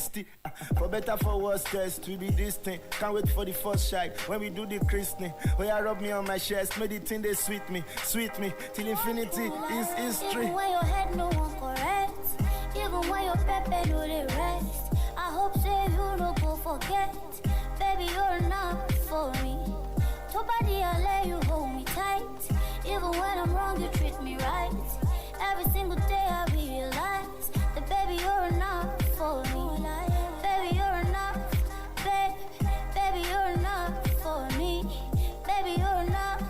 360. For better, for worse, guys, to be distant. Can't wait for the first shot when we do the christening. Oh, yeah, rub me on my chest, made it thing they sweet me, till infinity is history. Even when your head no one correct, even when your pepe no they rest. I hope say you no go forget, baby you're not for me. Nobody I'll let you hold me tight. Even when I'm wrong, you treat me right. Every single day I realize that baby you're enough for me. Baby you're enough, baby you're enough for me. Baby you're enough,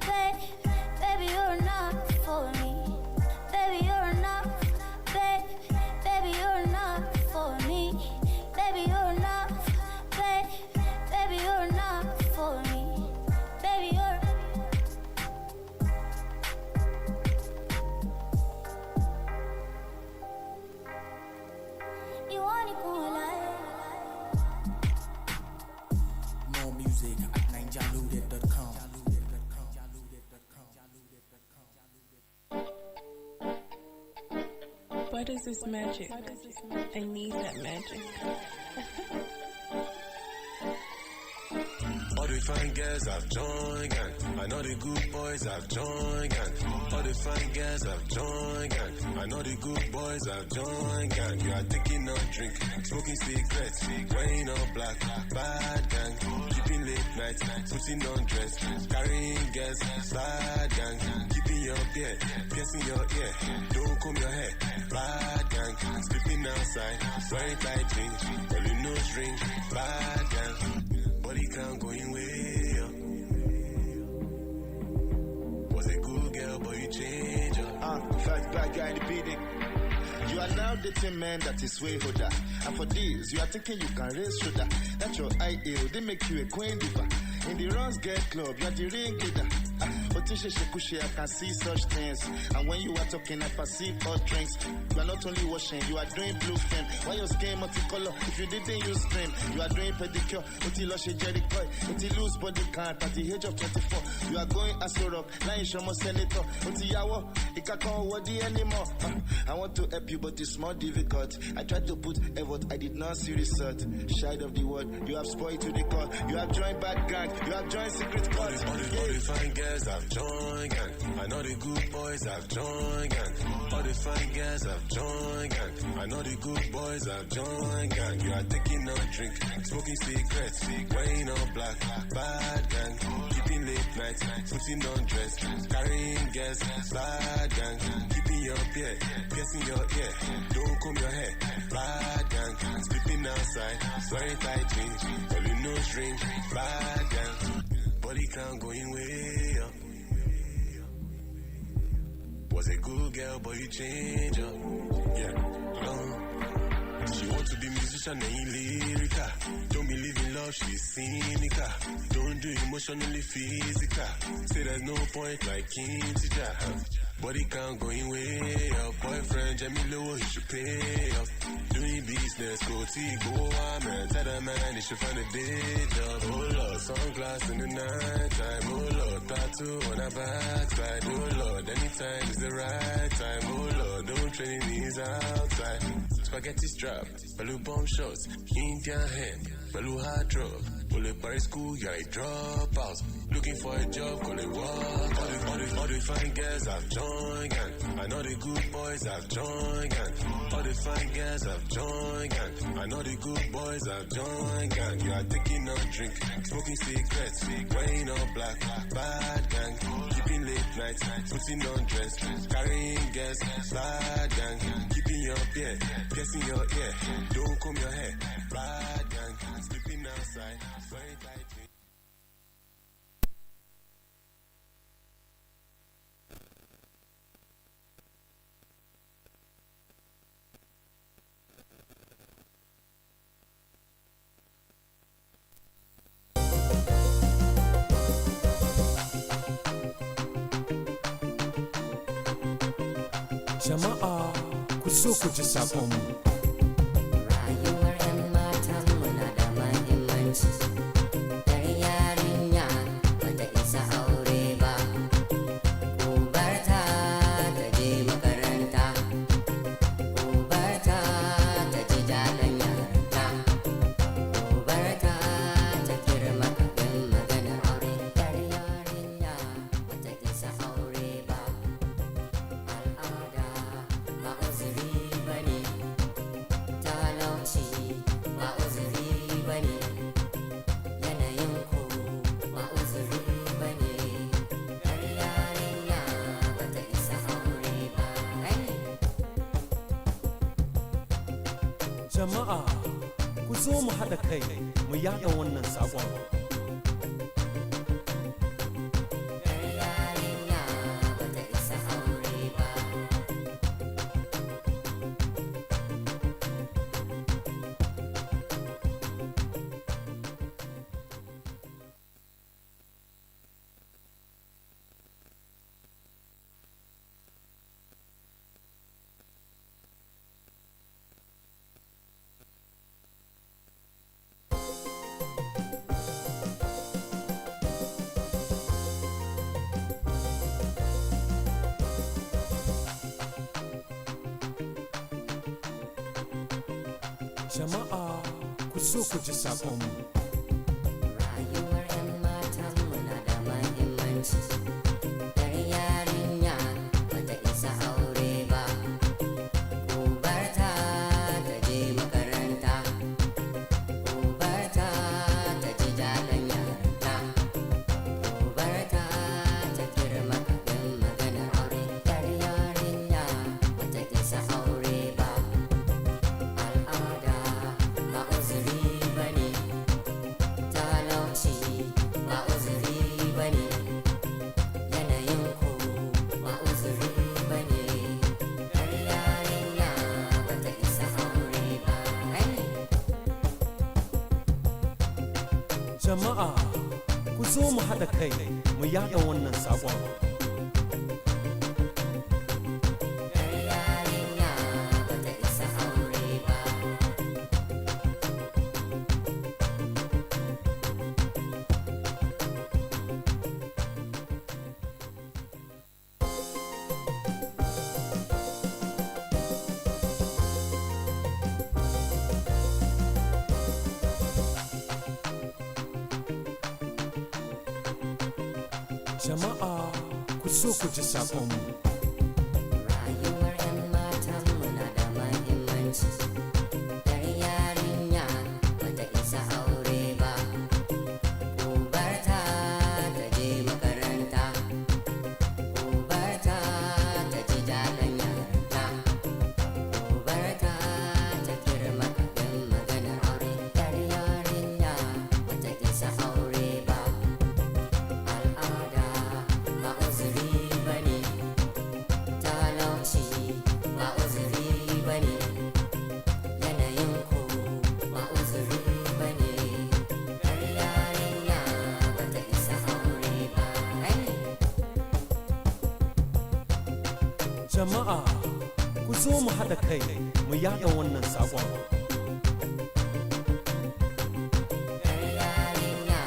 baby you're enough for me. Baby you're enough, baby you're enough for me. Baby you're enough, baby you're enough for me. Baby you're you want it cool More music at ninjaloaded.com. What is this magic? I need that magic. All the fine girls have joined gang. I know the good boys have joined gang. All the fine girls have joined gang. I know the good boys have joined gang. You are taking a drink, smoking cigarettes, wearing all black, bad gang. Keeping late nights, putting on dress, carrying girls, bad gang. Keeping your beard, piercing your ear, don't comb your hair, bad gang. Sleeping outside, wearing tight jeans, wearing nose ring, bad gang. Body count going way up. Was a good girl, but you change up. First bad guy in the beating. You are now dating men that is way older. And for this, you are thinking you can raise shoulder. That's your ideal, they make you a queen diva. In the Runs Girl Club, you are the ring leader. I can see such things. And when you are talking, I perceive all drinks. You are not only washing, you are doing blue film. Why your skin multicolor? If you didn't use cream, you are doing pedicure. Until Lush Jerry Coy, until lose body count at the age of 24. You are going as a rock, lying Shomo Senator. Until Yawo, it can't wordy anymore. I want to help you, but it's more difficult. I tried to put effort, I did not see result. Side of the world, you have spoiled to the core. You have joined bad gang, you have joined secret court. All the fine girls have joined gang. I know the good boys have joined gang. All the fine girls have joined gang. I know the good boys have joined gang. You are taking a drink, smoking cigarettes, wearing all black, bad gang. Keeping late nights, putting on dress, carrying girls, bad gang. Keeping your beard, piercing your ear, don't comb your hair, bad gang. Sleeping outside, wearing tight jeans, wearing nose ring, bad gang. Body count going way up. Was a good girl, but you change up. Yeah, she want to be musician and lyrical. Don't believe in love, she's cynical. Don't do emotionally physical. Say there's no point like King Teacher. Body count going way up. Boyfriend Jamilo, he should pay up. Doing business, go man. Tell the man he should find a day job. Oh Lord, sunglass in the night time. Oh Lord, tattoo on her backside. Oh Lord, anytime is the right time. Oh Lord, don't train knees outside. Spaghetti strap, balloon bomb shots, Indian hand, balloon hard drop. Bullet Paris school, you're a dropout. Looking for a job, call it walk. All the fine girls have joined gang. I know the good boys have joined gang. All the fine girls have joined gang. I know the good boys have joined gang. You are taking a drink, smoking cigarettes, wearing all black, bad gang. Keeping late nights, putting on dress, carrying girls, bad gang. Keeping your beard, piercing your ear, don't comb your hair, bad gang. Sleeping outside, wearing tight jeans. Jama'a ku so ku ji saƙonmu. Rayuwar 'yan matanmu na da mahimmanci. Yar yarinya bata isa aure ba. Ku barta ta je makaranta. Ku barta ta ji daɗin yara. Jama'a, ku zo mu haɗa kai mu yaɗa wannan saƙon. yarinya bata isa aure ba. Jama'a, ku so ku ji saƙonmu. Rayuwar 'yan matan muna da mahimmanci. Yar yarinya bata isa aure ba. Ku bar ta ta je makaranta. Ku bar ta ta ji daɗin yarinta. Ku bar ta ta girma kafin maganar aure. Yar yarinya bata isa aure ba. Al'ada ba uzuri bane, talauci ba uzuri bane, yanayin ku ba uzuri bane. Yar yarinya bata isa aure ba. Jama'a, ku zo mu haɗa kai mu yaɗa wannan saƙon. Yar yarinya bata isa aure ba. Jama'a, ku so ku ji saƙonmu. Rayuwar 'yan matan muna da mahimmanci. Yar yarinya bata isa aure ba. Ku bar ta ta je makaranta. Ku bar ta ta ji daɗin yarinta. Ku bar ta ta girma kafin maganar aure. Yar yarinya bata isa aure ba. Al'ada ba uzuri bane, talauci ba uzuri bane, yanayin ku ba uzuri bane. Yar yarinya bata isa aure ba. Jama'a, ku zo mu haɗa kai mu yaɗa wannan saƙon. Yar yarinya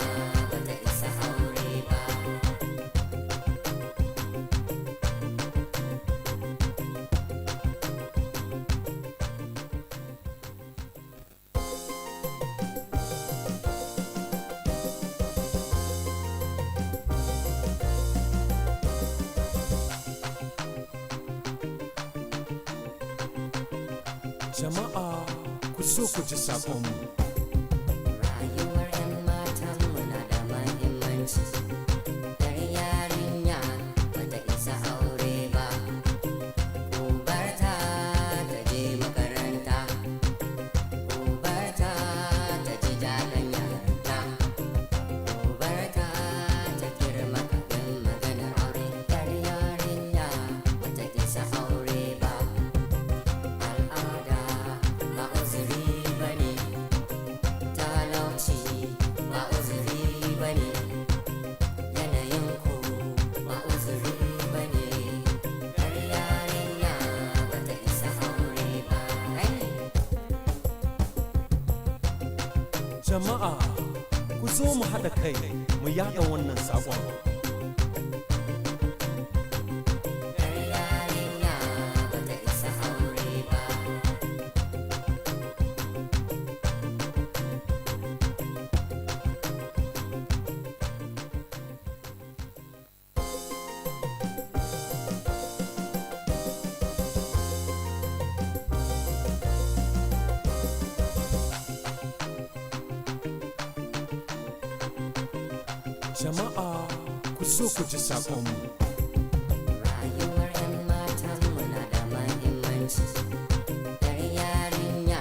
bata isa aure ba. Jama'a, ku so ku ji saƙonmu. Rayuwar 'yan matan muna da mahimmanci. Yar yarinya bata isa aure ba. Ku bar ta ta je makaranta. Ku bar ta ta ji daɗin yarinta. Ku bar ta ta girma kafin maganar aure. Yar yarinya bata isa aure ba. Al'ada ba uzuri bane, talauci ba uzuri bane, yanayin ku ba uzuri bane. Yar yarinya bata isa aure ba. Jama'a, ku zo mu haɗa kai mu yaɗa wannan saƙon. Yar yarinya bata isa aure ba. Jama'a, ku so ku ji saƙonmu. Rayuwar 'yan matan muna da mahimmanci. Yar yarinya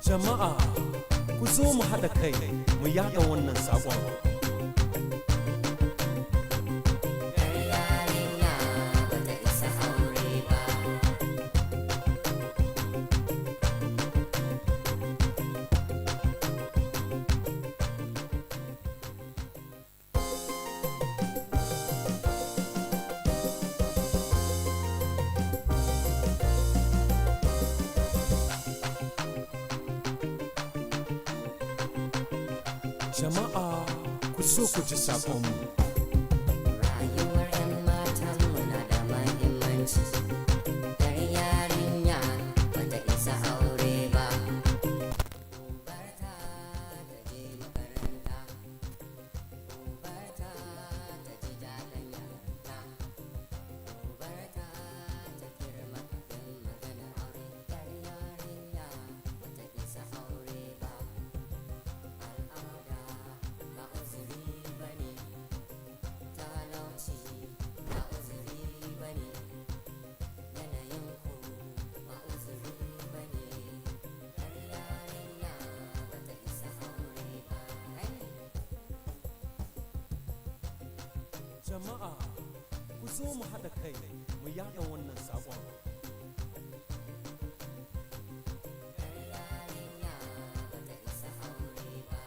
Jama'a, ku zo mu haɗa kai mu yaɗa wannan saƙon. yarinya bata isa aure ba. Jama'a, ku so ku ji saƙonmu. Rayuwar 'yan matanmu na da mahimmanci. Yar yarinya bata isa aure ba. Barta ta je makaranta. Barta ta ji daɗin yaranta. Barta ta girma kafin magana aure. Yar yarinya bata isa aure ba. Al'ada ba uzuri bane. Talauci ba uzuri bane. Yanayin ku ba uzuri bane. Yar yarinya bata isa aure ba. Jama'a, ku zo mu haɗa kai mu yaɗa wannan saƙon. Yar yarinya bata isa aure ba.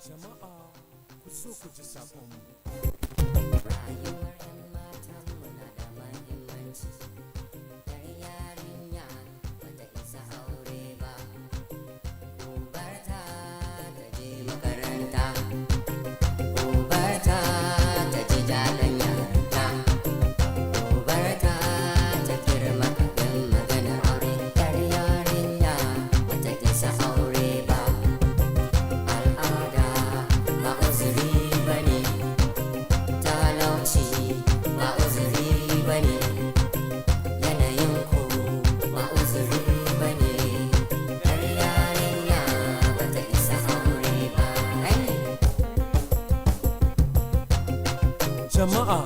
Jama'a, ku so ku ji saƙonmu. Rayuwar 'yan matanmu na da mahimmanci. Yar yarinya bata isa aure ba. Ku barta ta je makaranta. Ku barta ta ji daɗin yaranta. Ku barta ta girma kafin maganar aure. Yar yarinya bata isa aure ba. Al'ada ba uzuri bane. Talauci ba uzuri bane. Yanayin ku ba uzuri bane. Yar yarinya bata isa aure ba. Jama'a,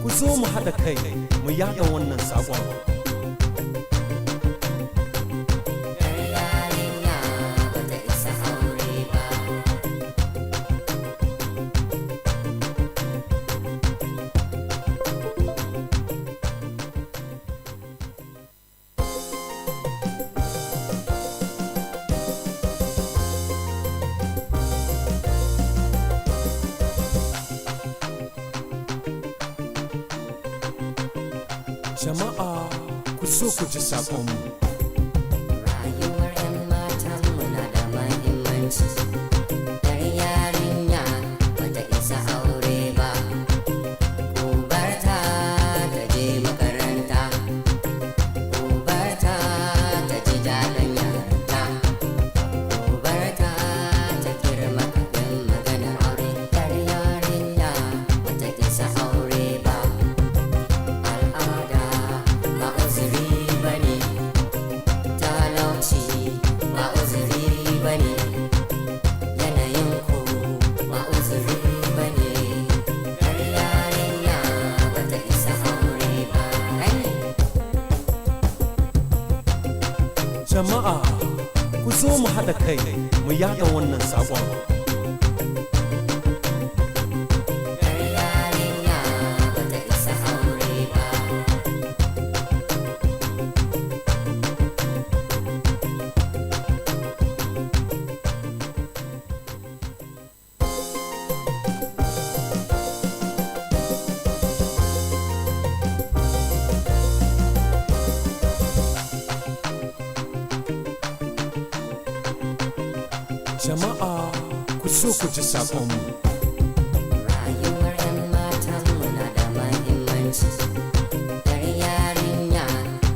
ku zo mu haɗa kai mu yaɗa wannan saƙon. Yar yarinya bata isa aure ba. Jama'a, ku so ku ji saƙonmu. Rayuwar 'yan matanmu na da mahimmanci. Yar yarinya bata isa aure ba. Ku barta ta je makaranta. Ku barta ta ji daɗin yaranta. Ku barta ta girma kafin maganar aure. Yar yarinya bata isa aure ba. Al'ada ba uzuri bane. Talauci ba uzuri bane. Yanayin ku ba uzuri bane. Yar yarinya bata isa aure ba. Jama'a, ku zo mu haɗa kai mu yaɗa wannan saƙon. Yar yarinya bata isa aure ba. Jama'a, ku so ku ji saƙonmu. Rayuwar 'yan matanmu na da mahimmanci. Yar yarinya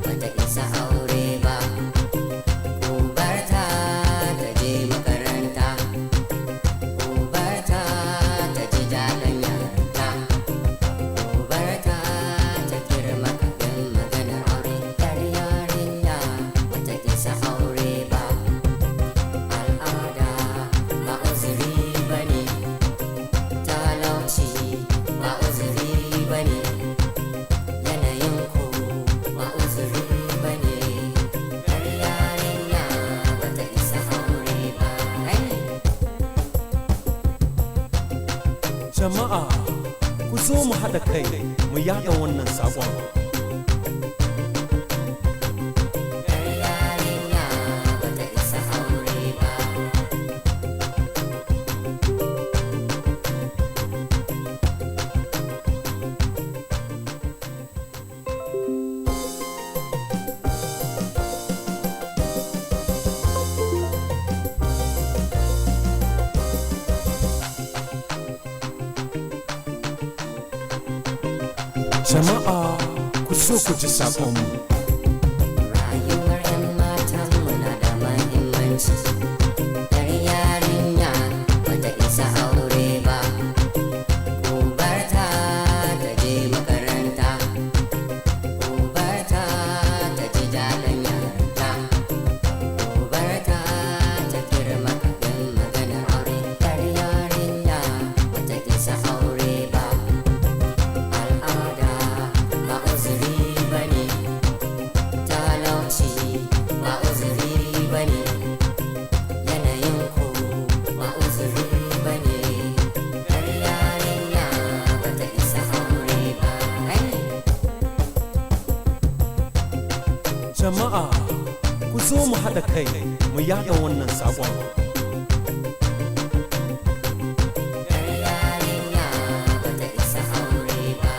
bata isa aure ba. Ku barta ta je makaranta. Ku barta ta ji daɗin yaranta. Ku barta Jama'a, ku zo mu haɗa kai mu yaɗa wannan saƙon. yarinya bata isa aure ba. Jama'a, ku so ku ji saƙonmu. Rayuwar 'yan matanmu na da mahimmanci. Yar yarinya bata isa aure ba. Ku bar ta ta je makaranta. Ku bar ta ta ji daɗin yaranta. Ku bar ta ta girma kafin maganar aure. Yar yarinya bata isa aure ba. Al'ada ba uzuri bane, talauci ba uzuri bane, yanayin ku ba uzuri bane. Yar yarinya bata isa aure ba. Jama'a, ku zo mu haɗa kai mu yaɗa wannan saƙon. Yar yarinya bata isa aure ba.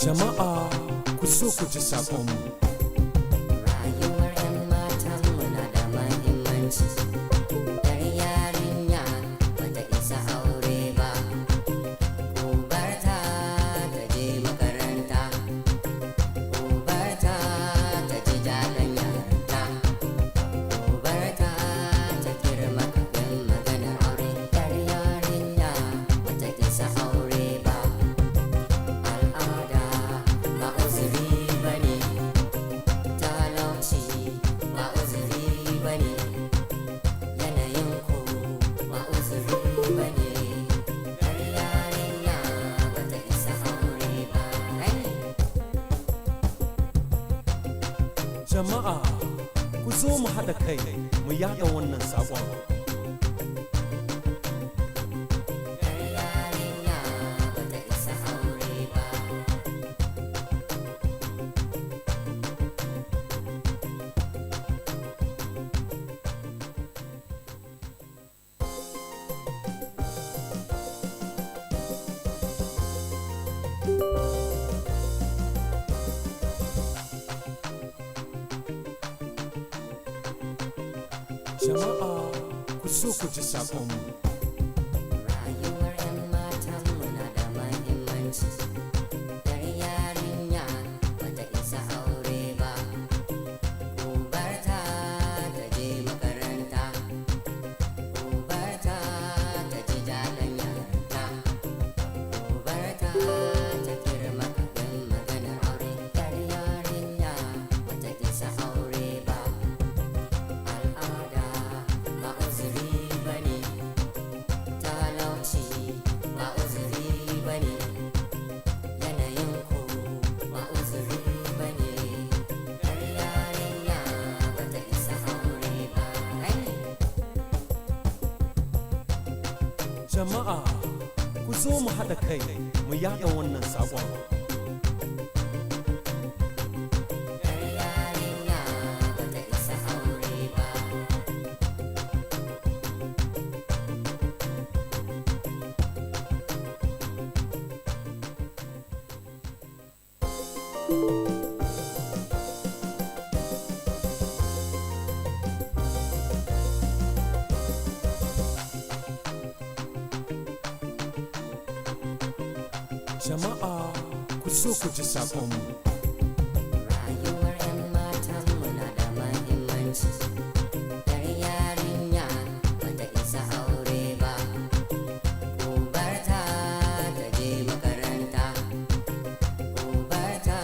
Jama'a, ku so ku ji saƙonmu. Rayuwar 'yan matanmu na da mahimmanci. Yar yarinya bata isa aure ba. Ku bar ta ta je makaranta. Ku bar ta ta ji daɗin yaranta. Ku bar ta ta girma kafin maganar aure. Yar yarinya bata isa aure ba. Al'ada ba uzuri bane, talauci ba uzuri bane, yanayin ku ba uzuri bane. Yar yarinya bata isa aure ba. Jama'a, ku zo mu haɗa kai mu yaɗa wannan saƙon. Yar yarinya bata isa aure ba. Jama'a, ku so ku ji saƙonmu. Rayuwar 'yan matanmu na da mahimmanci. Yar yarinya bata isa aure ba. Ku bar ta ta je makaranta. Ku bar ta ta ji daɗin yaranta. Ku bar ta ta girma kafin maganar aure. Yar yarinya bata isa aure ba. Al'ada ba uzuri bane, talauci ba uzuri bane, yanayin ku ba uzuri bane. Yar yarinya bata isa aure ba. Jama'a, ku zo mu haɗa kai mu yaɗa wannan saƙon. Yar yarinya bata isa aure ba. Jama'a, ku so ku ji saƙonmu. Rayuwar 'yan matanmu na da mahimmanci. Yar yarinya bata isa aure ba. Ku bar ta ta je makaranta. Ku bar ta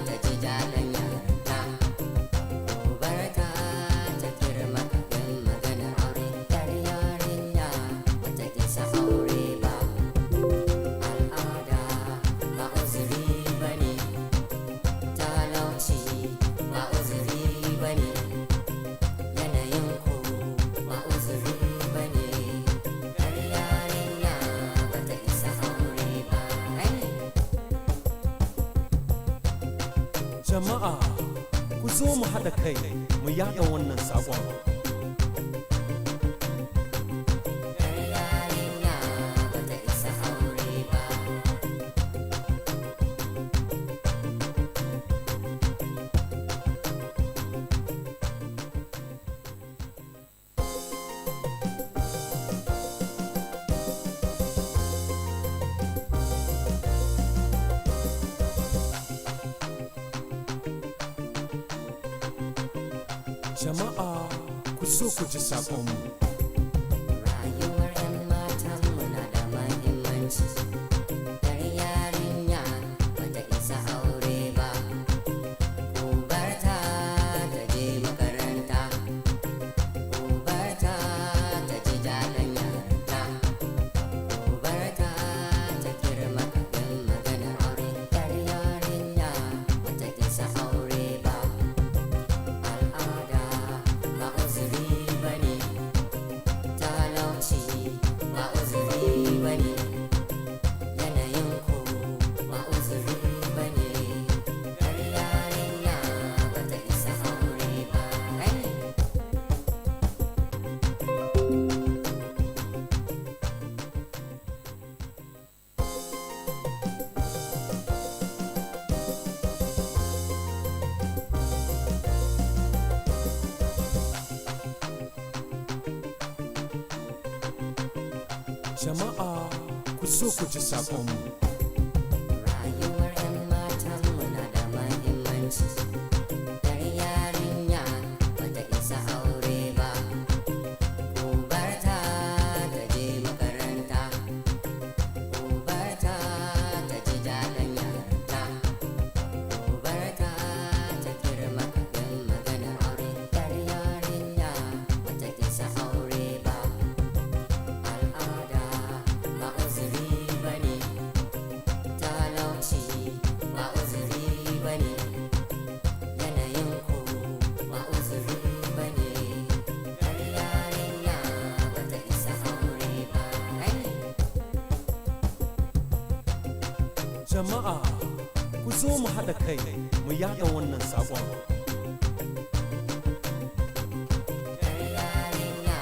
ta ji daɗin yaranta. Ku bar ta Jama'a, ku zo mu haɗa kai mu yaɗa wannan saƙon. yarinya bata isa aure ba. Jama'a, ku so ku ji saƙonmu. Rayuwar 'yan matanmu na da mahimmanci. Yar yarinya bata isa aure ba. Ku barta ta je makaranta. Ku barta ta ji daɗin yaranta. Ku barta ta girma kafin maganar aure. Yar yarinya bata isa aure ba. Al'ada ba uzuri ba ne. Talauci ba uzuri ba ne. Yanayin ku ba uzuri ba ne. Yar yarinya bata isa aure ba. Jama'a, ku so ku ji saƙonmu. Rayuwar 'yan matanmu na da mahimmanci. Yar yarinya bata isa aure ba. Ku barta ta je makaranta. Ku barta ta ji daɗin yaranta. Ku barta ta girma kafin maganar aure. Yar yarinya bata isa aure ba. Al'ada ba uzuri ba ne. Talauci ba uzuri ba ne. Yanayin ku ba uzuri ba ne. Yar yarinya bata isa aure ba. Jama'a, ku zo mu haɗa kai mu yaɗa wannan saƙon. Yar yarinya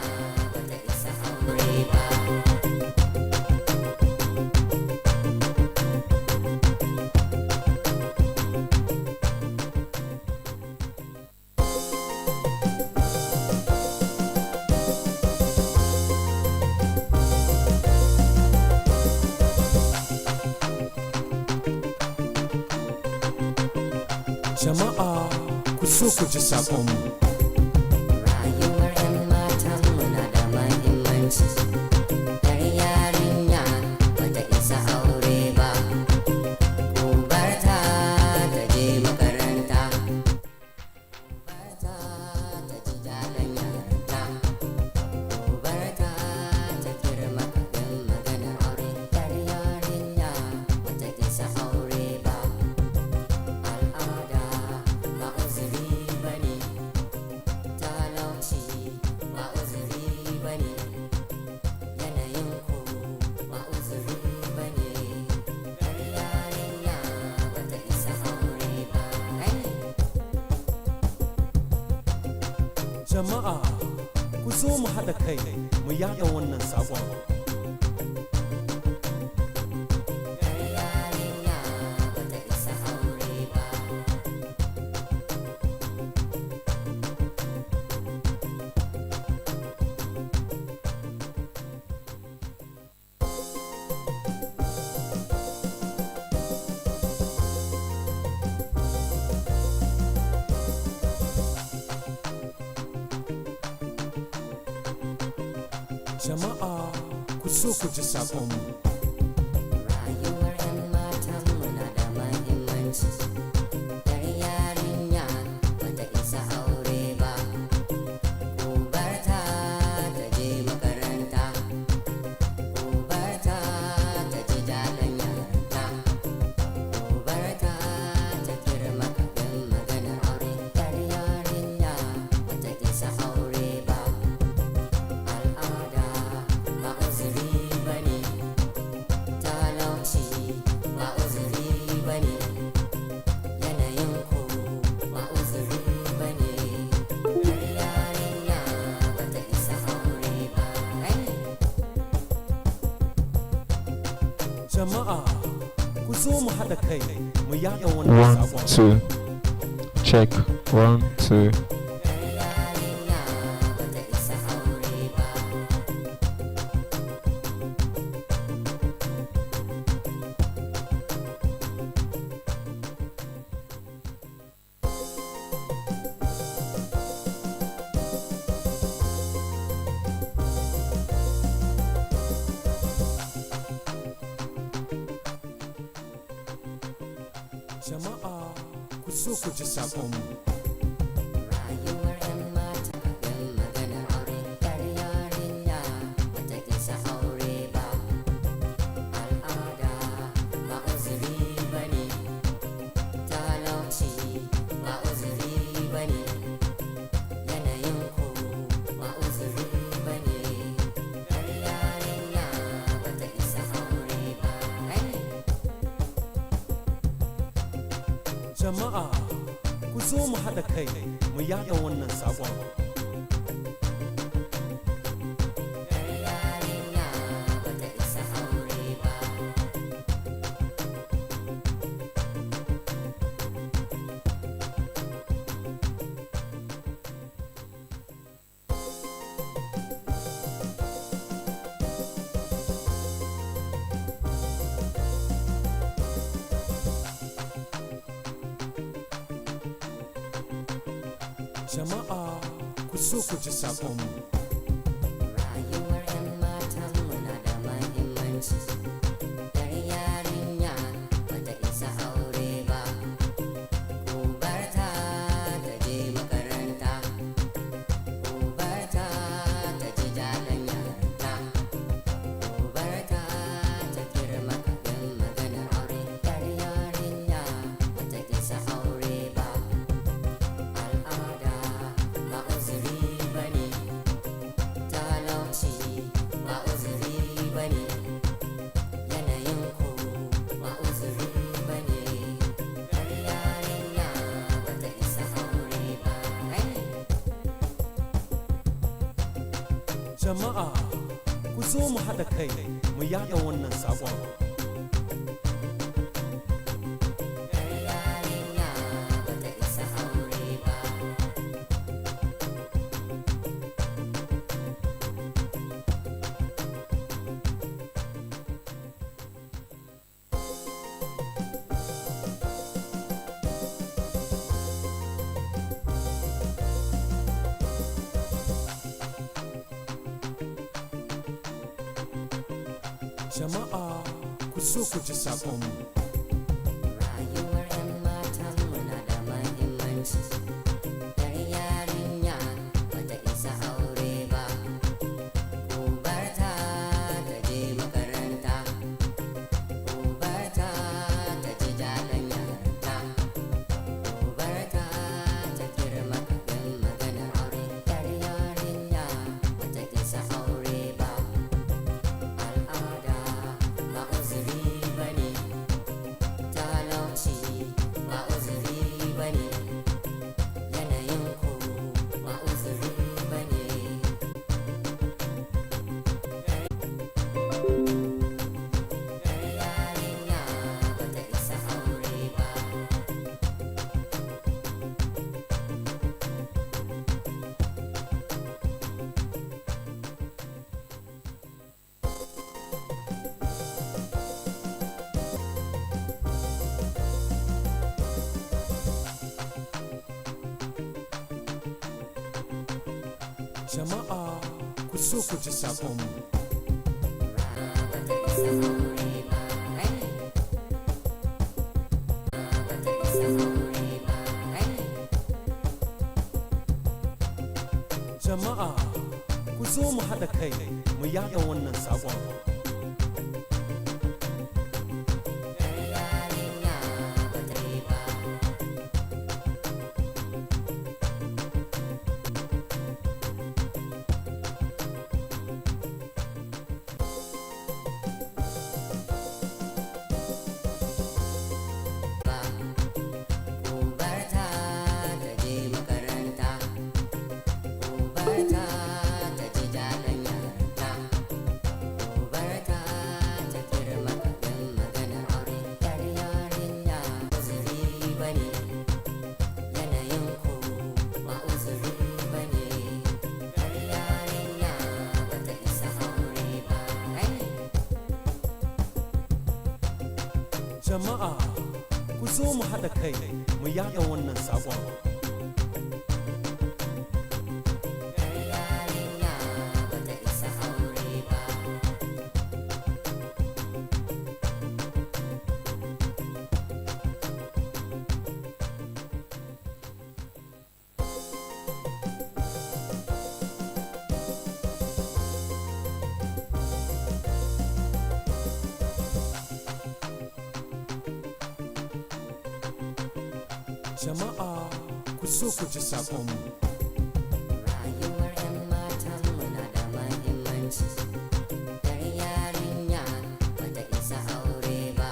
bata isa aure ba. Jama'a, ku so ku ji saƙonmu. Rayuwar 'yan matanmu na da mahimmanci. Yar yarinya bata isa aure ba. Ku barta ta je makaranta. Ku barta ta ji daɗin yaranta. Ku barta ta girma kafin maganar aure. Yar yarinya bata isa aure ba. Al'ada ba uzuri ba ne. Talauci ba uzuri ba ne. Yanayin ku ba uzuri ba ne. Yar yarinya bata isa aure ba. Jama'a, ku zo mu haɗa kai mu yaɗa wannan saƙon. Yar yarinya bata isa aure ba. Jama'a, ku so ku ji saƙonmu. Rayuwar 'yan matanmu na da mahimmanci. Yar yarinya bata isa aure ba. Ku barta ta je makaranta. Ku barta ta ji daɗin yaranta. Ku barta ta girma kafin maganar aure. Yar yarinya bata isa aure ba. Al'ada ba uzuri ba ne. Jama'a, ku zo mu haɗa kai mu yaɗa wannan One, saƙon. 2. Check. 1, 2. yarinya bata isa aure ba. Jama'a, ku zo ku ji saƙonmu. Rayuwar 'yan mata yan maganar aure, yar yarinya bata isa aure ba. Al'ada ba uzuri bane, talauci ba uzuri bane, yanayin ku ba uzuri bane. Yar yarinya bata isa aure ba. Jama'a, ku zo mu haɗa kai mu yaɗa wannan saƙon. Yar yarinya bata isa aure ba. Jama'a, ku zo ku ji saƙonmu. Rayuwar 'yan matan muna da mahimmanci. Yar yarinya bata isa aure ba. Ku bar ta ta je makaranta. Ku bar ta ta ji daɗin yaranta. Ku bar ta ta girma kafin maganar aure. Yar yarinya bata isa aure ba. Al'ada ba uzuri bane, talauci ba uzuri bane, yanayin ku ba uzuri bane. Yar yarinya bata isa aure ba. Jama'a, ku zo mu haɗa kai mu yaɗa wannan saƙon. Yar yarinya bata isa aure ba. Jama'a, ku zo ku ji saƙonmu. Rayuwar 'yan matan muna da mahimmanci. Yar yarinya bata isa aure ba. Ku bar ta ta je makaranta. Ku bar ta ta ji daɗin yaranta. Ku bar ta ta girma kafin maganar aure. Yar yarinya bata isa aure ba. Al'ada ba uzuri bane, talauci ba uzuri bane, yanayin ku ba uzuri bane. Yar yarinya bata isa aure ba. Jama'a, ku zo ku ji saƙonmu. Bata isa aure ba. Bata isa aure ba. Jama'a, ku zo mu haɗa kai mu yaɗa wannan saƙon. Yar yarinya bata yi ba. Ku bar ta ta je makaranta. Ku bar ta ta ji daɗin yaranta. Ku bar Jama'a, ku zo mu haɗa kai mu yaɗa wannan saƙon. yarinya bata isa aure ba. Jama'a, ku so ku ji saƙonmu. Rayuwar 'yan matanmu na da mahimmanci. Yar yarinya bata isa aure ba.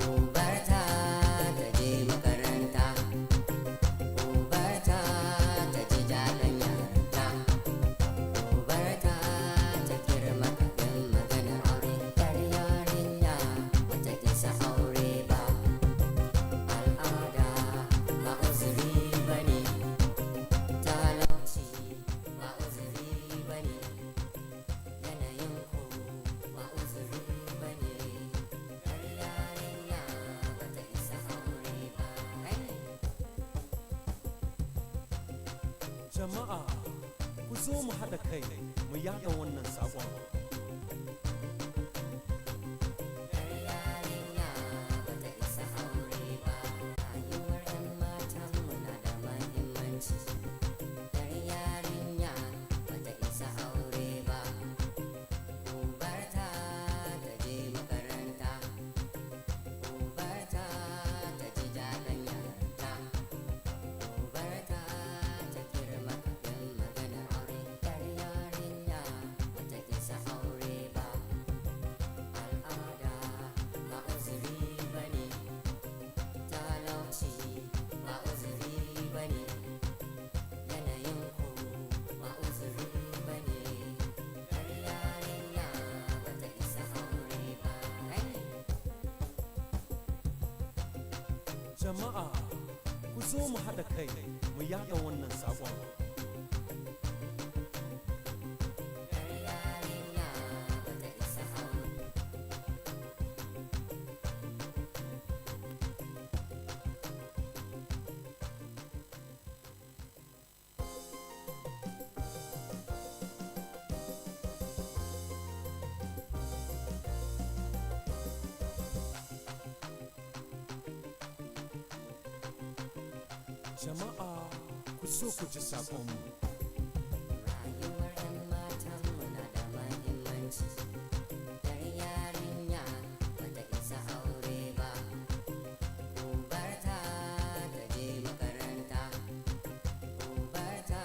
Ku barta ta je makaranta. Ku barta ta ji daɗin yaranta. Ku barta ta girma kafin maganar aure. Yar yarinya bata isa aure ba. Al'ada ba uzuri bane. Talauci ba uzuri bane. Yanayin ku ba uzuri bane. Yar yarinya bata isa aure ba. Jama'a, ku zo mu haɗa kai mu yaɗa wannan saƙon. Yar yarinya bata isa aure ba. Rayuwar 'yan matanmu na da mahimmanci. Yar yarinya bata isa aure ba. Ku barta ta je makaranta. Ku barta ta ji daɗin yaranta. Ku barta ta girma kafin maganar aure. Yar yarinya bata isa aure ba. Al'ada ba uzuri bane. Talauci ba uzuri bane. Yanayin ku ba uzuri bane. Yar yarinya bata isa aure ba. Jama'a, ku zo mu haɗa kai mu yaɗa wannan saƙon. Yar yarinya bata isa aure. Jama'a, ku so ku ji saƙonmu. Rayuwar 'yan matanmu na da mahimmanci. Yar yarinya bata isa aure ba. Ku barta ta je makaranta. Ku barta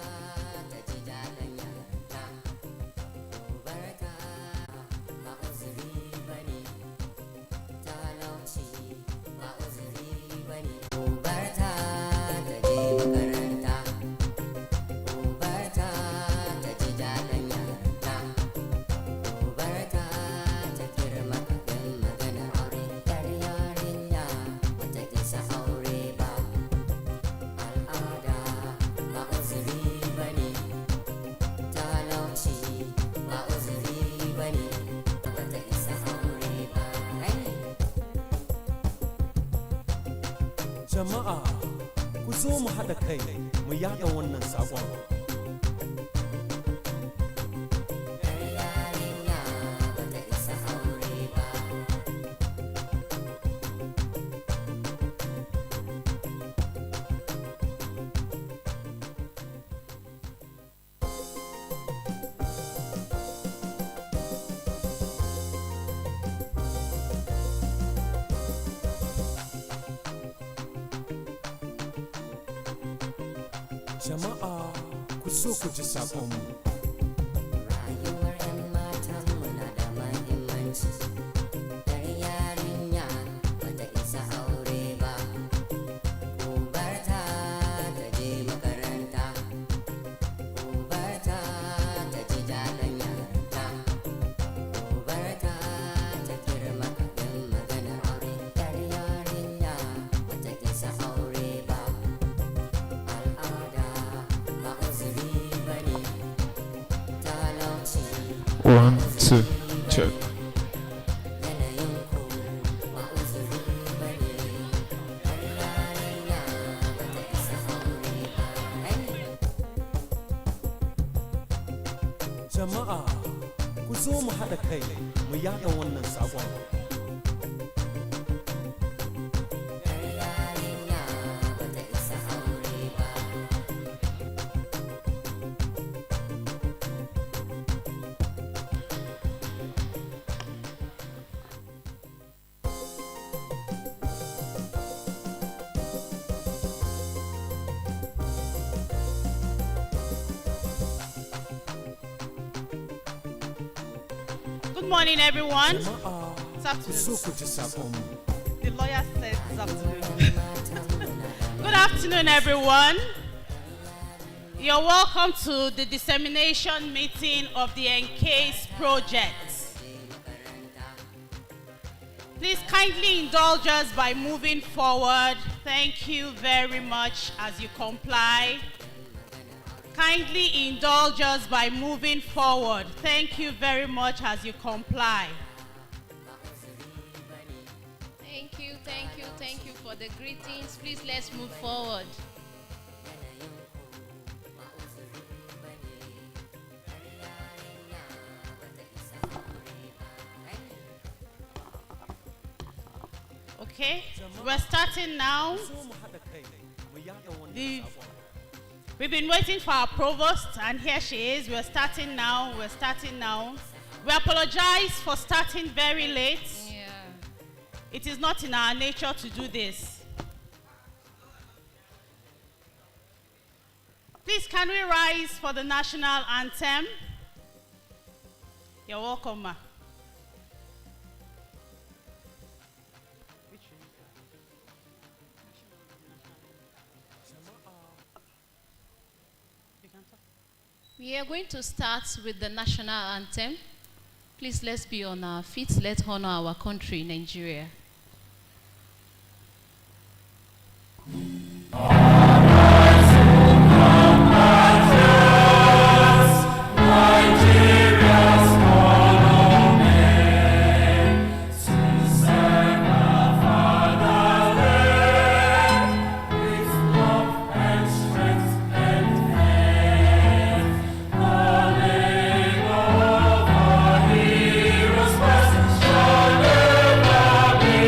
ta ji daɗin yaranta. Ku barta ba uzuri bane. Talauci ba uzuri bane. Ku barta ta je makaranta. Ku barta ta ji daɗin yaranta. Ku barta ta girma kafin maganar aure. Yar yarinya bata isa aure ba. Al'ada ba uzuri bane. Talauci ba uzuri bane. Bata isa aure ba. Jama'a, ku zo mu haɗa kai mu yaɗa wannan saƙon. Yar yarinya bata isa aure ba. Jama'a, ku so ku ji saƙonmu. Rayuwar 'yan matanmu na da mahimmanci. Yar yarinya bata isa aure ba. Ku barta ta je makaranta. Ku barta ta ji daɗin yaranta. Ku barta ta girma kafin maganar aure. Yar yarinya bata isa aure ba. Al'ada ba uzuri bane. Jama'a, ku zo mu haɗa kai mu yaɗa wannan saƙon. Good morning, everyone. Jama'a, ku zo ku ji saƙonmu. The lawyer said this afternoon. Good afternoon, everyone. You're welcome to the dissemination meeting of the ENCASE project. Please kindly indulge us by moving forward. Thank you very much as you comply. Kindly indulge us by moving forward. Thank you very much as you comply. Thank you for the greetings. Please let's move forward. Okay, we're starting now. Ku zo mu haɗa kai mu yaɗa wannan The- saƙon. We've been waiting for our provost, and here she is. We're starting now. We apologize for starting very late. Yeah. It is not in our nature to do this. Please, can we rise for the national anthem? You're welcome, ma. We are going to start with the national anthem. Please let's be on our feet. Let's honor our country, Nigeria. Heroes, shall never be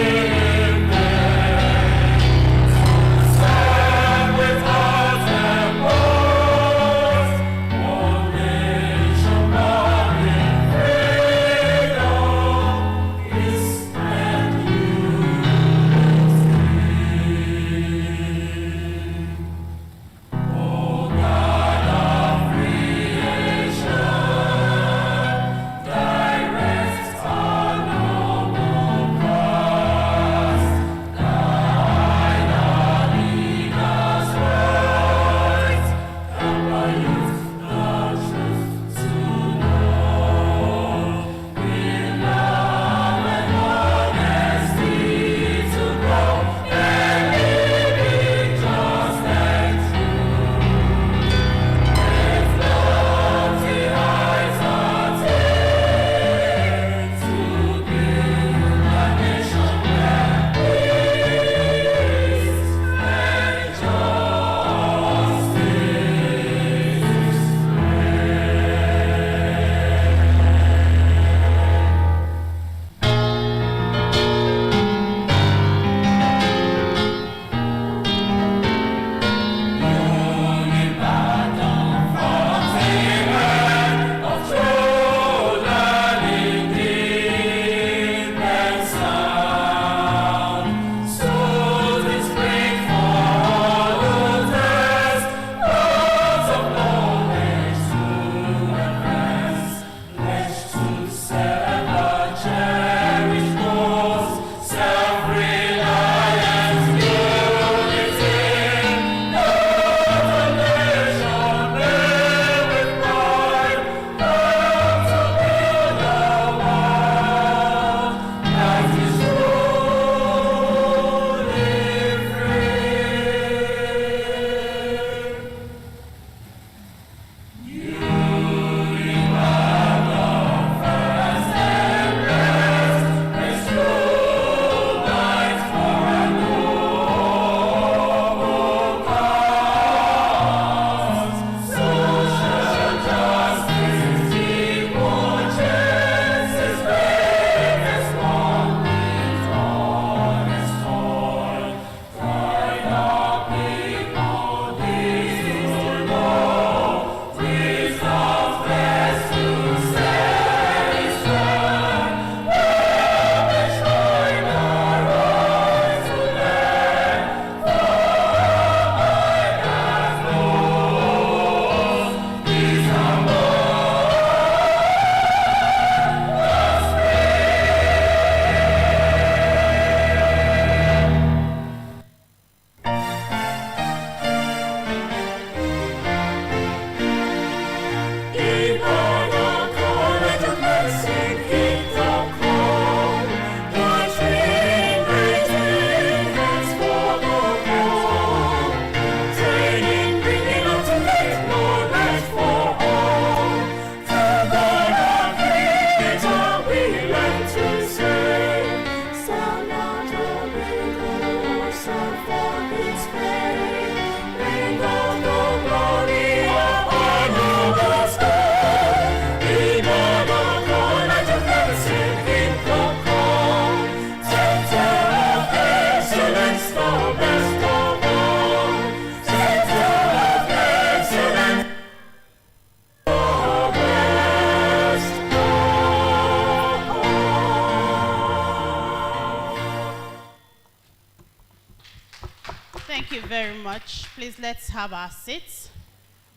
Thank you very much. Please let's have our seats.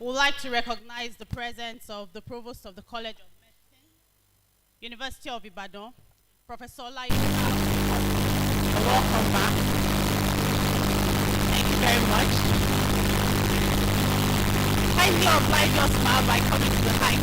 We would like to recognize the presence of the Provost of the College of Medicine, University of Ibadan, Professor Lai. Welcome back. Thank you very much. Kindly oblige your smile by coming to the mic.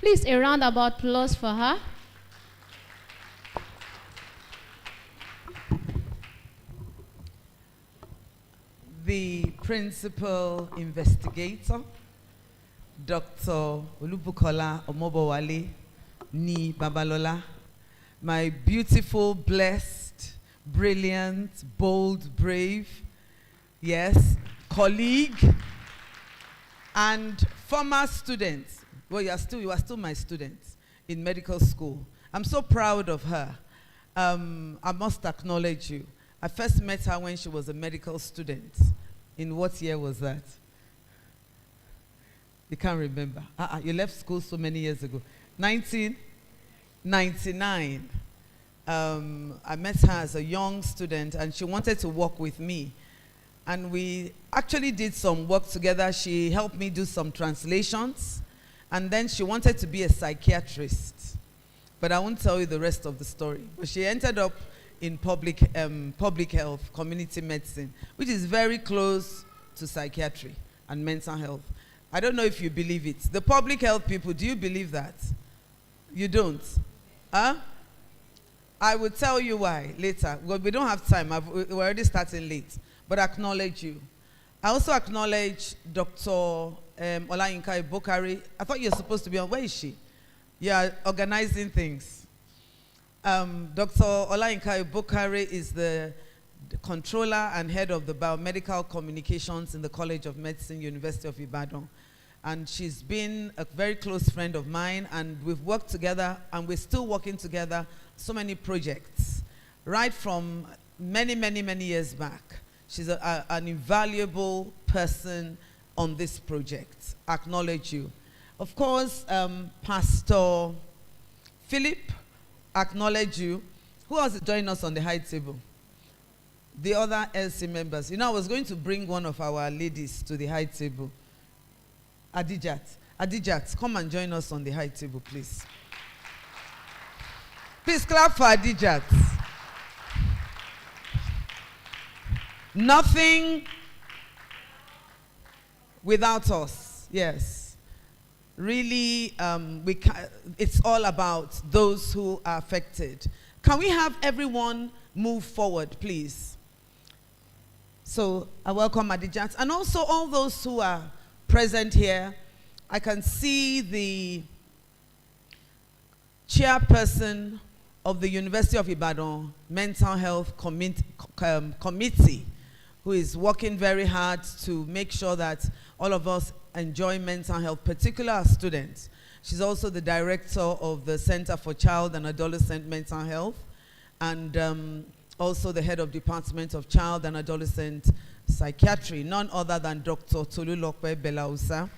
Please, a round of applause for her. The principal investigator, Dr. Olubukola Omobowale Ni Babalola, my beautiful, blessed, brilliant, bold, brave, yes, colleague, and former student. Well, you are still my student in medical school. I'm so proud of her. I must acknowledge you. I first met her when she was a medical student. In what year was that? You can't remember. You left school so many years ago. 1999. I met her as a young student, and she wanted to work with me. And we actually did some work together. She helped me do some translations. And then she wanted to be a psychiatrist. But I won't tell you the rest of the story. But she ended up in public health, community medicine, which is very close to psychiatry and mental health. I don't know if you believe it. The public health people, do you believe that? You don't? Huh? I will tell you why later. Well, we don't have time. We're already starting late. But I acknowledge you. I also acknowledge Dr. Olayinka Ibokare. I thought you were supposed to be on. Where is she? Yeah, organizing things. Dr. Olayinka Ibokare is the controller and head of the biomedical communications in the College of Medicine, University of Ibadan. And she's been a very close friend of mine, and we've worked together, and we're still working together, so many projects, right from many, many, many years back. She's an invaluable person on this project. Acknowledge you. Of course, Pastor Philip, acknowledge you. Who else is joining us on the high table? The other LC members. You know, I was going to bring one of our ladies to the high table. Adijat. Adijat, come and join us on the high table, please. Please clap for Adijat. Nothing without us. Yes. Really, it's all about those who are affected. Can we have everyone move forward, please? So I welcome Adijat and also all those who are present here. I can see the chairperson of the University of Ibadan Mental Health Committee, who is working very hard to make sure that all of us enjoy mental health, particularly our students. She's also the director of the Center for Child and Adolescent Mental Health, and also the head of Department of Child and Adolescent Psychiatry, none other than Dr. Tolulokwe Belausa.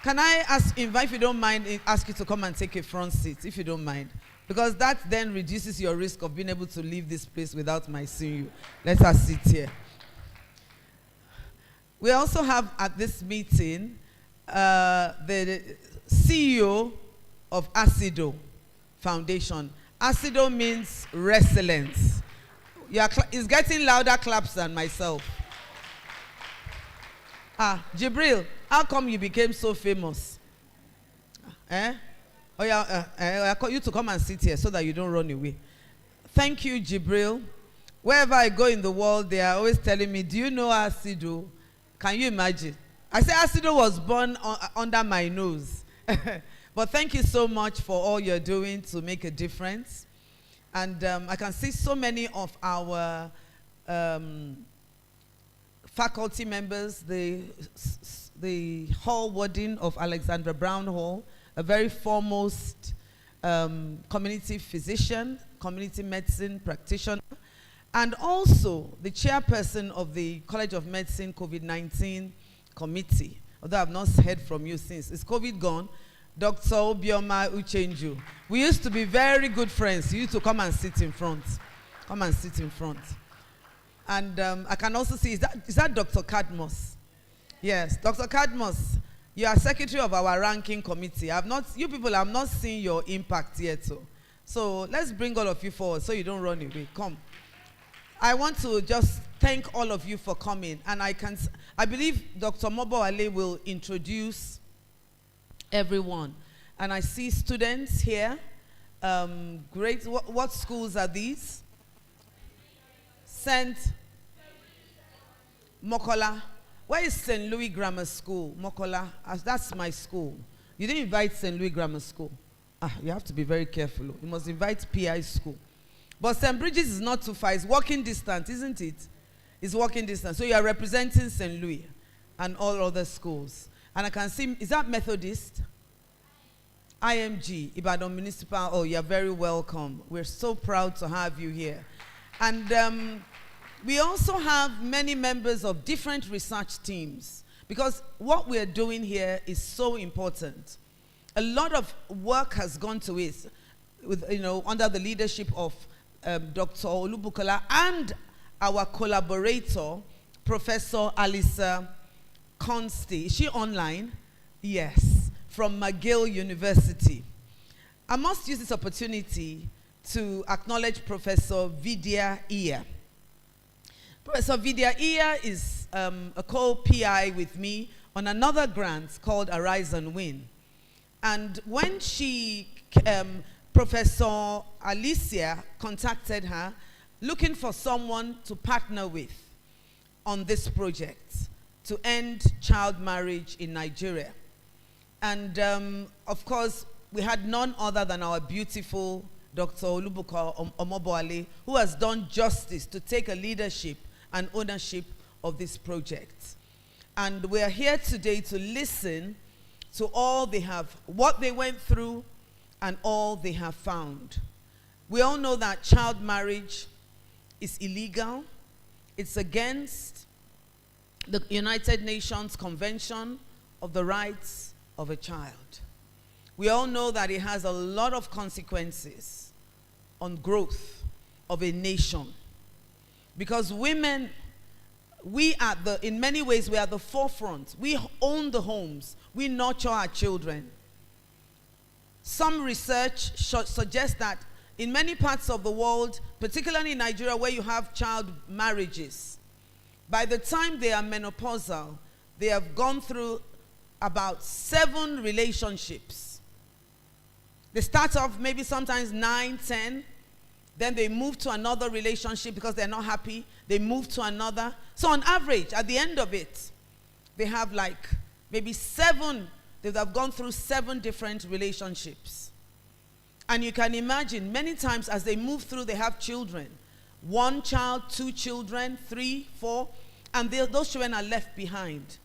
Can I invite, if you don't mind, ask you to come and take a front seat, if you don't mind? Because that then reduces your risk of being able to leave this place without my seeing you. Let us sit here. We also have at this meeting the CEO of ACIDO Foundation. ACIDO means resilience. It's getting louder claps than myself. Jibril, how come you became so famous? I call you to come and sit here so that you don't run away. Thank you, Jibril. Wherever I go in the world, they are always telling me, do you know ACIDO? Can you imagine? I say ACIDO was born under my nose. But thank you so much for all you're doing to make a difference. And I can see so many of our faculty members, the hall warden of Alexandra Brown Hall, a very foremost community physician, community medicine practitioner, and also the chairperson of the College of Medicine COVID-19 committee. Although I've not heard from you since. Is COVID gone? Dr. Obioma Uchenju. We used to be very good friends. You used to come and sit in front. Come and sit in front. And I can also see, is that Dr. Cadmus? Yes, Dr. Cadmus, you are secretary of our ranking committee. You people have not seen your impact yet. So let's bring all of you forward so you don't run away. Come. I want to just thank all of you for coming. And I believe Dr. Mobowale will introduce everyone. And I see students here. Great. What schools are these? St. Mokola. Where is St. Louis Grammar School? Mokola. That's my school. You didn't invite St. Louis Grammar School. You have to be very careful. You must invite PI school. But St. Bridget's is not too far. It's walking distance, isn't it? It's walking distance. So you are representing St. Louis and all other schools. And I can see, is that Methodist? IMG, Ibadan Municipal. Oh, you're very welcome. We're so proud to have you here. And we also have many members of different research teams, because what we're doing here is so important. A lot of work has gone to it, under the leadership of Dr. Olubukola and our collaborator, Professor Alisa Consti. Is she online? Yes, from McGill University. I must use this opportunity to acknowledge Professor Vidya Iya. Professor Vidya Iya is a co-PI with me on another grant called Arise and Win. And when Professor Alicia contacted her, looking for someone to partner with on this project to end child marriage in Nigeria. And of course, we had none other than our beautiful Dr. Olubuka Omoboale, who has done justice to take a leadership and ownership of this project. And we are here today to listen to what they went through and all they have found. We all know that child marriage is illegal. It's against the United Nations Convention of the Rights of a Child. We all know that it has a lot of consequences. on growth of a nation. Because women, in many ways, we are the forefront. We own the homes. We nurture our children. Some research suggests that in many parts of the world, particularly in Nigeria, where you have child marriages, by the time they are menopausal, they have gone through about 7 relationships. They start off maybe sometimes 9, 10. Then they move to another relationship because they're not happy. They move to another. So on average, at the end of it, they have like maybe 7. They have gone through 7 different relationships. And you can imagine many times as they move through, they have children. 1 child, 2 children, 3, 4. And those children are left behind.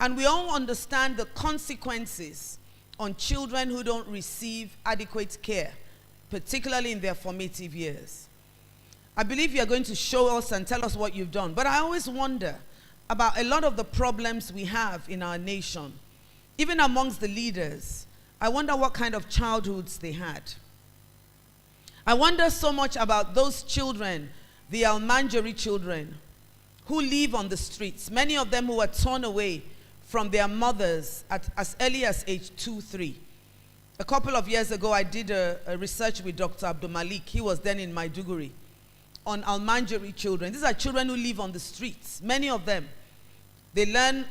And we all understand the consequences on children who don't receive adequate care, particularly in their formative years. I believe you're going to show us and tell us what you've done. But I always wonder about a lot of the problems we have in our nation, even amongst the leaders. I wonder what kind of childhoods they had. I wonder so much about those children, the Almanjiri children, who live on the streets, many of them who were torn away from their mothers at as early as age 2, 3. A couple of years ago, I did a research with Dr. Abdul Malik. He was then in Maiduguri, on Almanjiri children. These are children who live on the streets. Many of them, they learn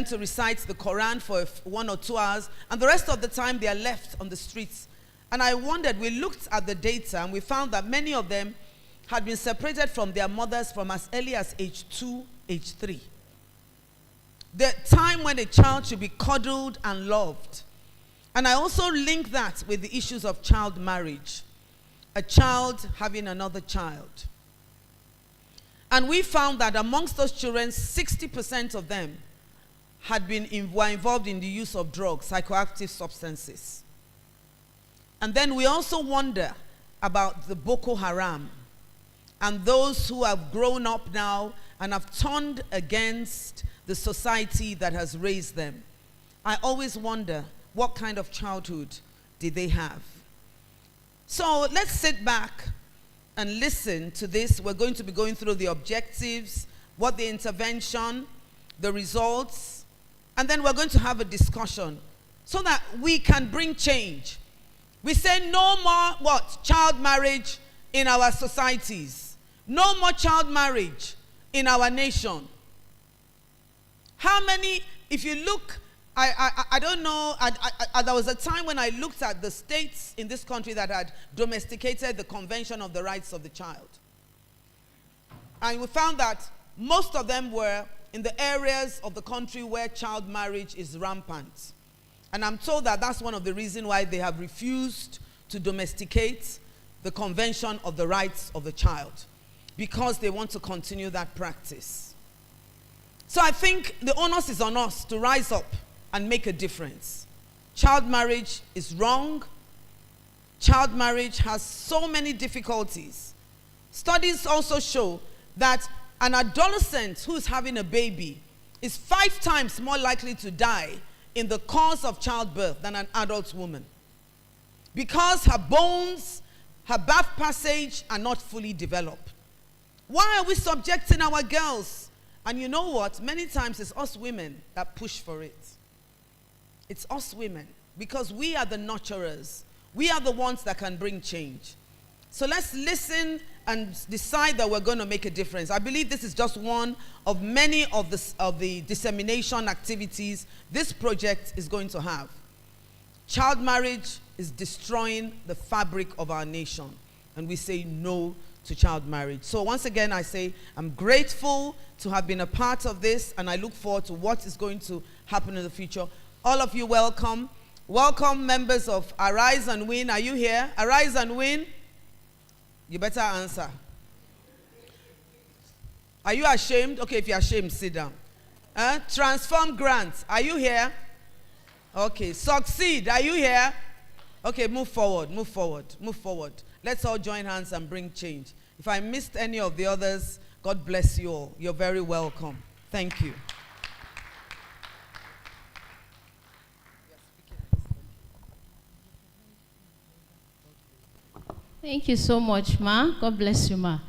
to recite the Quran for 1 or 2 hours, and the rest of the time they are left on the streets. And I wondered, we looked at the data, and we found that many of them had been separated from their mothers from as early as age 2, age 3. The time when a child should be cuddled and loved. And I also link that with the issues of child marriage. A child having another child. And we found that amongst those children, 60% of them were involved in the use of drugs, psychoactive substances. And then we also wonder about the Boko Haram and those who have grown up now and have turned against the society that has raised them. I always wonder, what kind of childhood did they have? So let's sit back and listen to this. We're going to be going through the objectives, what the intervention, the results, and then we're going to have a discussion so that we can bring change. We say no more what? Child marriage in our societies. No more child marriage in our nation. How many, if you look, I don't know, there was a time when I looked at the states in this country that had domesticated the Convention of the Rights of the Child. And we found that most of them were in the areas of the country where child marriage is rampant. And I'm told that that's one of the reasons why they have refused to domesticate the Convention of the Rights of the Child, because they want to continue that practice. So I think the onus is on us to rise up and make a difference. Child marriage is wrong. Child marriage has so many difficulties. Studies also show that an adolescent who's having a baby is 5 times more likely to die in the cause of childbirth than an adult woman, because her bones, her birth passage are not fully developed. Why are we subjecting our girls? And you know what? Many times it's us women that push for it. It's us women, because we are the nurturers. We are the ones that can bring change. So let's listen and decide that we're going to make a difference. I believe this is just one of many of the dissemination activities this project is going to have. Child marriage is destroying the fabric of our nation, and we say no to child marriage. So once again, I say I'm grateful to have been a part of this, and I look forward to what is going to happen in the future. All of you, welcome. Welcome, members of Arise and Win. Are you here? Arise and Win? You better answer. Are you ashamed? Okay, if you're ashamed, sit down. Transform Grants. Are you here? Okay. Succeed. Are you here? Okay, move forward, move forward, move forward. Let's all join hands and bring change. If I missed any of the others, God bless you all. You're very welcome. Thank you. Thank you so much, ma. God bless you, ma.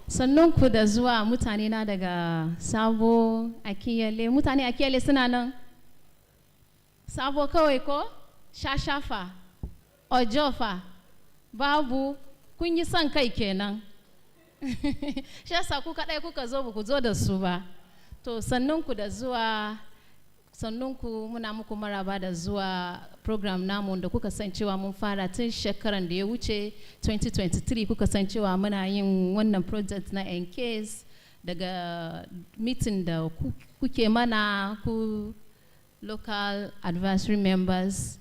Sannan ku da zuwa mutane na daga Sabo, Akiyele. Mutane Akiyele suna nan? Sabo kawai ko? Shashafa, Ojofa, Babu, kun yi son kai kenan. Shi yasa ku kaɗai kuka zo ba ku zo da su ba. To sannan ku da zuwa, sannan ku muna muku maraba da zuwa program namu da kuka san cewa mun fara tun shekaran da ya wuce 2023 kuka san cewa muna yin wannan project na ENCASE daga meeting da kuke mana ku local advisory members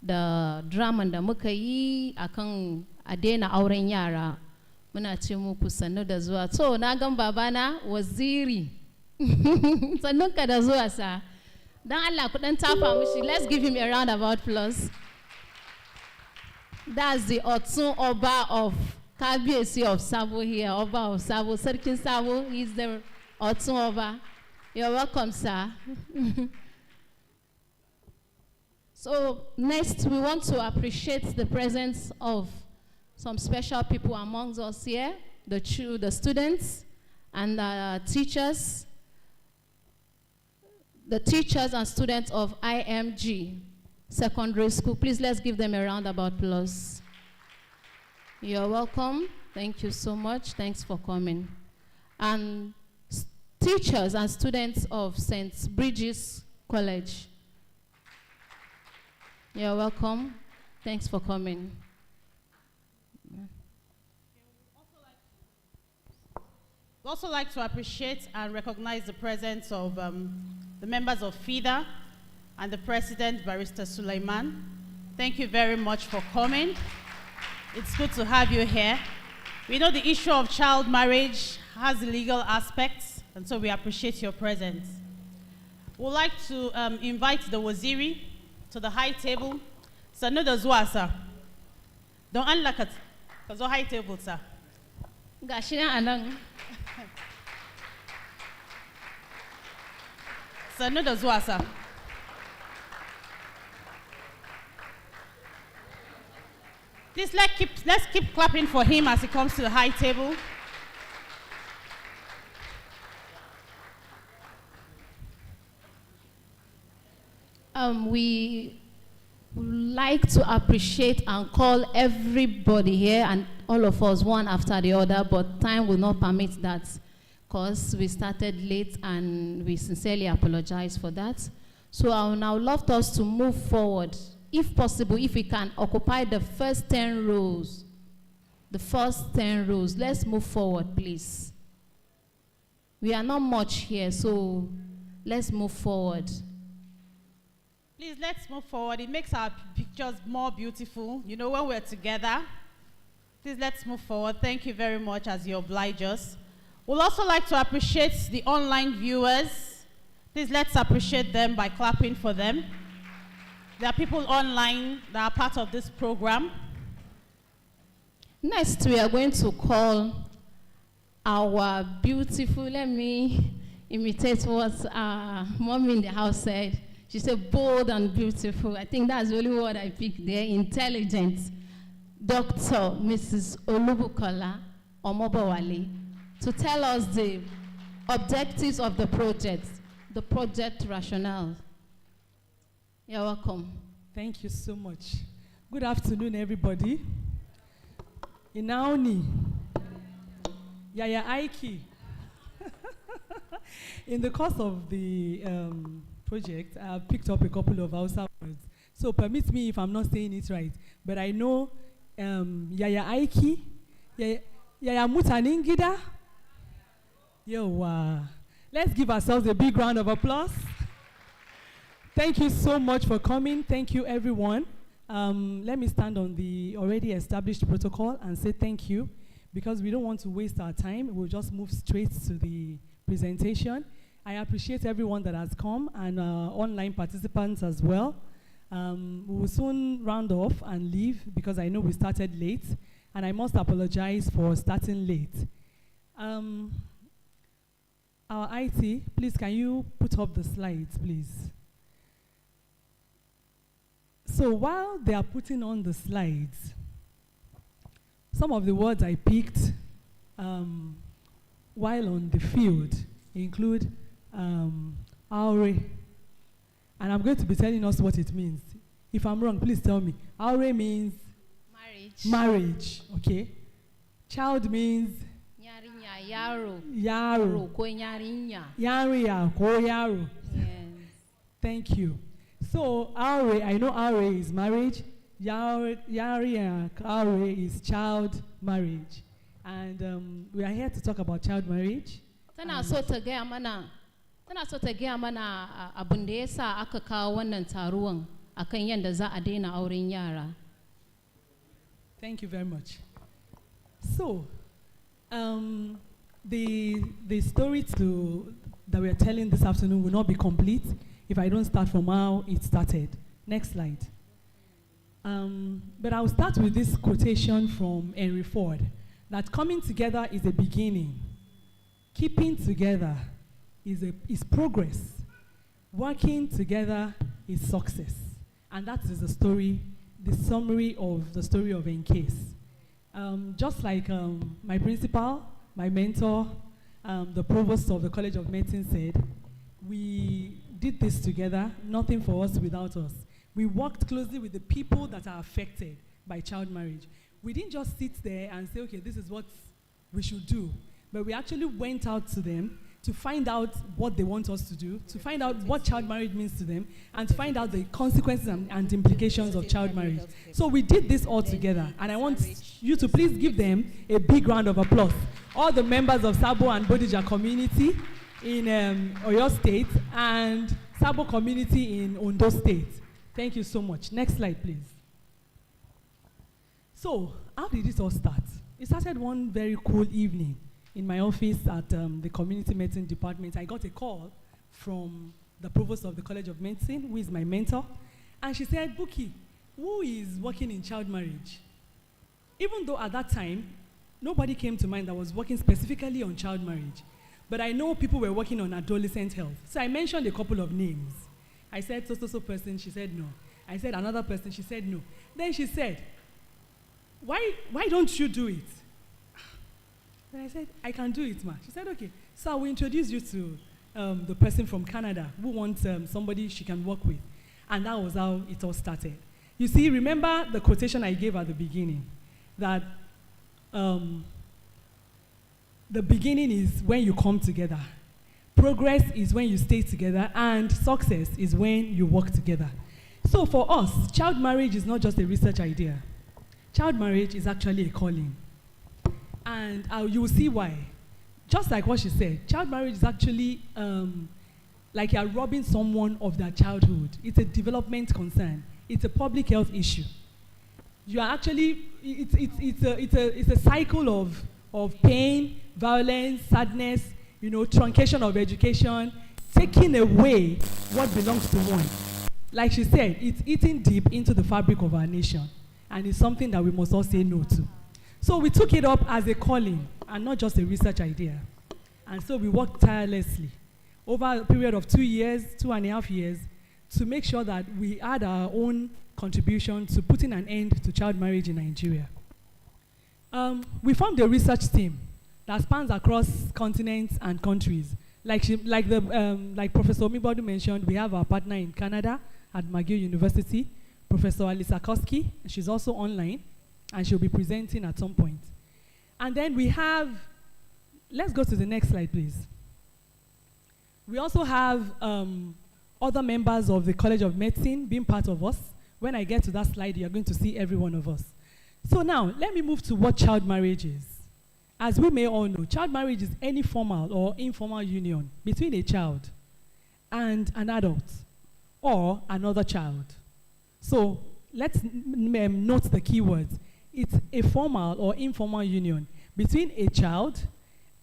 da drama da muka yi akan a daina auren yara muna ce muku sannu da zuwa. To na gan babana waziri sannun ka da zuwa sa. Dan Allah ku dan tafa mushi. Let's give him a round of applause. That's the Otun Oba of Kabiyesi of Sabo here. Oba of Sabo, Sarkin Sabo. He's the Otun Oba. You're welcome, sir. So next, we want to appreciate the presence of some special people amongst us here, the students and the teachers. The teachers and students of IMG Secondary School. Please let's give them a round of applause. You're welcome. Thank you so much. Thanks for coming. And teachers and students of St. Bridget's College. You're welcome. Thanks for coming. We'd also like to appreciate and recognize the presence of the members of FIDA and the president, Barrister Suleiman. Thank you very much for coming. It's good to have you here. We know the issue of child marriage has legal aspects, and so we appreciate your presence. We'd like to invite the Waziri to the high table. Sanu da zuwa, sir. Don Allah ka zo high table, sir. Gashi nan anan. Sanu da zuwa, sir. Please let's keep clapping for him as he comes to the high table. We like to appreciate and call everybody here and all of us one after the other, but time will not permit that because we started late and we sincerely apologize for that. So I would now love us to move forward. If possible, if we can occupy the first 10 rows. The first 10 rows. Let's move forward, please. We are not much here, so let's move forward. Please, let's move forward. It makes our pictures more beautiful, you know, when we're together. Please, let's move forward. Thank you very much as you oblige us. We'd also like to appreciate the online viewers. Please, let's appreciate them by clapping for them. There are people online that are part of this program. Next, we are going to call our beautiful, let me imitate what our mom in the house said. She said bold and beautiful. I think that's really what I picked there. Intelligent. Dr. Mrs. Olubukola Omobowale, to tell us the objectives of the project rationale. You're welcome. Thank you so much. Good afternoon, everybody. Inaoni, Yaya Aiki. In the course of the project, I picked up a couple of Hausa words. So permit me if I'm not saying it right. But I know Yaya Aiki, Yaya Mutaningida. Yo, let's give ourselves a big round of applause. Thank you so much for coming. Thank you, everyone. Let me stand on the already established protocol and say thank you, because we don't want to waste our time. We'll just move straight to the presentation. I appreciate everyone that has come and online participants as well. We will soon round off and leave because I know we started late, and I must apologize for starting late. Our IT, please, can you put up the slides, please? So while they are putting on the slides, Some of the words I picked while on the field include aure, and I'm going to be telling us what it means. If I'm wrong, please tell me. Aure means marriage, okay? Child means Yaro. yaro. Yarinya ko yaro. Yes. Thank you. So aure, I know aure is marriage. Yarinya aure is child marriage. And we are here to talk about child marriage. Tana so ta gaya mana abin da ya sa aka kawo wannan taruwan akan yadda za a daina auren yara. Thank you very much. So, the story that we are telling this afternoon will not be complete if I don't start from how it started. Next slide. But I'll start with this quotation from Henry Ford, that coming together is a beginning. Keeping together is progress. Working together is success. And that is the story, the summary of the story of ENCASE. Just like my principal, my mentor, the provost of the College of Medicine said, we did this together, nothing for us without us. We worked closely with the people that are affected by child marriage. We didn't just sit there and say, okay, this is what we should do. But we actually went out to them to find out what they want us to do, to find out what child marriage means to them, and to find out the consequences and implications of child marriage. So we did this all together, and I want you to please give them a big round of applause. All the members of Sabo and Bodija community in Oyo State and Sabo community in Ondo State. Thank you so much. Next slide, please. So, how did this all start? It started one very cool evening in my office at the community medicine department. I got a call from the provost of the College of Medicine, who is my mentor, and she said, Buki, who is working in child marriage? Even though at that time, nobody came to mind that was working specifically on child marriage, but I know people were working on adolescent health. So I mentioned a couple of names. I said, so person, she said no. I said another person, she said no. Then she said, why don't you do it? And I said, I can do it, ma. She said, okay. So I will introduce you to the person from Canada who wants somebody she can work with. And that was how it all started. You see, remember the quotation I gave at the beginning, that the beginning is when you come together. Progress is when you stay together, and success is when you work together. So for us, child marriage is not just a research idea. Child marriage is actually a calling. And you will see why. Just like what she said, child marriage is actually like you are robbing someone of their childhood. It's a development concern. It's a public health issue. You are actually, it's a cycle of pain, violence, sadness, truncation of education, taking away what belongs to one. Like she said, it's eating deep into the fabric of our nation. And it's something that we must all say no to. So we took it up as a calling and not just a research idea. And so we worked tirelessly over a period of 2 years, 2.5 years, to make sure that we add our own contribution to putting an end to child marriage in Nigeria. We formed a research team that spans across continents and countries. Like Professor Omibodu mentioned, we have our partner in Canada at McGill University, Professor Alisa Koski. She's also online, and she'll be presenting at some point. And then we have, let's go to the next slide, please. We also have other members of the College of Medicine being part of us. When I get to that slide, you're going to see every one of us. So now, let me move to what child marriage is. As we may all know, child marriage is any formal or informal union between a child and an adult or another child. So let's note the key words. It's a formal or informal union between a child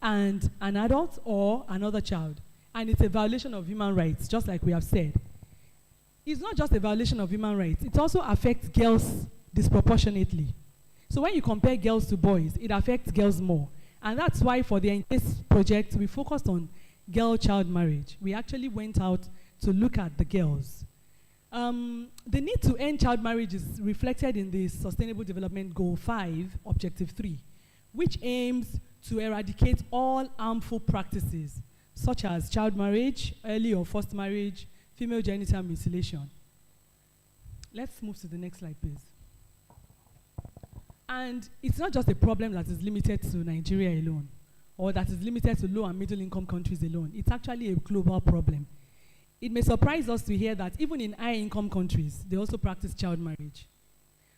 and an adult or another child. And it's a violation of human rights, just like we have said. It's not just a violation of human rights, it also affects girls disproportionately. So when you compare girls to boys, it affects girls more. And that's why for the ENCASE project, we focused on girl-child marriage. We actually went out to look at the girls. The need to end child marriage is reflected in the Sustainable Development Goal 5, Objective 3, which aims to eradicate all harmful practices, such as child marriage, early or forced marriage, female genital mutilation. Let's move to the next slide, please. And it's not just a problem that is limited to Nigeria alone, or that is limited to low and middle income countries alone. It's actually a global problem. It may surprise us to hear that even in high income countries, they also practice child marriage.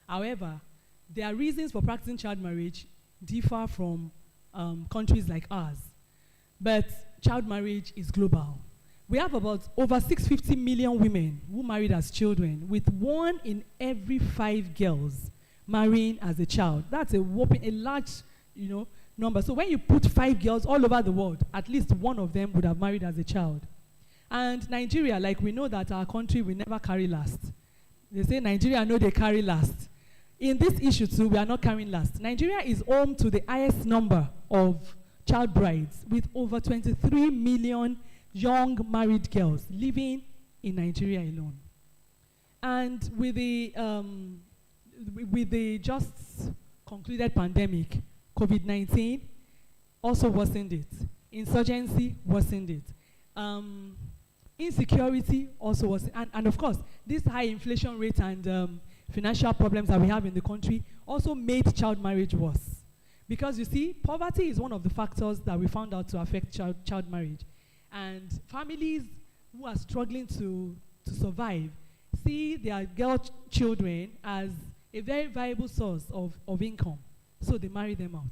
However, their reasons for practicing child marriage differ from countries like ours. But child marriage is global. We have about over 650 million women who married as children, with 1 in every 5 girls marrying as a child. That's a whopping, a large, number. So when you put 5 girls all over the world, at least one of them would have married as a child. And Nigeria, like we know that our country will never carry last. They say Nigeria know they carry last. In this issue too, we are not carrying last. Nigeria is home to the highest number of child brides, with over 23 million young married girls living in Nigeria alone. And with the just concluded pandemic, COVID-19 also worsened it. Insurgency worsened it. Insecurity also was, and of course, this high inflation rate and financial problems that we have in the country also made child marriage worse. Because you see, poverty is one of the factors that we found out to affect child marriage. And families who are struggling to survive see their children as a very viable source of income. So they marry them out.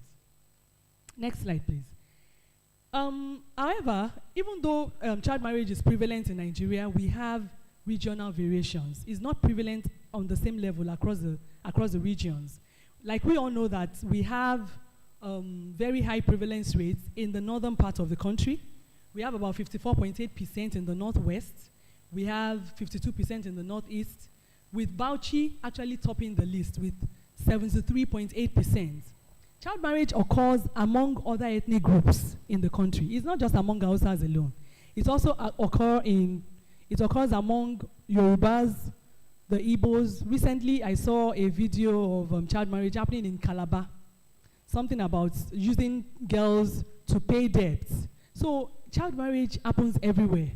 Next slide, please. However, even though child marriage is prevalent in Nigeria, we have regional variations. It's not prevalent on the same level across the regions. Like we all know that we have very high prevalence rates in the northern part of the country. We have about 54.8% in the northwest. We have 52% in the northeast, with Bauchi actually topping the list with 73.8%. Child marriage occurs among other ethnic groups in the country. It's not just among Hausas alone. It also occurs among Yorubas, the Igbos. Recently, I saw a video of child marriage happening in Calabar. Something about using girls to pay debts. So child marriage happens everywhere.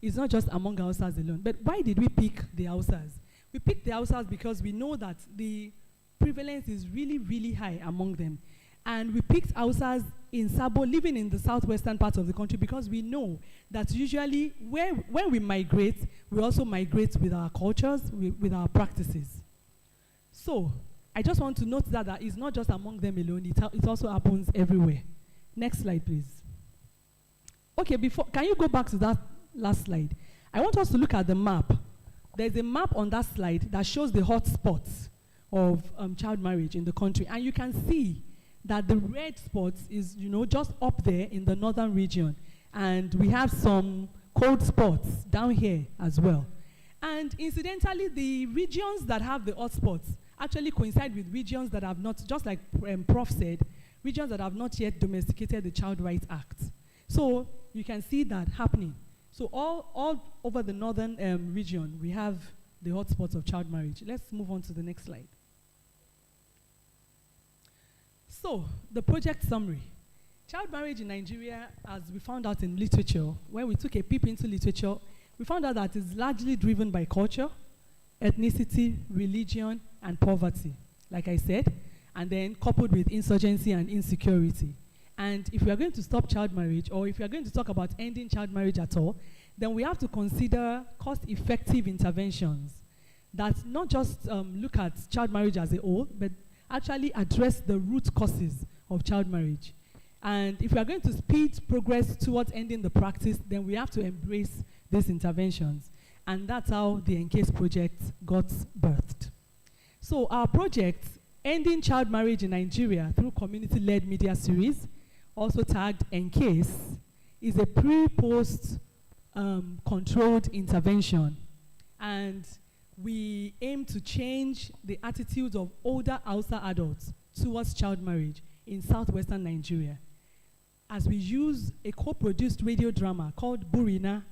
It's not just among Hausas alone. But why did we pick the Hausas? We picked the Hausas because we know that the prevalence is really, really high among them. And we picked Hausas in Sabo, living in the southwestern part of the country, because we know that usually when we migrate, we also migrate with our cultures, with our practices. So I just want to note that it's not just among them alone, it also happens everywhere. Next slide, please. Okay, can you go back to that last slide? I want us to look at the map. There's a map on that slide that shows the hot spots of child marriage in the country. And you can see that the red spots is, just up there in the northern region. And we have some cold spots down here as well. And incidentally, the regions that have the hot spots actually coincide with regions that have not, just like Prof said, regions that have not yet domesticated the Child Rights Act. So you can see that happening. So all over the northern region, we have the hot spots of child marriage. Let's move on to the next slide. So, the project summary. Child marriage in Nigeria, as we found out in literature, when we took a peep into literature, we found out that it's largely driven by culture, ethnicity, religion, and poverty, like I said, and then coupled with insurgency and insecurity. And if we are going to stop child marriage, or if we are going to talk about ending child marriage at all, then we have to consider cost-effective interventions that not just look at child marriage as a whole, but actually address the root causes of child marriage. And if we are going to speed progress towards ending the practice, then we have to embrace these interventions. And that's how the ENCASE project got birthed. So our project, Ending Child Marriage in Nigeria through Community-Led Media Series, also tagged ENCASE, is a pre-post controlled intervention. And we aim to change the attitudes of older Hausa adults towards child marriage in southwestern Nigeria, as we use a co-produced radio drama called Burina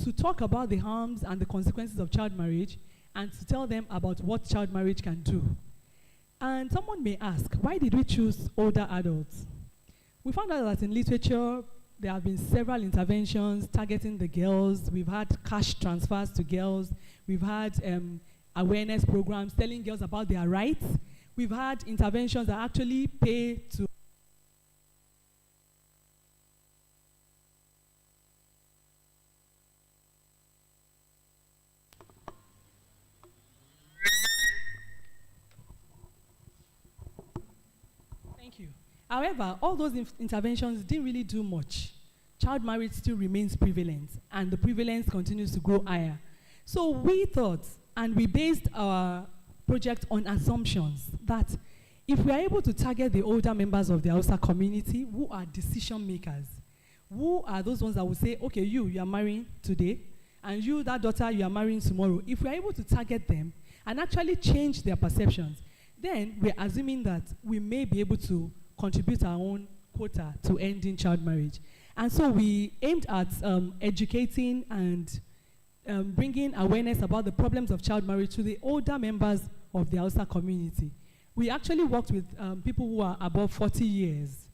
to talk about the harms and the consequences of child marriage and to tell them about what child marriage can do. And someone may ask, why did we choose older adults? We found out that in literature, there have been several interventions targeting the girls. We've had cash transfers to girls. We've had awareness programs telling girls about their rights. We've had interventions that actually pay to However, all those interventions didn't really do much. Child marriage still remains prevalent, and the prevalence continues to grow higher. So we thought, and we based our project on assumptions, that if we are able to target the older members of the Hausa community who are decision makers, who are those ones that will say, okay, you are marrying today, and you, that daughter, you are marrying tomorrow. If we are able to target them and actually change their perceptions, then we're assuming that we may be able to contribute our own quota to ending child marriage. And so we aimed at educating and bringing awareness about the problems of child marriage to the older members of the Hausa community. We actually worked with people who are above 40 years.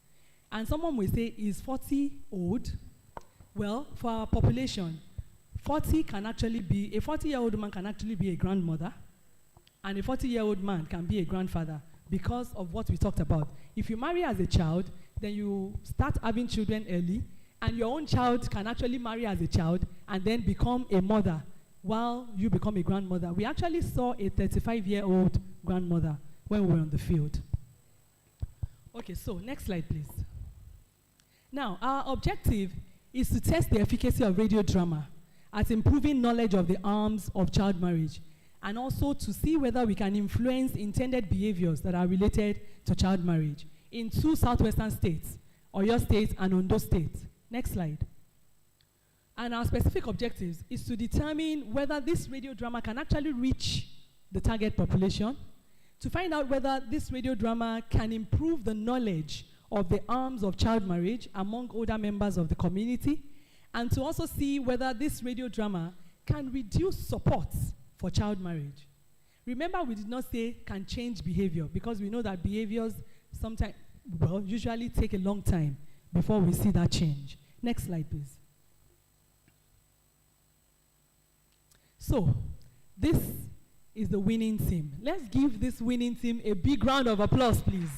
And someone will say, is 40 old? Well, for our population, 40 can actually be, a 40-year-old man can actually be a grandmother, and a 40-year-old man can be a grandfather, because of what we talked about. If you marry as a child, then you start having children early, and your own child can actually marry as a child and then become a mother while you become a grandmother. We actually saw a 35-year-old grandmother when we were on the field. Okay, so next slide, please. Now, our objective is to test the efficacy of radio drama at improving knowledge of the harms of child marriage, and also to see whether we can influence intended behaviors that are related to child marriage in 2 southwestern states, Oyo State and Ondo State. Next slide. And our specific objectives is to determine whether this radio drama can actually reach the target population, to find out whether this radio drama can improve the knowledge of the harms of child marriage among older members of the community, and to also see whether this radio drama can reduce support for child marriage. Remember, we did not say can change behavior, because we know that behaviors sometimes, well, usually take a long time before we see that change. Next slide, please. So, this is the winning team. Let's give this winning team a big round of applause, please.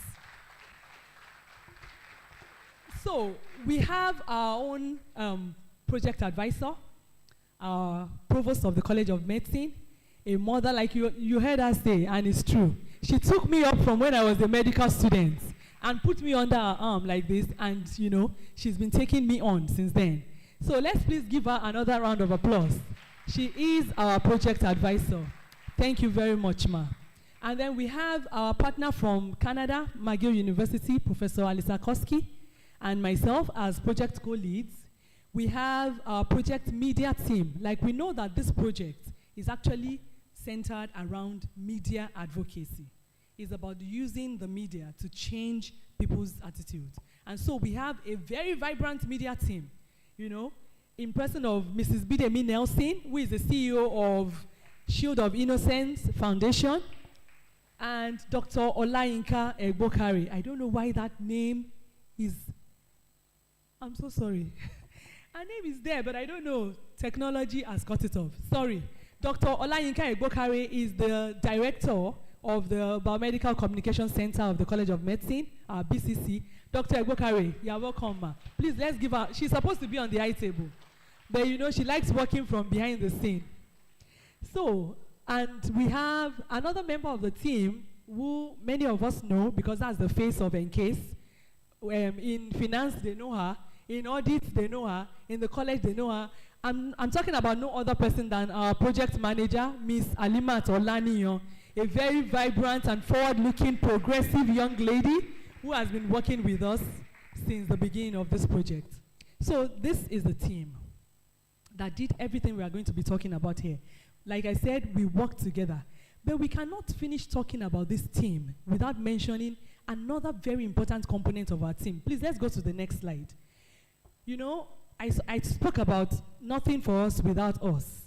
So, we have our own project advisor, our provost of the College of Medicine, a mother, like you heard her say, and it's true. She took me up from when I was a medical student and put me under her arm like this, and you know, she's been taking me on since then. So let's please give her another round of applause. She is our project advisor. Thank you very much, ma. And then we have our partner from Canada, McGill University, Professor Alisa Koski, and myself as project co-leads. We have our project media team. Like, we know that this project is actually centered around media advocacy. It's about using the media to change people's attitudes. And so we have a very vibrant media team, you know, in person of Mrs. Bidemi Nelson, who is the CEO of Shield of Innocence Foundation, and Dr. Olayinka Egbokare. I don't know why that name is, I'm so sorry. Her name is there, but I don't know. Technology has cut it off. Sorry. Dr. Olayinka Egbokare is the director of the Biomedical Communication Center of the College of Medicine, BCC. Dr. Egbokare, you're welcome, ma. Please, let's give her, she's supposed to be on the high table. But you know, she likes working from behind the scene. So, and we have another member of the team who many of us know, because that's the face of ENCASE. In finance, they know her. In audit, they know her. In the college, they know her. I'm talking about no other person than our project manager, Miss Alimat Olaniyan, a very vibrant and forward-looking, progressive young lady who has been working with us since the beginning of this project. So this is the team that did everything we are going to be talking about here. Like I said, we worked together. But we cannot finish talking about this team without mentioning another very important component of our team. Please, let's go to the next slide. You know, I spoke about nothing for us without us.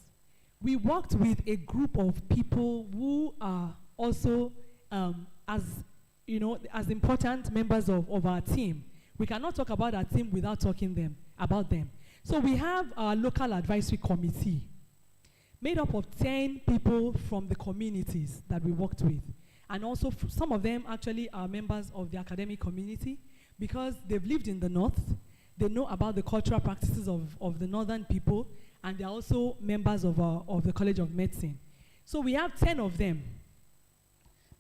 we worked with a group of people who are also as important members of our team. We cannot talk about our team without talking about them. So we have our local advisory committee made up of 10 people from the communities that we worked with. And also some of them actually are members of the academic community because they've lived in the north. They know about the cultural practices of the northern people, and they're also members of the College of Medicine. So we have 10 of them.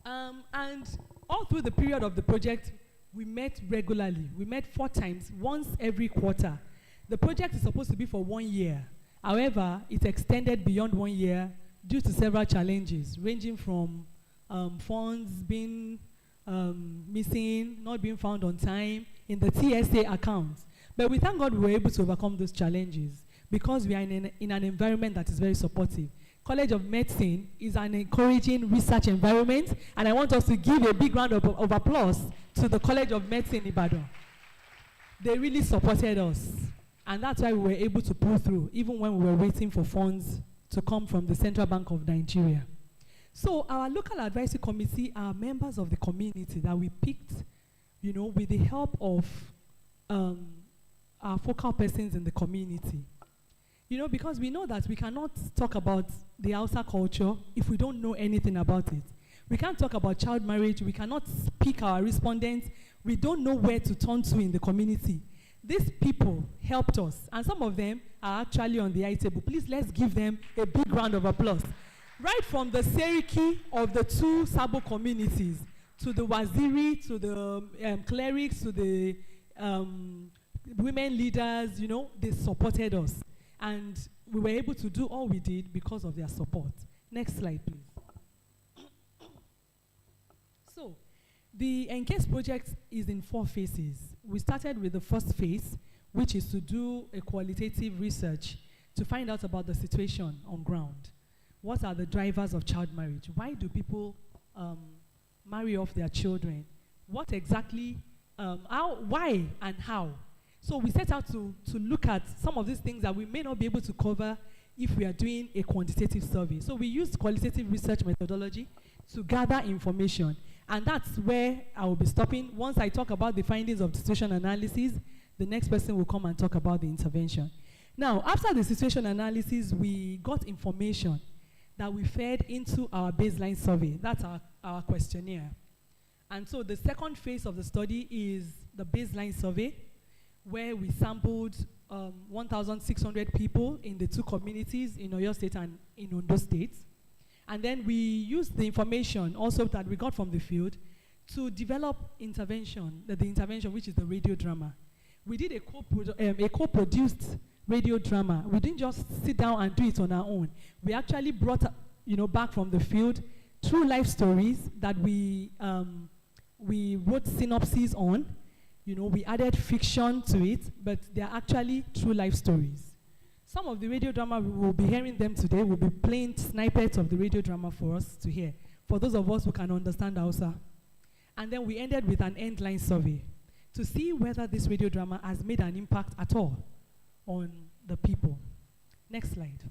And all through the period of the project, we met regularly. We met 4 times, once every quarter. The project is supposed to be for 1 year. However, it extended beyond 1 year due to several challenges, ranging from funds being missing, not being found on time, in the TSA accounts. But we thank God we were able to overcome those challenges because we are in an environment that is very supportive. College of Medicine is an encouraging research environment, and I want us to give a big round of applause to the College of Medicine Ibadan. They really supported us, and that's why we were able to pull through, even when we were waiting for funds to come from the Central Bank of Nigeria. So our local advisory committee are members of the community that we picked, with the help of our focal persons in the community. Because we know that we cannot talk about the Hausa culture if we don't know anything about it. We can't talk about child marriage. We cannot pick our respondents. We don't know where to turn to in the community. These people helped us, and some of them are actually on the eye table. Please, let's give them a big round of applause. Right from the Seriki of the 2 Sabo communities, to the Waziri, to the clerics, to the women leaders, they supported us. And we were able to do all we did because of their support. Next slide, please. So, the ENCASE project is in 4 phases. We started with the first phase, which is to do a qualitative research to find out about the situation on ground. What are the drivers of child marriage? Why do people marry off their children? What exactly, why and how? So we set out to look at some of these things that we may not be able to cover if we are doing a quantitative survey. So we used qualitative research methodology to gather information. And that's where I will be stopping. Once I talk about the findings of the situation analysis, the next person will come and talk about the intervention. Now, after the situation analysis, we got information that we fed into our baseline survey. That's our questionnaire. And so the second phase of the study is the baseline survey, where we sampled 1,600 people in the 2 communities in Oyo State and in Ondo State. And then we used the information also that we got from the field to develop intervention, the intervention which is the radio drama. We did a co-produced radio drama. We didn't just sit down and do it on our own. We actually brought back from the field true life stories that we wrote synopses on. We added fiction to it, but they're actually true life stories. Some of the radio drama, we will be hearing them today. We'll be playing snippets of the radio drama for us to hear, for those of us who can understand Hausa. And then we ended with an endline survey to see whether this radio drama has made an impact at all on the people. Next slide.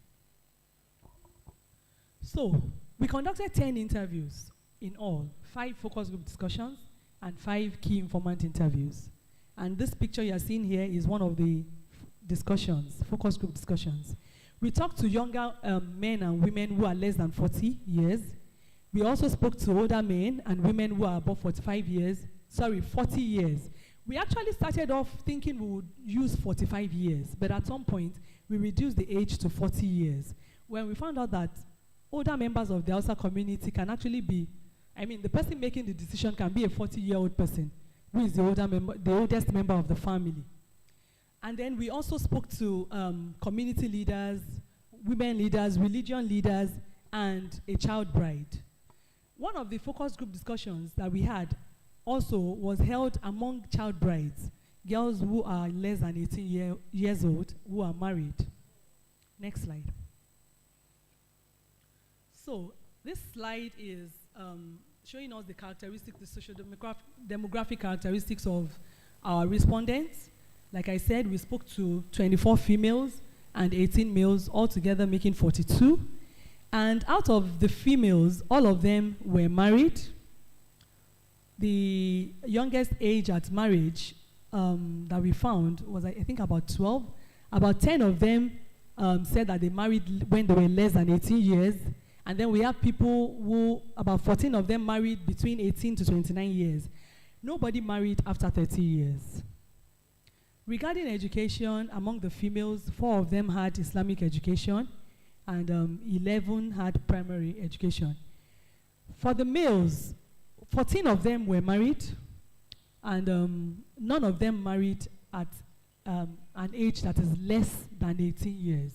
So, we conducted 10 interviews in all, 5 focus group discussions, and 5 key informant interviews. And this picture you're seeing here is one of the discussions, focus group discussions. We talked to younger men and women who are less than 40 years. We also spoke to older men and women who are above 40 years. We actually started off thinking we would use 45 years, but at some point, we reduced the age to 40 years. When we found out that older members of the Hausa community can actually be, the person making the decision can be a 40-year-old person, who is the oldest member of the family. And then we also spoke to community leaders, women leaders, religion leaders, and a child bride. One of the focus group discussions that we had also was held among child brides, girls who are less than 18 years old, who are married. Next slide. So this slide is showing us the characteristics, the social-demographic characteristics of our respondents. Like I said, we spoke to 24 females and 18 males, altogether making 42. And out of the females, all of them were married. The youngest age at marriage that we found was, I think, about 12. About 10 of them said that they married when they were less than 18 years. And then we have people who, about 14 of them married between 18 to 29 years. Nobody married after 30 years. Regarding education, among the females, 4 of them had Islamic education, and 11 had primary education. For the males, 14 of them were married, and none of them married at an age that is less than 18 years.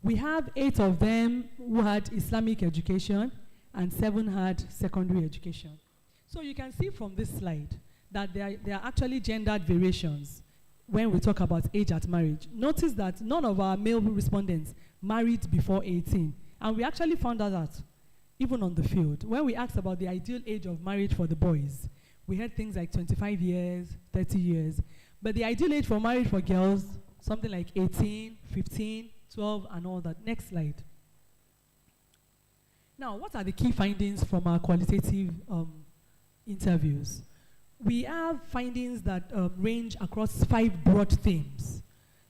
We have 8 of them who had Islamic education, and 7 had secondary education. So you can see from this slide that there are actually gendered variations when we talk about age at marriage. Notice that none of our male respondents married before 18. And we actually found out that even on the field. When we asked about the ideal age of marriage for the boys, we had things like 25 years, 30 years. But the ideal age for marriage for girls, something like 18, 15, 12, and all that. Next slide. Now, what are the key findings from our qualitative interviews? We have findings that range across 5 broad themes.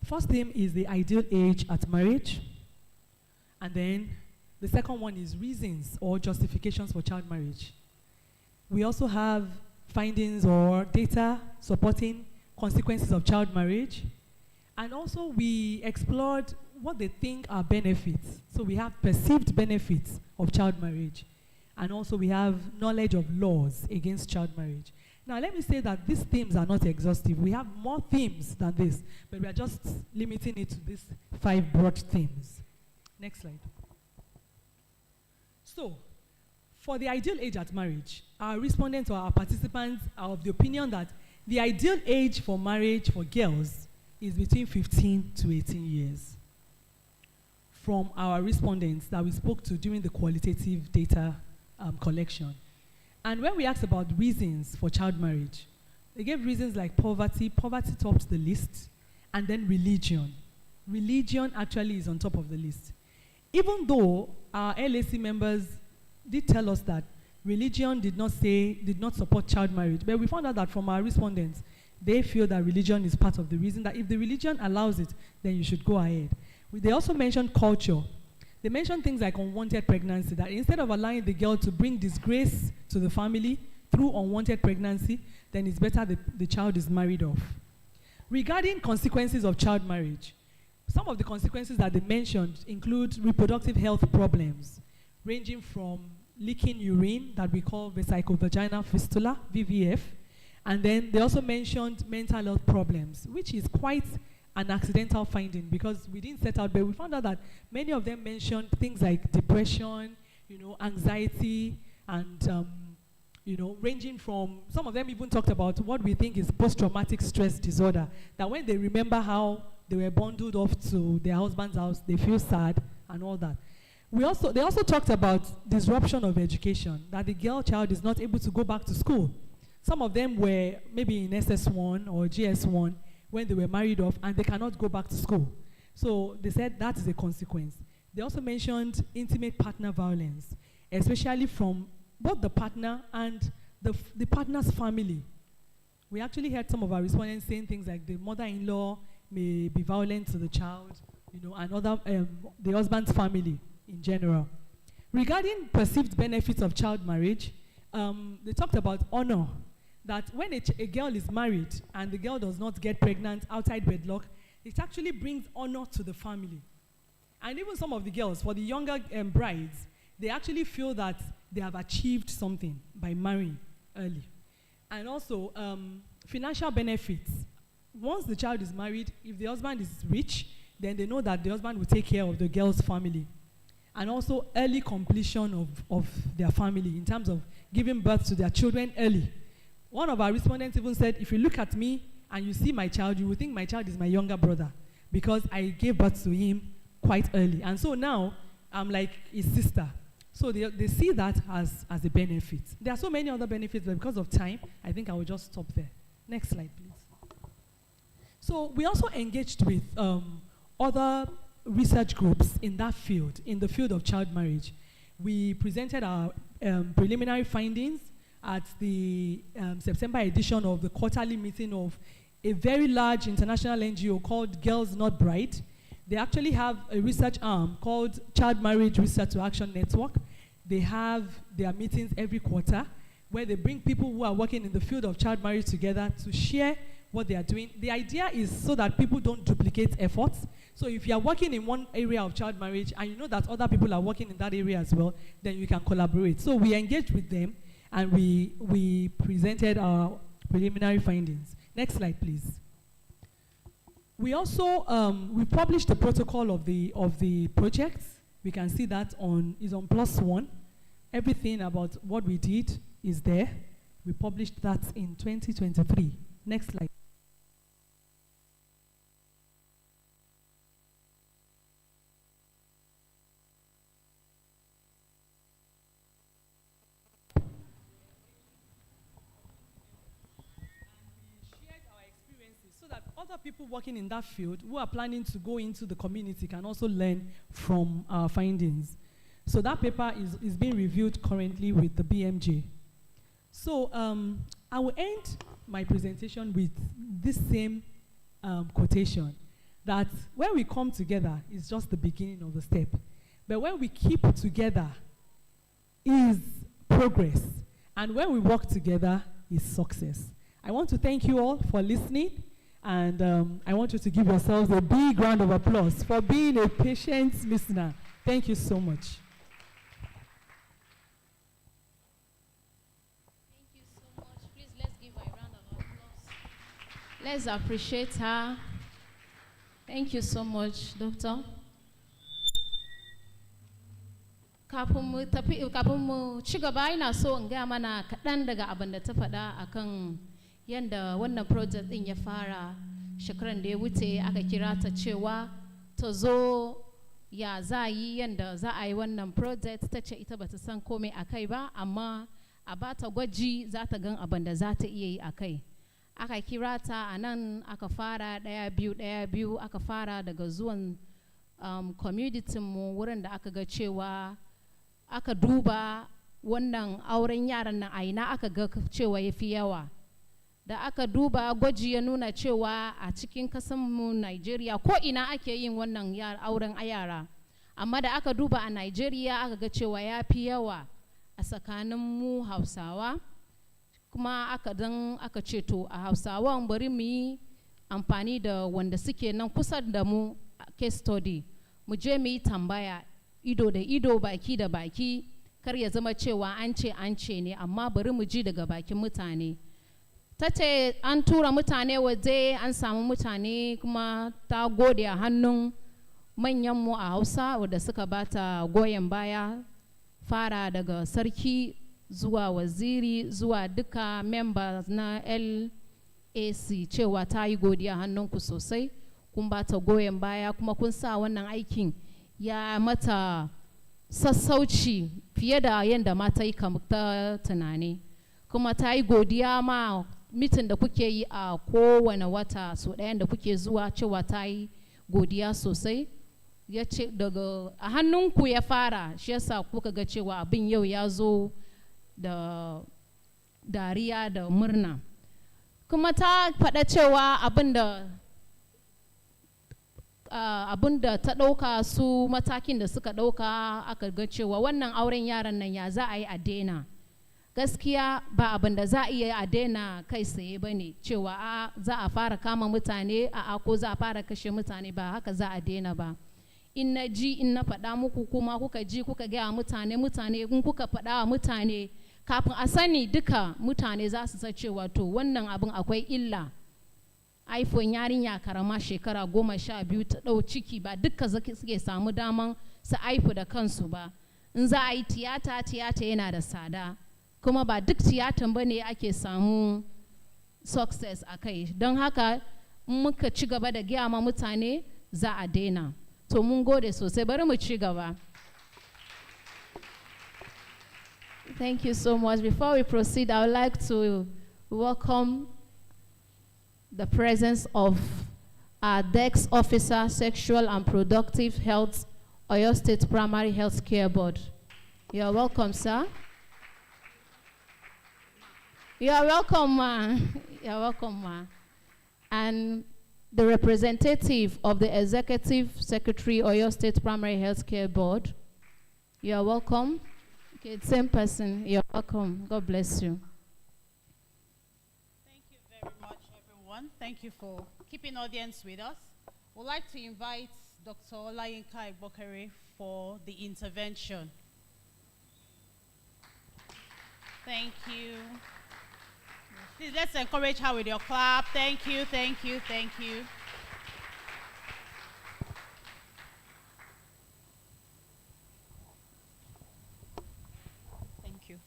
First theme is the ideal age at marriage. And then the second one is reasons or justifications for child marriage. We also have findings or data supporting consequences of child marriage. And also we explored what they think are benefits. So we have perceived benefits of child marriage. And also we have knowledge of laws against child marriage. Now let me say that these themes are not exhaustive. We have more themes than this, but we are just limiting it to these 5 broad themes. Next slide. So, for the ideal age at marriage, our respondents or our participants are of the opinion that the ideal age for marriage for girls is between 15 to 18 years. From our respondents that we spoke to during the qualitative data collection. And when we asked about reasons for child marriage, they gave reasons like poverty. Poverty topped the list. And then religion. Religion actually is on top of the list. Even though our LAC members did tell us that religion did not support child marriage, but we found out that from our respondents, they feel that religion is part of the reason, that if the religion allows it, then you should go ahead. They also mentioned culture. They mentioned things like unwanted pregnancy, that instead of allowing the girl to bring disgrace to the family through unwanted pregnancy, then it's better the child is married off. Regarding consequences of child marriage, some of the consequences that they mentioned include reproductive health problems, ranging from leaking urine that we call vesicovaginal fistula, VVF, and then they also mentioned mental health problems, which is quite an accidental finding because we didn't set out, but we found out that many of them mentioned things like depression, anxiety, and ranging from, some of them even talked about what we think is post-traumatic stress disorder, that when they remember how they were bundled off to their husband's house, they feel sad and all that. They also talked about disruption of education, that the girl child is not able to go back to school. Some of them were maybe in SS1 or GS1 when they were married off and they cannot go back to school. So they said that is a consequence. They also mentioned intimate partner violence, especially from both the partner and the partner's family. We actually heard some of our respondents saying things like the mother-in-law may be violent to the child, and other, the husband's family in general. Regarding perceived benefits of child marriage, they talked about honor, that when a girl is married and the girl does not get pregnant outside wedlock, it actually brings honor to the family. And even some of the girls, for the younger brides, they actually feel that they have achieved something by marrying early. And also, financial benefits. Once the child is married, if the husband is rich, then they know that the husband will take care of the girl's family. And also early completion of their family in terms of giving birth to their children early. One of our respondents even said, if you look at me and you see my child, you will think my child is my younger brother because I gave birth to him quite early. And so now, I'm like his sister. So they see that as a benefit. There are so many other benefits, but because of time, I think I will just stop there. Next slide, please. So we also engaged with other research groups in that field, in the field of child marriage. We presented our preliminary findings at the September edition of the quarterly meeting of a very large international NGO called Girls Not Bright. They actually have a research arm called Child Marriage Research to Action Network. They have their meetings every quarter where they bring people who are working in the field of child marriage together to share what they are doing. The idea is so that people don't duplicate efforts. So if you are working in one area of child marriage and you know that other people are working in that area as well, then you can collaborate. So we engaged with them and we presented our preliminary findings. Next slide, please. We also, we published the protocol of the project. We can see that is on +1. Everything about what we did is there. We published that in 2023. Next slide. Other people working in that field who are planning to go into the community can also learn from our findings. So that paper is being reviewed currently with the BMJ. So I will end my presentation with this same quotation, that when we come together is just the beginning of the step. But when we keep together is progress. And when we work together is success. I want to thank you all for listening. And I want you to give yourselves a big round of applause for being a patient listener. Thank you so much. Thank you so much. Please, let's give her a round of applause. Let's appreciate her. Thank you so much, Doctor. Kafin mu ci gaba, ina so in gaya mana kaɗan daga abin da ta faɗa akan yanda wannan project din ya fara shekaran da ya wuce. Aka kira ta cewa ta zo ya za yi yanda za a yi wannan project. Ta ce ita bata san komai a kai ba, amma a ba ta gwaji za ta gan abin da za ta iya yi a kai. Aka kira ta a nan aka fara ɗaya biyu aka fara daga zuwan community mu, wurin da aka ga cewa aka duba wannan auren yaran nan a ina aka ga cewa ya fi yawa. Da aka duba gwaji ya nuna cewa a cikin kasanmu Nigeria ko ina ake yin wannan auren yara, amma da aka duba a Nigeria aka ga cewa ya fi yawa a tsakanin mu Hausawa. Kuma aka ce to a Hausawan bari mu yi amfani da wanda suke nan kusa da mu, case study, mu je mu yi tambaya ido da ido, baki da baki, kar ya zama cewa an ce ne, amma bari mu ji daga bakin mutane. Ta ce an tura mutane waje, an samu mutane, kuma ta gode a hannun manyanmu a Hausa wadda suka bata goyon baya, fara daga sarki zuwa waziri zuwa duka members na LAC, cewa ta yi godiya hannunku sosai, kun bata goyon baya, kuma kun sa wannan aikin ya mata sassauci fiye da yadda ma ta yi ta tunani. Kuma ta yi godiya ma mitin da kuke yi a kowane wata so ɗayan da kuke zuwa, cewa ta yi godiya sosai. Ya ce daga a hannunku ya fara, shi yasa kuka ga cewa abin yau ya zo da dariya da murna. Kuma ta faɗa cewa abin da ta ɗauka, su matakin da suka ɗauka, aka ga cewa wannan auren yaran nan ya za a yi a daina. Gaskiya ba abin da za a iya a daina kai tsaye ba ne, cewa za a fara kama mutane ko za a fara kashe mutane, ba haka za a daina ba. In na ji, in na faɗa muku, kuma kuka ji kuka gaya mutane, in kuka faɗa wa mutane, kafin a sani duka mutane za su san cewa to wannan abin akwai illa. iPhone yarinya karama shekara 12 ta ɗau ciki, ba duka suke samu daman su aifu da kansu ba. In za a yi tiyata yana da tsada, kuma ba duk tiyatan ba ne ake samu success a kai. Don haka muka ci gaba da gaya ma mutane za a daina. To mun gode sosai, bari mu ci gaba. Thank you so much. Before we proceed, I would like to welcome the presence of our Dex Officer, Sexual and Productive Health, Oyo State Primary Health Care Board. You are welcome, sir. You are welcome, ma. You are welcome, ma. And the representative of the Executive Secretary, Oyo State Primary Health Care Board. You are welcome. Okay, same person. You are welcome. God bless you. Thank you very much, everyone. Thank you for keeping audience with us. We'd like to invite Dr. Olayinka Igbokere for the intervention. Thank you. Please, let's encourage her with your clap. Thank you, thank you, thank you. Thank you.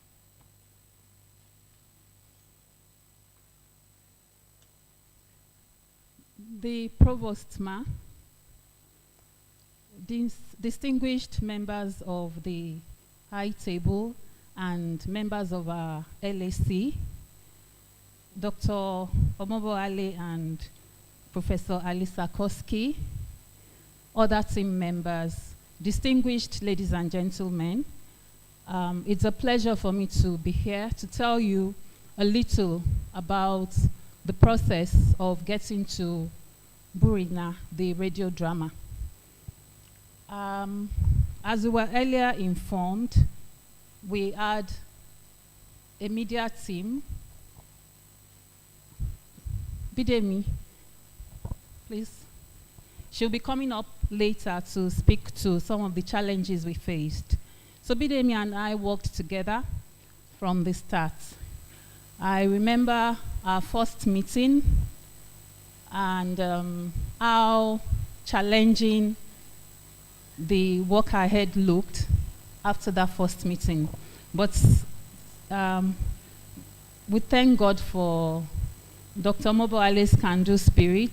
The Provost, Ma, distinguished members of the High Table and members of our LAC, Dr. Omobo Ali and Professor Alisa Koski, other team members, distinguished ladies and gentlemen, it's a pleasure for me to be here to tell you a little about the process of getting to Burina, the radio drama. As we were earlier informed, we had a media team. Bidemi, please. She'll be coming up later to speak to some of the challenges we faced. So Bidemi and I worked together from the start. I remember our first meeting and how challenging the work ahead looked after that first meeting. But we thank God for Dr. Mobo Ali's can-do spirit.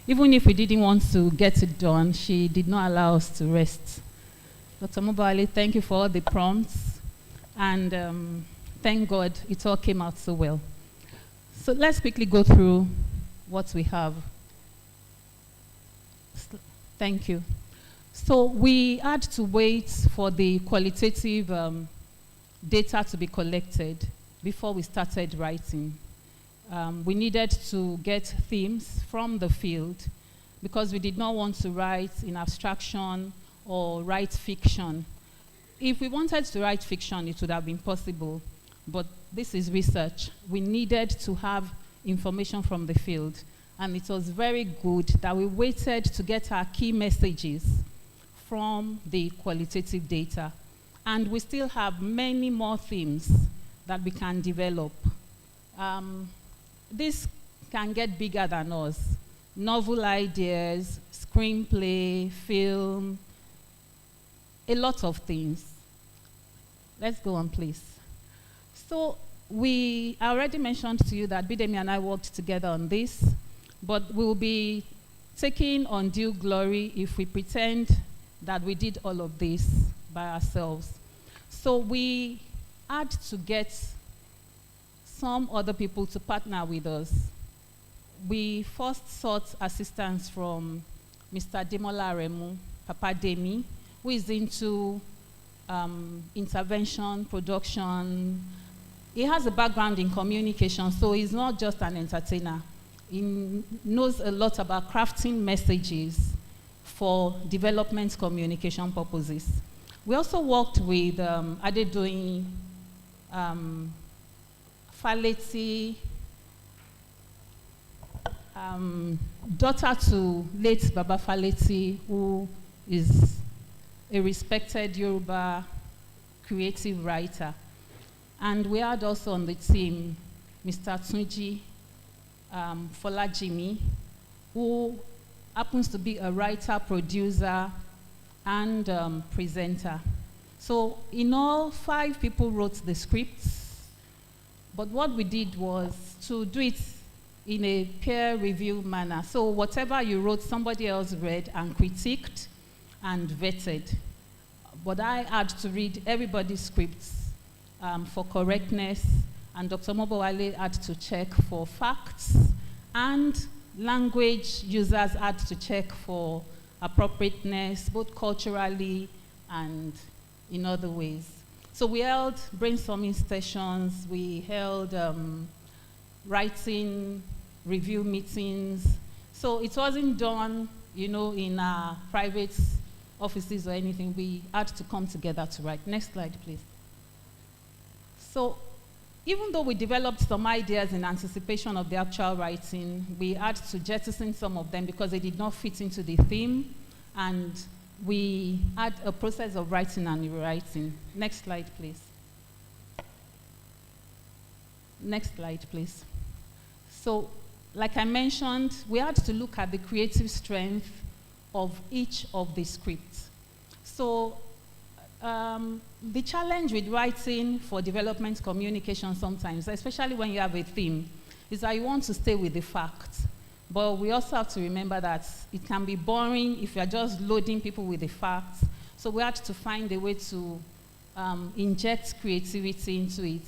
Even if we didn't want to get it done, she did not allow us to rest. Dr. Mobo Ali, thank you for all the prompts. And thank God it all came out so well. So let's quickly go through what we have. Thank you. So we had to wait for the qualitative data to be collected before we started writing. We needed to get themes from the field because we did not want to write in abstraction or write fiction. If we wanted to write fiction, it would have been possible, but this is research. We needed to have information from the field, and it was very good that we waited to get our key messages from the qualitative data. And we still have many more themes that we can develop. This can get bigger than us. Novel ideas, screenplay, film, a lot of things. Let's go on, please. So I already mentioned to you that Bidemi and I worked together on this, but we'll be taking undue glory if we pretend that we did all of this by ourselves. So we had to get some other people to partner with us. We first sought assistance from Mr. Demola Remu, Papa Demi, who is into intervention, production. He has a background in communication, so he's not just an entertainer. He knows a lot about crafting messages for development communication purposes. We also worked with Adedoyin Faleti, daughter to late Baba Faleti, who is a respected Yoruba creative writer. And we had also on the team Mr. Tunji Folajimi, who happens to be a writer, producer, and presenter. So in all, 5 people wrote the scripts. But what we did was to do it in a peer review manner. So whatever you wrote, somebody else read and critiqued and vetted. But I had to read everybody's scripts for correctness, and Dr. Mobowale had to check for facts and language users had to check for appropriateness, both culturally and in other ways. So we held brainstorming sessions, we held writing review meetings. So it wasn't done, in our private offices or anything. We had to come together to write. Next slide, please. So even though we developed some ideas in anticipation of the actual writing, we had to jettison some of them because they did not fit into the theme, and we had a process of writing and rewriting. Next slide, please. Next slide, please. So, like I mentioned, we had to look at the creative strength of each of the scripts. So, the challenge with writing for development communication sometimes, especially when you have a theme, is that you want to stay with the facts. But we also have to remember that it can be boring if you're just loading people with the facts. So we had to find a way to inject creativity into it.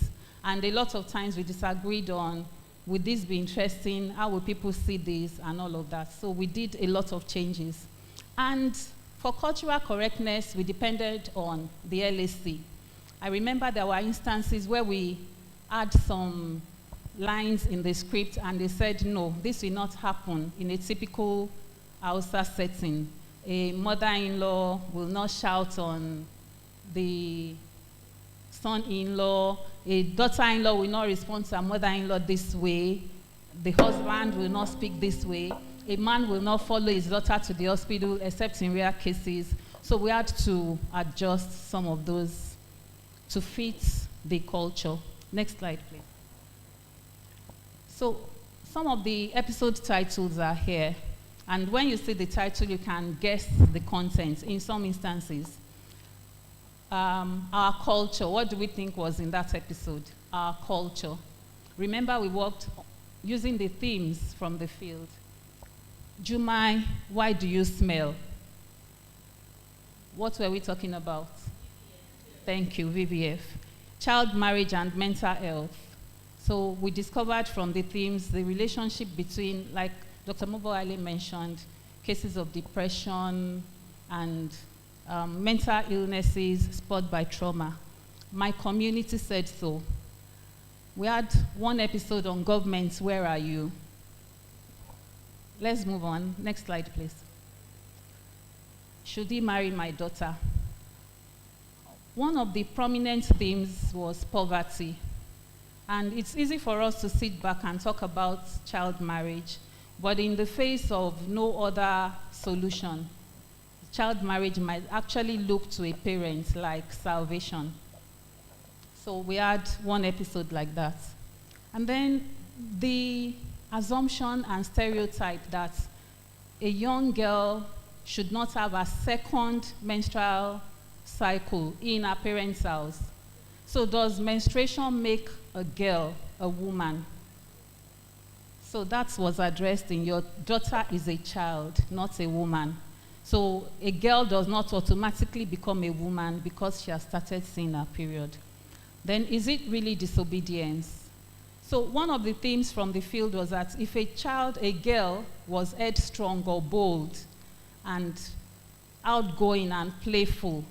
And a lot of times we disagreed on, would this be interesting? How will people see this? And all of that. So we did a lot of changes. And for cultural correctness, we depended on the LAC. I remember there were instances where we had some lines in the script and they said, no, this will not happen in a typical Hausa setting. A mother-in-law will not shout on the son-in-law. A daughter-in-law will not respond to her mother-in-law this way. The husband will not speak this way. A man will not follow his daughter to the hospital except in rare cases. So we had to adjust some of those to fit the culture. Next slide, please. So some of the episode titles are here. And when you see the title, you can guess the content in some instances. Our culture, what do we think was in that episode? Our culture. Remember, we worked using the themes from the field. Jumai, why do you smell? What were we talking about? Thank you, VVF. Child marriage and mental health. So we discovered from the themes the relationship between, like Dr. Mobo-Ali mentioned, cases of depression and mental illnesses spurred by trauma. My community said so. We had one episode on government, where are you? Let's move on. Next slide, please. Should he marry my daughter? One of the prominent themes was poverty. And it's easy for us to sit back and talk about child marriage, but in the face of no other solution, child marriage might actually look to a parent like salvation. So we had one episode like that. And then the assumption and stereotype that a young girl should not have a second menstrual cycle in her parents' house. So does menstruation make a girl a woman? So that was addressed in your daughter is a child, not a woman. So a girl does not automatically become a woman because she has started seeing her period. Then is it really disobedience? So one of the themes from the field was that if a girl was headstrong or bold and outgoing and playful,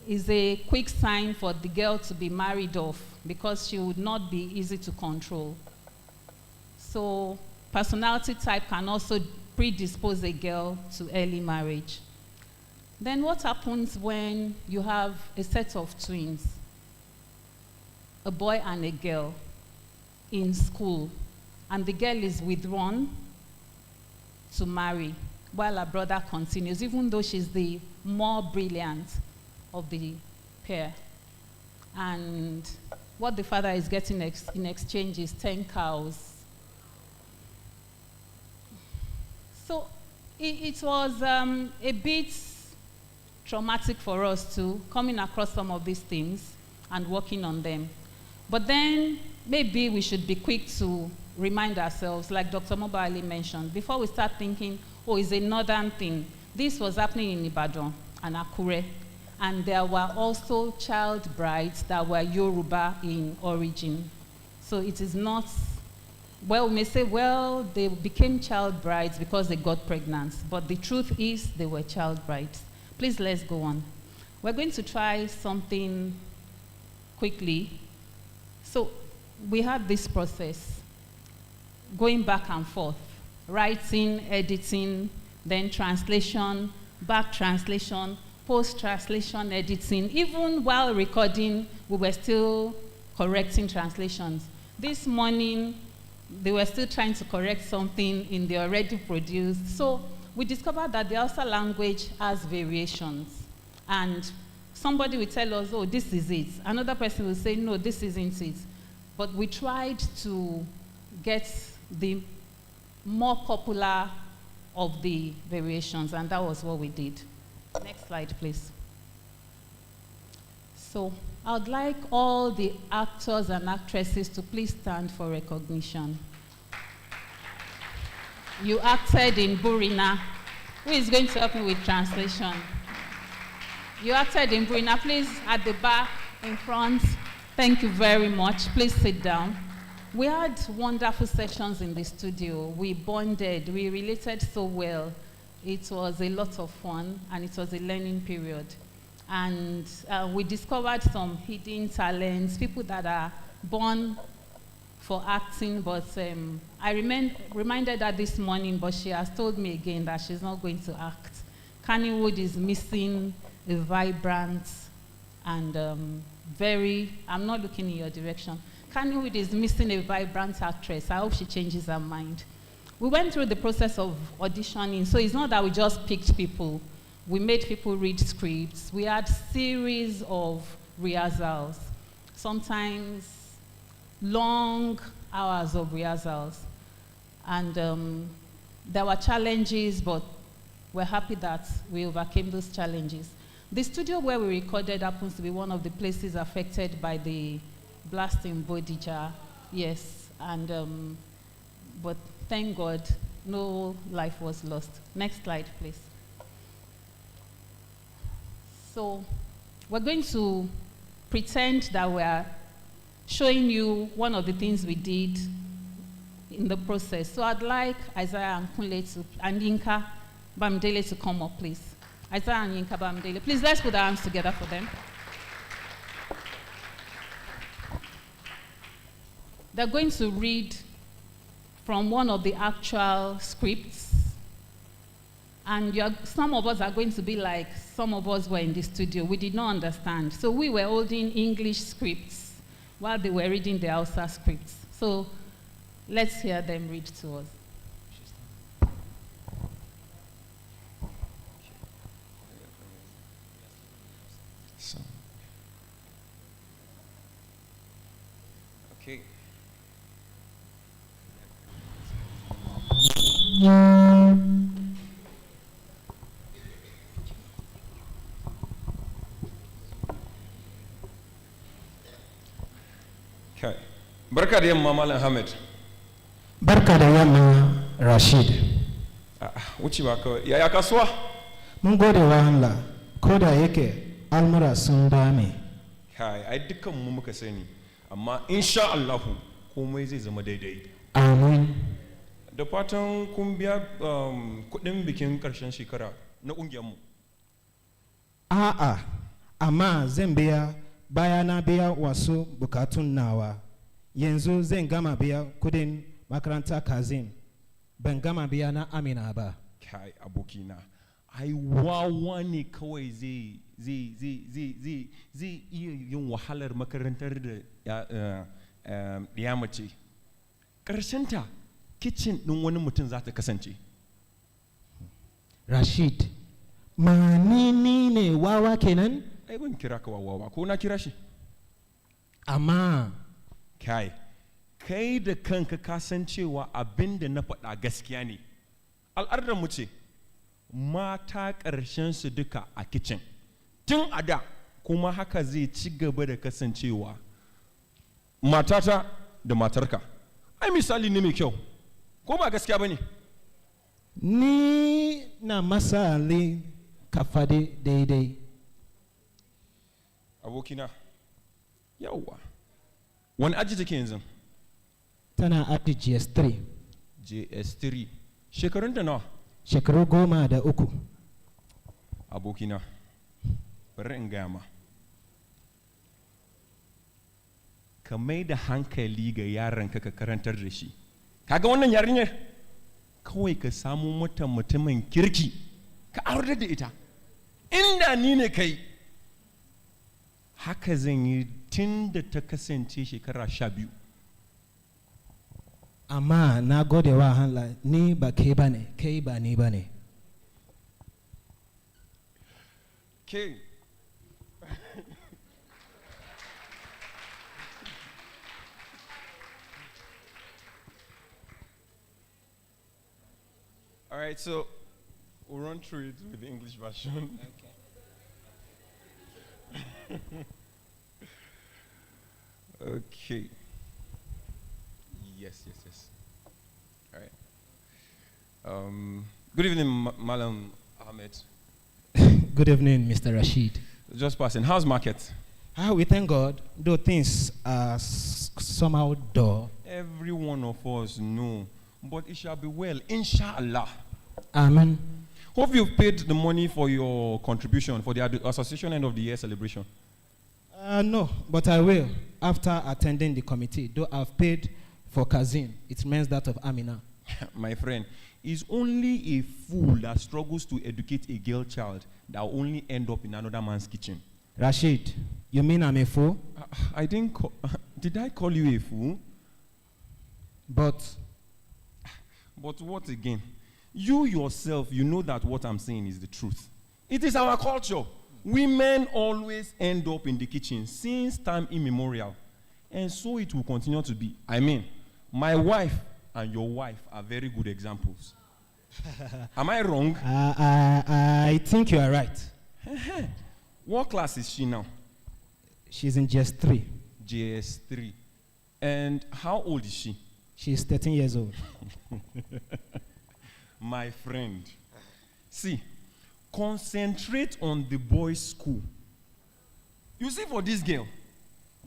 is a quick sign for the girl to be married off because she would not be easy to control. So personality type can also predispose a girl to early marriage. Then what happens when you have a set of twins, a boy and a girl, in school, and the girl is withdrawn to marry while her brother continues, even though she's the more brilliant of the pair. And what the father is getting in exchange is 10 cows. So it was a bit traumatic for us too, coming across some of these things and working on them. But then maybe we should be quick to remind ourselves, like Dr. Mobo-Ali mentioned, before we start thinking, oh, it's a northern thing. This was happening in Ibadan and Akure. And there were also child brides that were Yoruba in origin. So it is not well, we may say, well, they became child brides because they got pregnant. But the truth is they were child brides. Please, let's go on. We're going to try something quickly. So we had this process, going back and forth, writing, editing, then translation, back translation, post-translation editing. Even while recording, we were still correcting translations. This morning, they were still trying to correct something in the already produced. So we discovered that the Hausa language has variations. And somebody will tell us, oh, this is it. Another person will say, no, this isn't it. But we tried to get the more popular of the variations, and that was what we did. Next slide, please. So I would like all the actors and actresses to please stand for recognition. You acted in Burina. Who is going to help me with translation? You acted in Burina. Please, at the back, in front. Thank you very much. Please sit down. We had wonderful sessions in the studio. We bonded. We related so well. It was a lot of fun, and it was a learning period. And we discovered some hidden talents, people that are born for acting, but I reminded her this morning, but she has told me again that she's not going to act. Kannywood is missing a vibrant and I'm not looking in your direction. Kannywood is missing a vibrant actress. I hope she changes her mind. We went through the process of auditioning, so it's not that we just picked people. We made people read scripts. We had series of rehearsals, sometimes long hours of rehearsals. And there were challenges, but we're happy that we overcame those challenges. The studio where we recorded happens to be one of the places affected by the blast in Bodija. Yes, and but thank God, no life was lost. Next slide, please. So we're going to pretend that we're showing you one of the things we did in the process. So I'd like Isaiah and Kunle and Yinka Bamdele to come up, please. Isaiah and Yinka Bamdele. Please, let's put our hands together for them. They're going to read from one of the actual scripts. And some of us are going to be like some of us were in the studio. We did not understand. So we were holding English scripts while they were reading the Hausa scripts. So let's hear them read to us. Okay. Okay. Barka da yamma Malam Ahmed. Barka da yamma Rashid. Wucewa kawai. Yaya kasuwa? Mun gode wa Allah, ko da yake almura sun dame. Kai, ai dukkan mu muka sani, amma insha Allah komai zai zama daidai. Amin. Da fatan kun biya kudin bikin karshen shekara na kungiyar mu. A'a, amma zan biya baya na biya wasu bukatun nawa. Yanzu zan gama biya kudin makaranta Kazim. Ban gama biya na Amina ba. Kai abokina, ai wawa ne kawai zai iya yin wahalar makarantar da ya mace. Karshenta kitchen din wani mutum za ta kasance. Rashid, manini ne wawa kenan? Ai ban kira ka wawa, ko na kira shi? Amma kai da kanka ka san cewa abin da na faɗa gaskiya ne. Al'adar mu ce mata ƙarshen su duka a kitchen tun a da, kuma haka zai ci gaba da kasancewa. Matata da matarka ai misali ne mai kyau, ko ba gaskiya bane? Ni na masali ka faɗi daidai. Abokina, yawwa, wani aji take yanzu? Tana at GS3. JS3. Shekarun da nawa? Shekaru 13. Abokina, bari in gaya ma. Ka mai da hankali ga yaranka ka karantar da shi. Kaga wannan yarinyar? Kawai ka samu mutumin kirki, ka aure da ita. Inda ni ne kai, haka zan yi tun da ta kasance shekara 12. Amma na gode wa Allah, ni ba kai ba ne, kai ba ni ba ne. Ke. All right, so we'll run through it with the English version. Okay. Okay. Yes. All right. Good evening, Malam Ahmed. Good evening, Mr. Rashid. Just passing. How's market? We thank God, though things are somehow dull. Every one of us know, but it shall be well, inshallah. Amen. Hope you've paid the money for your contribution for the association end of the year celebration. No, but I will after attending the committee. Though I've paid for Kazim, it means that of Amina. My friend, it's only a fool that struggles to educate a girl child that will only end up in another man's kitchen. Rashid, you mean I'm a fool? I didn't did I call you a fool? But what again? You yourself, you know that what I'm saying is the truth. It is our culture. Women always end up in the kitchen since time immemorial. And so it will continue to be. I mean, my wife and your wife are very good examples. Am I wrong? I think you are right. What class is she now? She's in JS3. JS3. And how old is she? She's 13 years old. My friend, see, concentrate on the boys' school. You see, for this girl,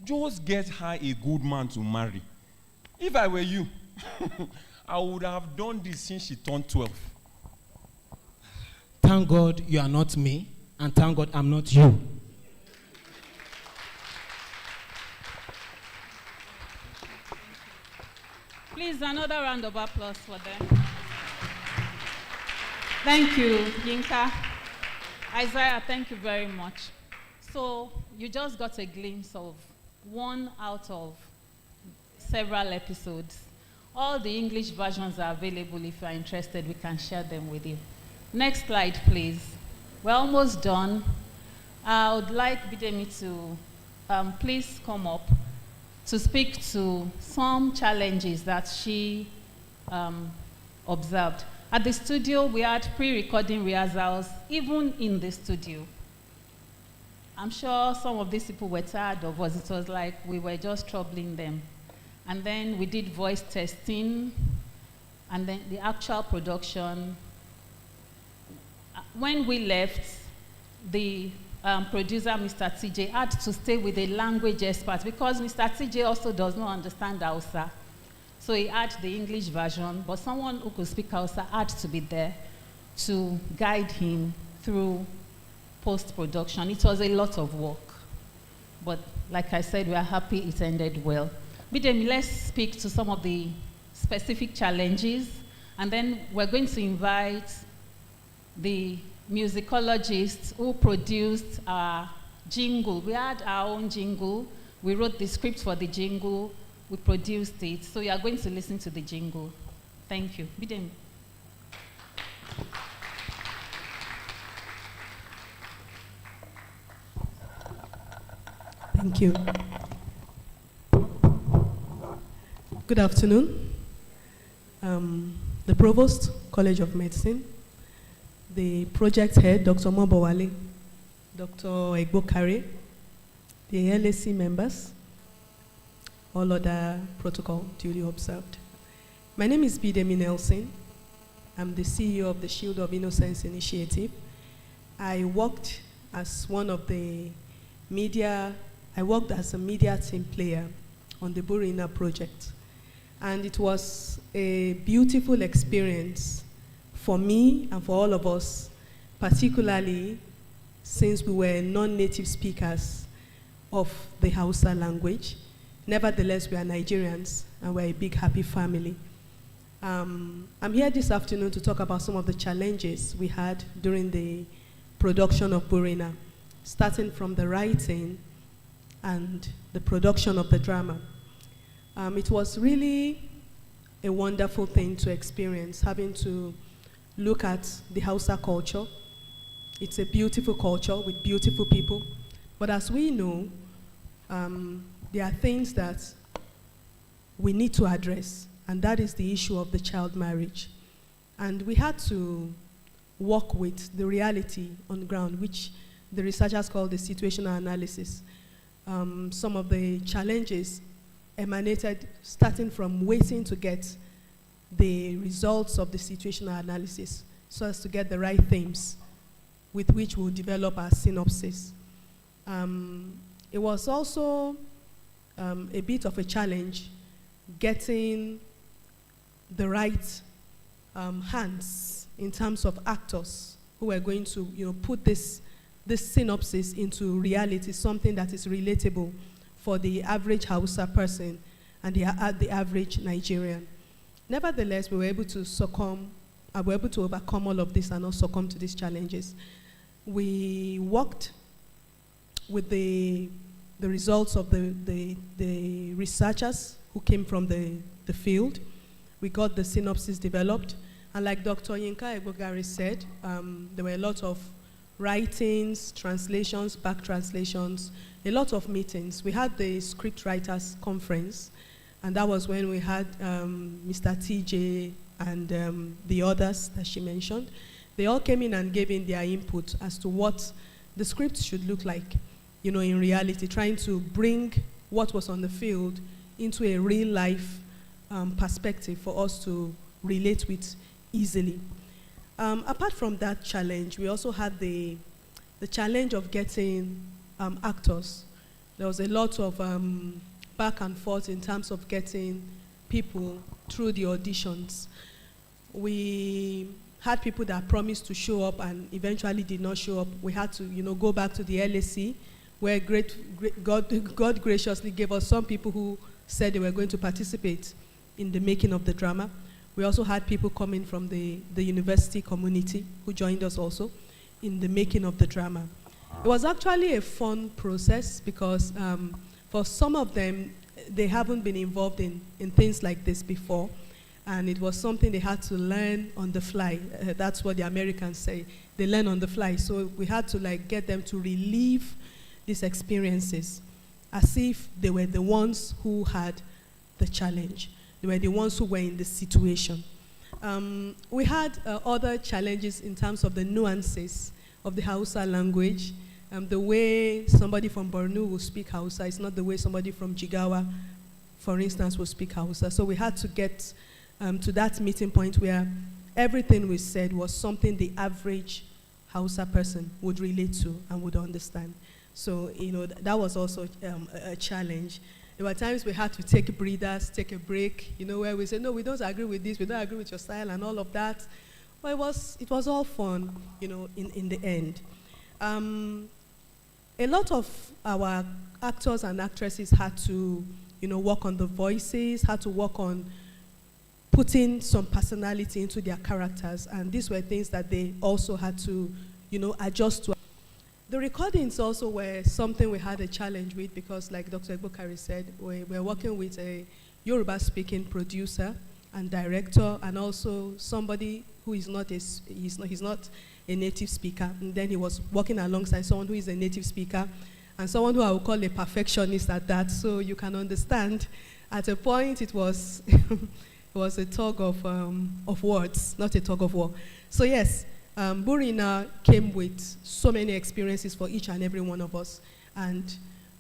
just get her a good man to marry. If I were you, I would have done this since she turned 12. Thank God you are not me, and thank God I'm not you. Please, another round of applause for them. Thank you, Yinka. Isaiah, thank you very much. So you just got a glimpse of one out of several episodes. All the English versions are available. If you are interested, we can share them with you. Next slide, please. We're almost done. I would like Bidemi to please come up to speak to some challenges that she observed. At the studio, we had pre-recording rehearsals, even in the studio. I'm sure some of these people were tired of us. It was like we were just troubling them. And then we did voice testing, and then the actual production. When we left, the producer, Mr. TJ, had to stay with a language expert because Mr. TJ also does not understand Hausa. So he had the English version, but someone who could speak Hausa had to be there to guide him through post-production. It was a lot of work. But like I said, we are happy it ended well. Bidemi, let's speak to some of the specific challenges, and then we're going to invite the musicologists who produced our jingle. We had our own jingle. We wrote the script for the jingle. We produced it. So you are going to listen to the jingle. Thank you. Bidemi. Thank you. Good afternoon. The Provost, College of Medicine, the project head, Dr. Mobowale, Dr. Egbokare, the LAC members, all other protocol duly observed. My name is Bidemi Nelson. I'm the CEO of the Shield of Innocence Initiative. I worked as a media team player on the Burina project. And it was a beautiful experience for me and for all of us, particularly since we were non-native speakers of the Hausa language. Nevertheless, we are Nigerians and we're a big, happy family. I'm here this afternoon to talk about some of the challenges we had during the production of Burina, starting from the writing and the production of the drama. It was really a wonderful thing to experience, having to look at the Hausa culture. It's a beautiful culture with beautiful people. But as we know, there are things that we need to address, and that is the issue of the child marriage. And we had to work with the reality on the ground, which the researchers call the situational analysis. Some of the challenges emanated starting from waiting to get the results of the situational analysis so as to get the right themes with which we'll develop our synopsis. It was also a bit of a challenge getting the right hands in terms of actors who were going to put this synopsis into reality, something that is relatable for the average Hausa person and the average Nigerian. Nevertheless, we were able to overcome all of this and not succumb to these challenges. We worked with the results of the researchers who came from the field. We got the synopsis developed, and like Dr. Yinka Egbogari said, there were a lot of writings, translations, back translations, a lot of meetings. We had the script writers conference, and that was when we had Mr. TJ and the others that she mentioned. They all came in and gave in their input as to what the script should look like, in reality, trying to bring what was on the field into a real life perspective for us to relate with easily. Apart from that challenge, we also had the challenge of getting actors. There was a lot of back and forth in terms of getting people through the auditions. We had people that promised to show up and eventually did not show up. We had to, go back to the LSE, where God graciously gave us some people who said they were going to participate in the making of the drama. We also had people coming from the university community who joined us also in the making of the drama. It was actually a fun process because for some of them, they haven't been involved in things like this before, and it was something they had to learn on the fly. That's what the Americans say. They learn on the fly. So we had to get them to relive these experiences as if they were the ones who had the challenge. They were the ones who were in the situation. We had other challenges in terms of the nuances of the Hausa language. The way somebody from Borno will speak Hausa is not the way somebody from Jigawa, for instance, will speak Hausa. So we had to get to that meeting point where everything we said was something the average Hausa person would relate to and would understand. So, that was also a challenge. There were times we had to take breathers, take a break, where we say, no, we don't agree with this, we don't agree with your style and all of that. But it was all fun, in the end. A lot of our actors and actresses had to, work on the voices, had to work on putting some personality into their characters, and these were things that they also had to, adjust to. The recordings also were something we had a challenge with because, like Dr. Egbokari said, we were working with a Yoruba-speaking producer and director, and also somebody who is not he's not a native speaker. And then he was working alongside someone who is a native speaker, and someone who I would call a perfectionist at that. So you can understand, at a point it was it was a tug of words, not a tug of war. So yes. Burina came with so many experiences for each and every one of us, and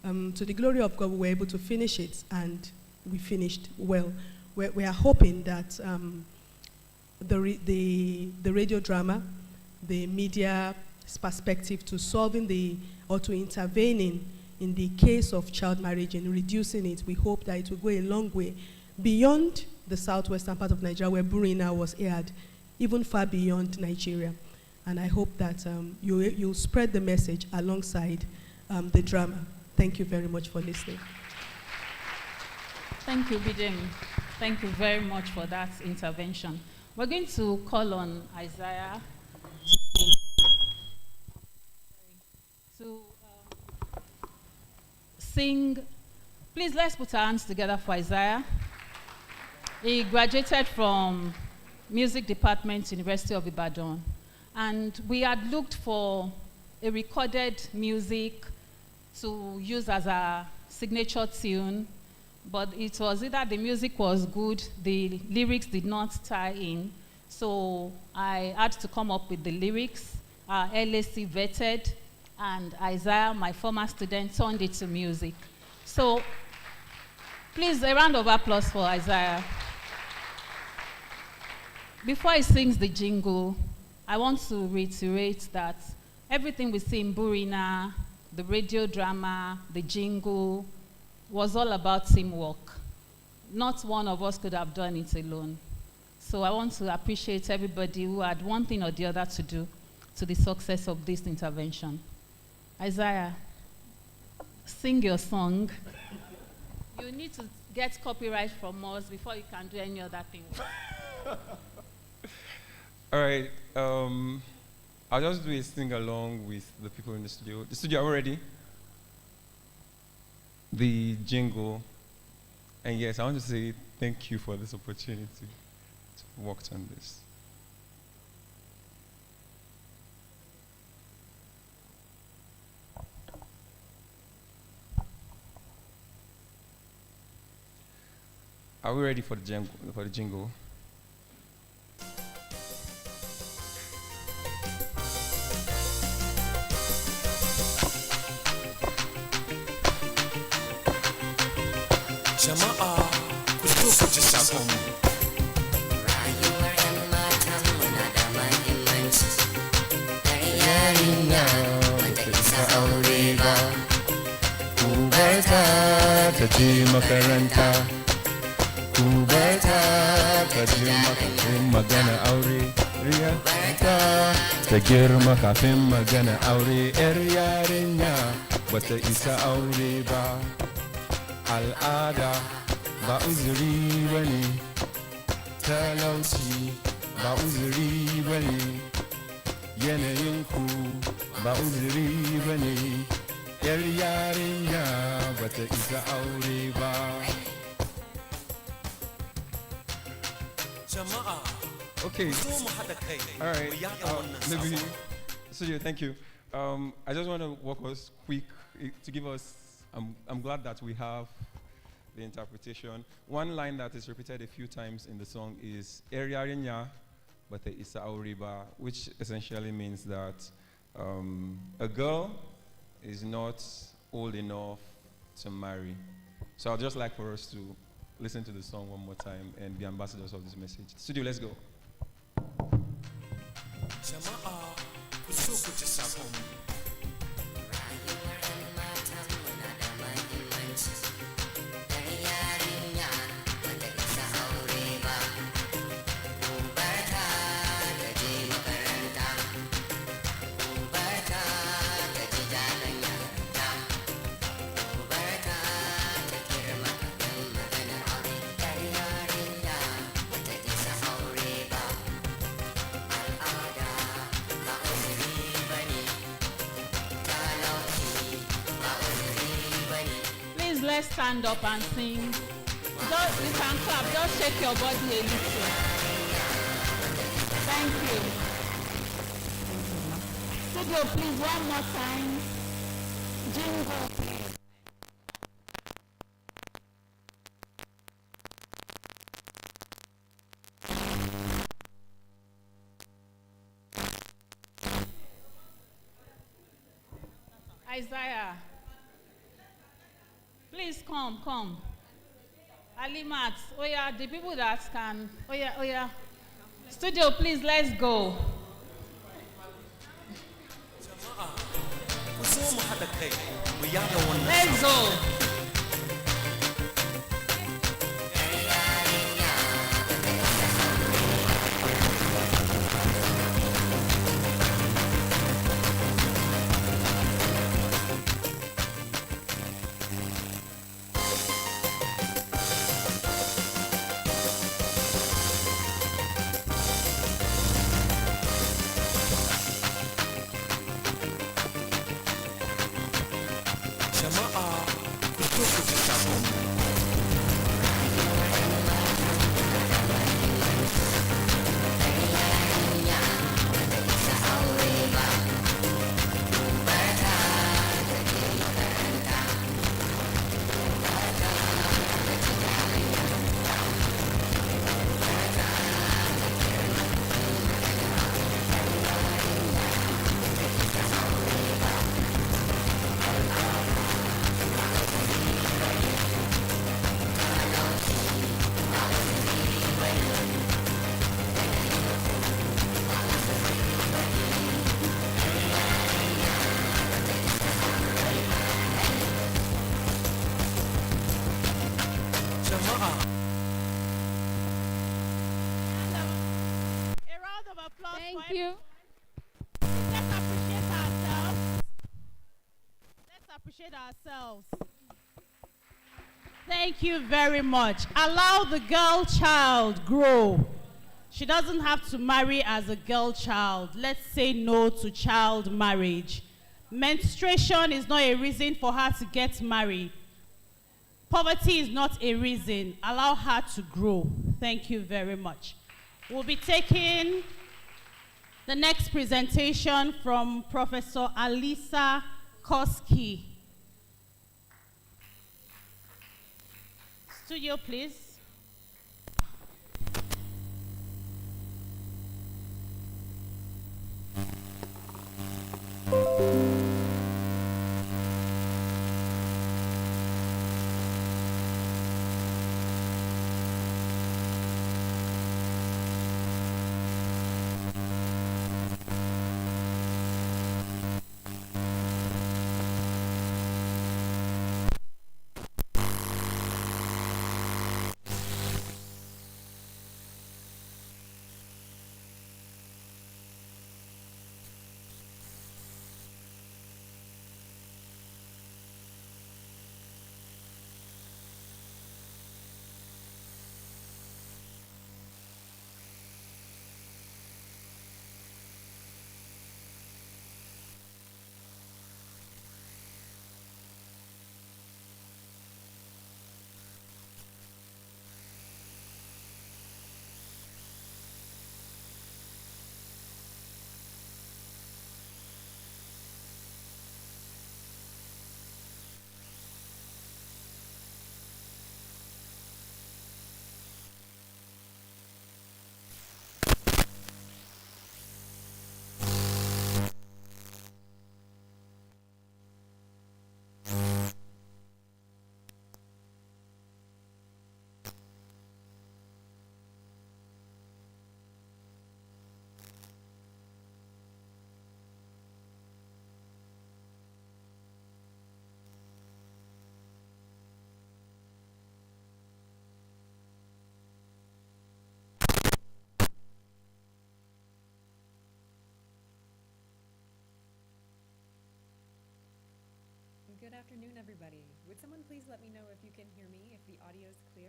to the glory of God, we were able to finish it, and we finished well. We are hoping that the radio drama, the media's perspective to solving or to intervening in the case of child marriage and reducing it, we hope that it will go a long way beyond the southwestern part of Nigeria where Burina was aired, even far beyond Nigeria. And I hope that you'll spread the message alongside the drama. Thank you very much for listening. Thank you, Bidem. Thank you very much for that intervention. We're going to call on Isaiah to sing. Please, let's put our hands together for Isaiah. He graduated from Music Department, University of Ibadan. And we had looked for a recorded music to use as a signature tune, but it was either the music was good, the lyrics did not tie in, so I had to come up with the lyrics. LAC vetted, and Isaiah, my former student, turned it to music. So please, a round of applause for Isaiah. Before he sings the jingle, I want to reiterate that everything we see in Burina, the radio drama, the jingle, was all about teamwork. Not one of us could have done it alone. So I want to appreciate everybody who had one thing or the other to do to the success of this intervention. Isaiah, sing your song. You need to get copyright from us before you can do any other thing. All right. I'll just do a sing along with the people in the studio. The studio, are we ready? The jingle. And yes, I want to say thank you for this opportunity to work on this. Are we ready for the jingle? Jama'a, ku zo ku ji sakonmu. Rayuwar 'yan matan muna da mahimmanci. Yar yarinya bata isa aure ba. Ku bar ta ta je makaranta. Ku bar ta ta je kafin magana aure. Ta ta girma kafin magana aure. Yar yarinya bata isa aure ba. Al'ada ba uzuri bane, talauci ba uzuri bane, yanayinku ba uzuri bane, yar yarinya bata isa aure ba. Jama'a, Okay. zo mu haɗa kai. All right. Mu yaɗa wannan Maybe, sako. Studio, thank you. I just want to walk us quick to give us. I'm glad that we have the interpretation. One line that is repeated a few times in the song is "Eriarinya, but the Isa Auriba," which essentially means that a girl is not old enough to marry. So I'd just like for us to listen to the song one more time and be ambassadors of this message. Studio, let's go. Jama'a, ku zo ku ji sakonmu. Rayuwar 'yan matan muna da mahimmanci. Yar yarinya bata isa aure ba. Ku bar ta ta je makaranta. Ku bar ta ta ji daɗin yaranta. Ku bar ta ta girma kafin magana aure. Yar yarinya bata isa aure ba. Al'ada ba uzuri bane. Talauci ba uzuri bane. Please, let's stand up and sing. You can clap, just shake your body a little. Thank you. Studio, please, one more time. Jingle, please. Isaiah, please come. Alimat, oh yeah, the people that can, oh yeah. Studio, please, let's go. Jama'a, ku zo mu haɗa kai. Mu yaɗa wannan Let's sako. go. Thank you. Let's appreciate ourselves. Let's appreciate ourselves. Thank you very much. Allow the girl child grow. She doesn't have to marry as a girl child. Let's say no to child marriage. Menstruation is not a reason for her to get married. Poverty is not a reason. Allow her to grow. Thank you very much. We'll be taking the next presentation from Professor Alisa Koski. Studio, please. Good afternoon, everybody. Would someone please let me know if you can hear me, if the audio is clear?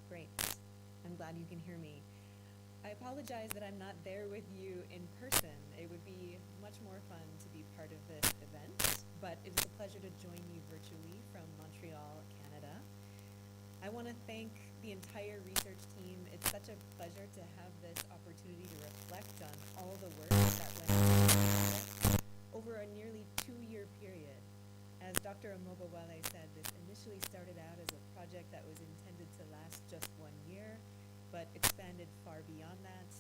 Great. I'm glad you can hear me. I apologize that I'm not there with you in person. It would be much more fun to be part of this event, but it was a pleasure to join you virtually from Montreal, Canada. I want to thank the entire research team. It's such a pleasure to have this opportunity to reflect on all the work that went into this project over a nearly 2-year period. As Dr. Omobowale said, this initially started out as a project that was intended to last just 1 year, but expanded far beyond that.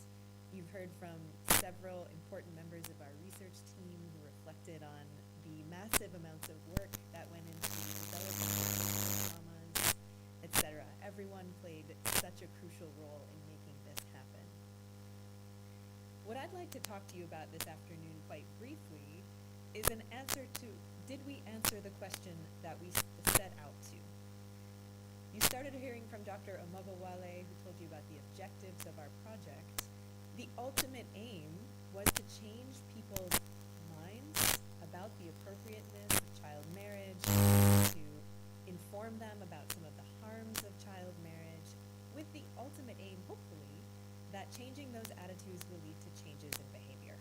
You've heard from several important members of our research team who reflected on the massive amounts of work that went into developing traumas, etc. Everyone played such a crucial role in making this happen. What I'd like to talk to you about this afternoon quite briefly is an answer to, did we answer the question that we set out to? You started hearing from Dr. Omobowale, who told you about the objectives of our project. The ultimate aim was to change people's minds about the appropriateness of child marriage, to inform them about some of the harms of child marriage, with the ultimate aim, hopefully, that changing those attitudes will lead to changes in behavior.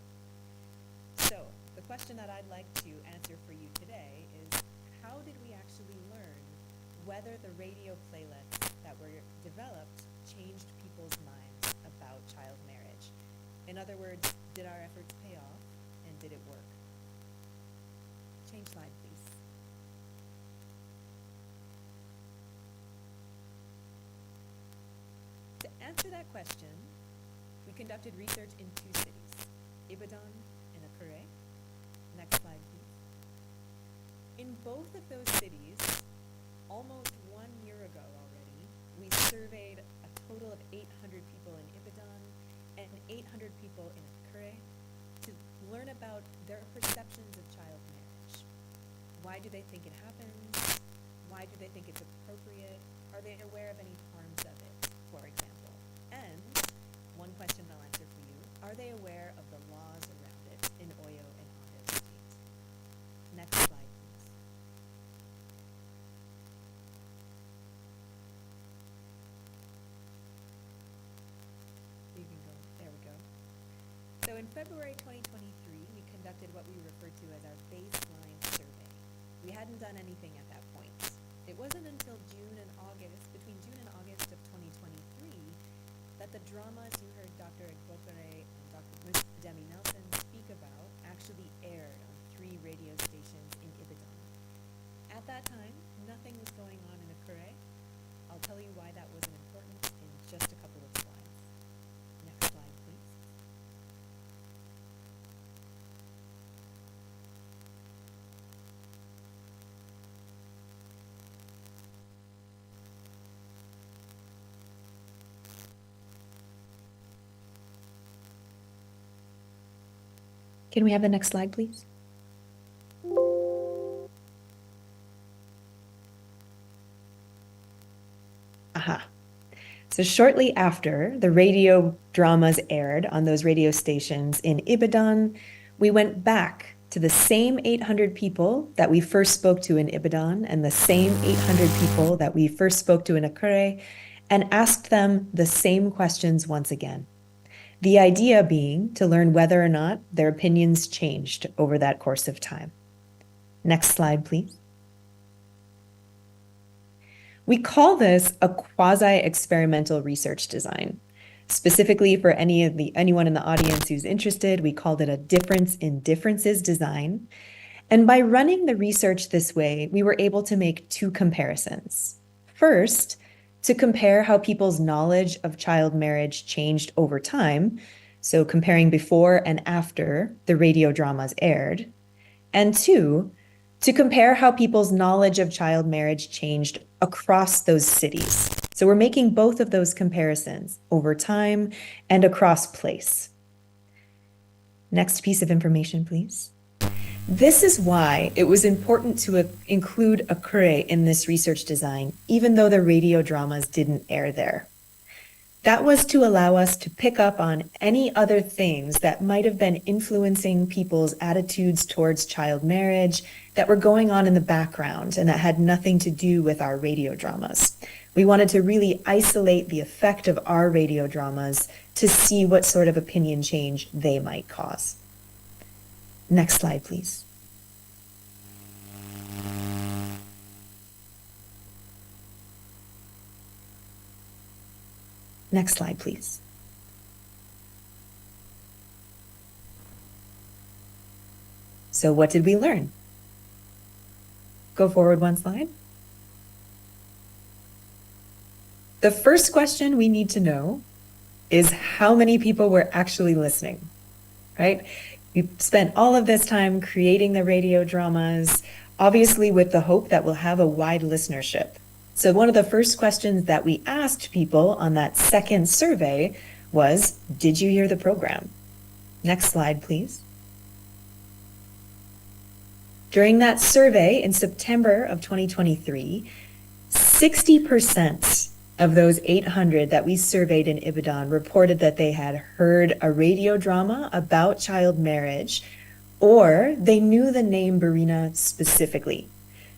So, the question that I'd like to answer for you today is, how did we actually learn whether the radio playlets that were developed changed people's minds about child marriage? In other words, did our efforts pay off, and did it work? Change slide, please. To answer that question, we conducted research in 2 cities, Ibadan and Akure. Next slide, please. In both of those cities, almost 1 year ago already, we surveyed a total of 800 people in Ibadan and 800 people in Akure to learn about their perceptions of child marriage. Why do they think it happens? Why do they think it's appropriate? Are they aware of any harms of it, for example? And one question I'll answer for you, are they aware of the laws around it in Oyo and Ondo State? Next slide, please. You can go, there we go. So in February 2023, we conducted what we referred to as our baseline survey. We hadn't done anything at that point. It wasn't until between June and August of 2023, that the dramas you heard Dr. Igbokere and Dr. Demi Nelson speak about actually aired on 3 radio stations in Ibadan. At that time, nothing was going on in Akure. I'll tell you why that wasn't important in just a couple of slides. Next slide, please. Can we have the next slide, please? Aha. So shortly after the radio dramas aired on those radio stations in Ibadan, we went back to the same 800 people that we first spoke to in Ibadan and the same 800 people that we first spoke to in Akure and asked them the same questions once again. The idea being to learn whether or not their opinions changed over that course of time. Next slide, please. We call this a quasi-experimental research design. Specifically for anyone in the audience who's interested, we called it a difference in differences design. And by running the research this way, we were able to make 2 comparisons. First, to compare how people's knowledge of child marriage changed over time, so comparing before and after the radio dramas aired. And 2, to compare how people's knowledge of child marriage changed across those cities. So we're making both of those comparisons over time and across place. Next piece of information, please. This is why it was important to include Akure in this research design, even though the radio dramas didn't air there. That was to allow us to pick up on any other things that might have been influencing people's attitudes towards child marriage that were going on in the background and that had nothing to do with our radio dramas. We wanted to really isolate the effect of our radio dramas to see what sort of opinion change they might cause. Next slide, please. Next slide, please. So what did we learn? Go forward 1 slide. The first question we need to know is how many people were actually listening, right? We spent all of this time creating the radio dramas, obviously with the hope that we'll have a wide listenership. So one of the first questions that we asked people on that second survey was, did you hear the program? Next slide, please. During that survey in September of 2023, 60% of those 800 that we surveyed in Ibadan reported that they had heard a radio drama about child marriage, or they knew the name Barina specifically.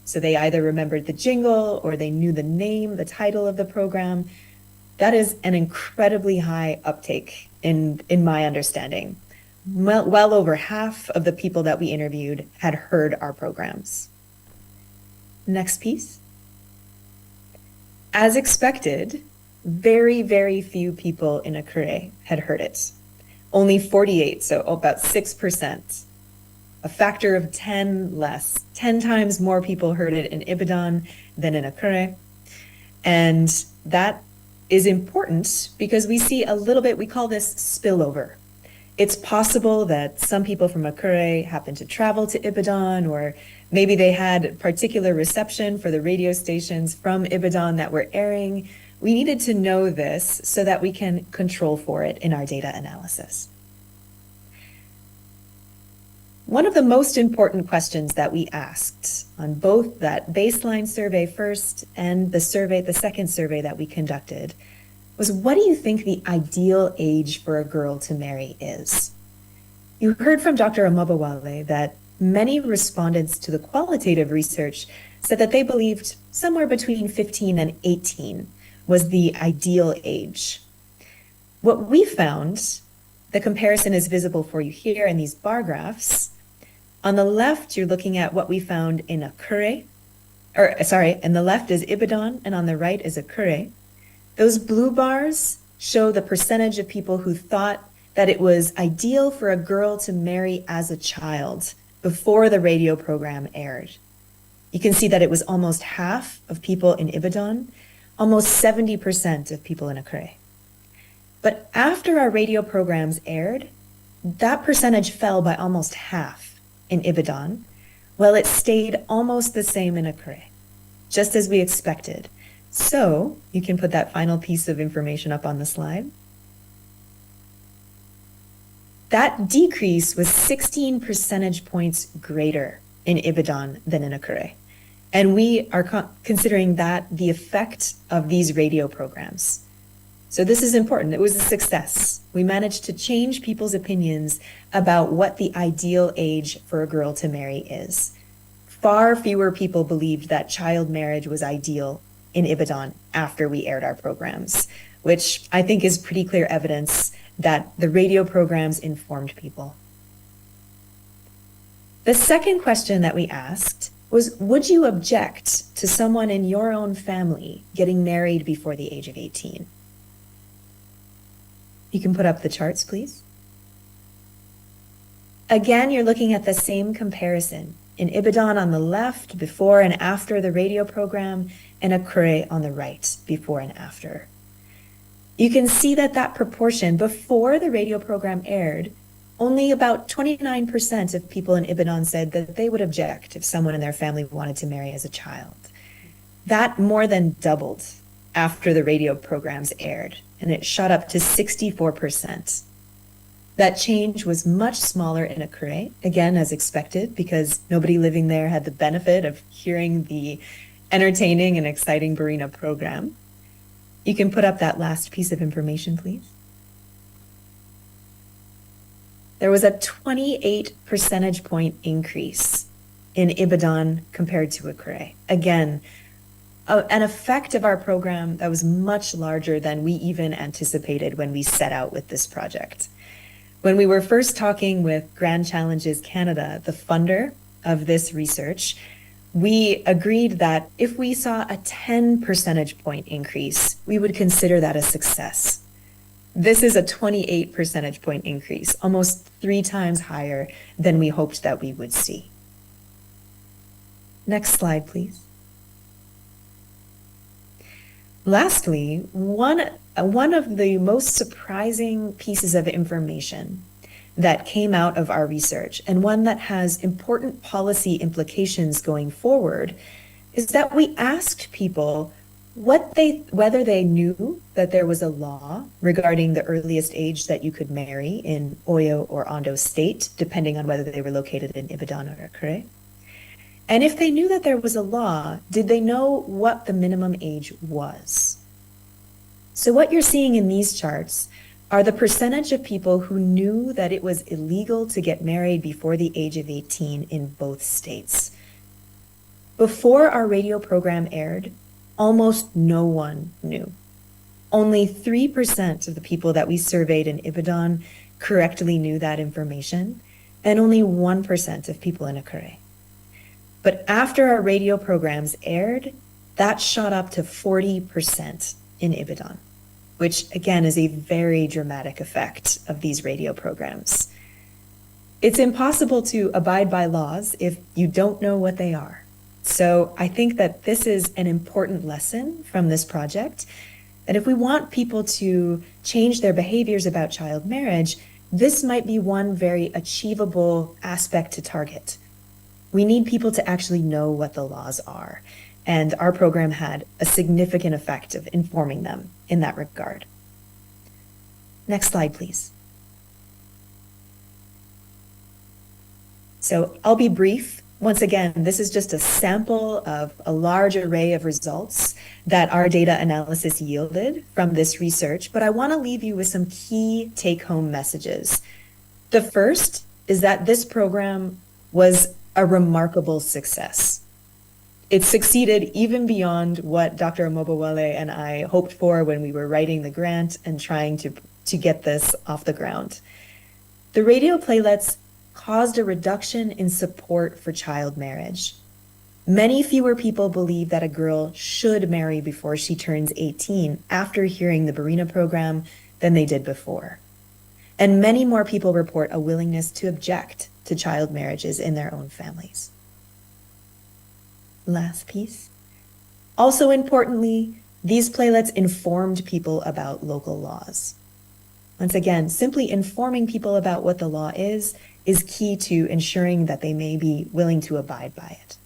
So they either remembered the jingle or they knew the name, the title of the program. That is an incredibly high uptake in my understanding. Well over half of the people that we interviewed had heard our programs. Next piece. As expected, very, very few people in Akure had heard it. Only 48, so about 6%. A factor of 10 less. 10 times more people heard it in Ibadan than in Akure. And that is important because we see a little bit, we call this spillover. It's possible that some people from Akure happened to travel to Ibadan, or maybe they had particular reception for the radio stations from Ibadan that were airing. We needed to know this so that we can control for it in our data analysis. one of the most important questions that we asked on both that baseline survey first and the second survey that we conducted was, what do you think the ideal age for a girl to marry is? You heard from Dr. Amabawale that many respondents to the qualitative research said that they believed somewhere between 15 and 18 was the ideal age. What we found, the comparison is visible for you here in these bar graphs. On the left, you're looking at what we found in Akure, and the left is Ibadan, and on the right is Akure. Those blue bars show the percentage of people who thought that it was ideal for a girl to marry as a child before the radio program aired. You can see that it was almost half of people in Ibadan, almost 70% of people in Akure. But after our radio programs aired, that percentage fell by almost half in Ibadan, while it stayed almost the same in Akure, just as we expected. So you can put that final piece of information up on the slide. That decrease was 16 percentage points greater in Ibadan than in Akure. And we are considering that the effect of these radio programs. So this is important. It was a success. We managed to change people's opinions about what the ideal age for a girl to marry is. Far fewer people believed that child marriage was ideal in Ibadan after we aired our programs, which I think is pretty clear evidence that the radio programs informed people. The second question that we asked was, would you object to someone in your own family getting married before the age of 18? You can put up the charts, please. Again, you're looking at the same comparison. In Ibadan on the left, before and after the radio program, and Akure on the right, before and after. You can see that that proportion before the radio program aired, only about 29% of people in Ibadan said that they would object if someone in their family wanted to marry as a child. That more than doubled after the radio programs aired, and it shot up to 64%. That change was much smaller in Akure, again, as expected, because nobody living there had the benefit of hearing the entertaining and exciting Barina program. You can put up that last piece of information, please. There was a 28 percentage point increase in Ibadan compared to Akure. Again, an effect of our program that was much larger than we even anticipated when we set out with this project. When we were first talking with Grand Challenges Canada, the funder of this research, we agreed that if we saw a 10 percentage point increase, we would consider that a success. This is a 28 percentage point increase, almost 3 times higher than we hoped that we would see. Next slide, please. Lastly, one of the most surprising pieces of information that came out of our research, and one that has important policy implications going forward, is that we asked people whether they knew that there was a law regarding the earliest age that you could marry in Oyo or Ondo State, depending on whether they were located in Ibadan or Akure. And if they knew that there was a law, did they know what the minimum age was? So what you're seeing in these charts are the percentage of people who knew that it was illegal to get married before the age of 18 in both states. Before our radio program aired, almost no one knew. Only 3% of the people that we surveyed in Ibadan correctly knew that information, and only 1% of people in Akure. But after our radio programs aired, that shot up to 40% in Ibadan, which again is a very dramatic effect of these radio programs. It's impossible to abide by laws if you don't know what they are. So I think that this is an important lesson from this project, that if we want people to change their behaviors about child marriage, this might be one very achievable aspect to target. We need people to actually know what the laws are, and our program had a significant effect of informing them in that regard. Next slide, please. So I'll be brief. Once again, this is just a sample of a large array of results that our data analysis yielded from this research, but I want to leave you with some key take-home messages. The first is that this program was a remarkable success. It succeeded even beyond what Dr. Omobowale and I hoped for when we were writing the grant and trying to get this off the ground. The radio playlets caused a reduction in support for child marriage. Many fewer people believe that a girl should marry before she turns 18 after hearing the Barina program than they did before. And many more people report a willingness to object to child marriages in their own families. Last piece. Also importantly, these playlets informed people about local laws. Once again, simply informing people about what the law is key to ensuring that they may be willing to abide by it.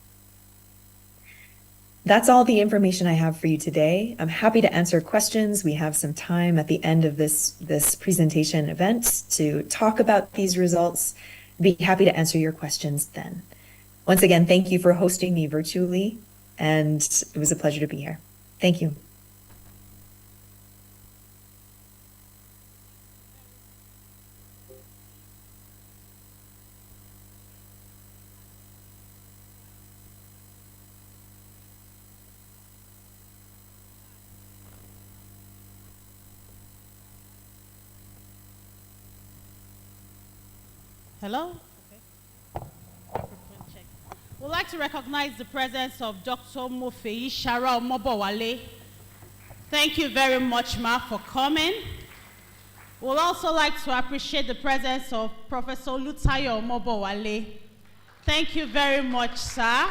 That's all the information I have for you today. I'm happy to answer questions. We have some time at the end of this presentation event to talk about these results. Be happy to answer your questions then. Once again, thank you for hosting me virtually, and it was a pleasure to be here. Thank you. Hello? We'd like to recognize the presence of Dr. Mofeyi Shara Omobowale. Thank you very much, Ma, for coming. We'd also like to appreciate the presence of Professor Lutayo Omobowale. Thank you very much, sir.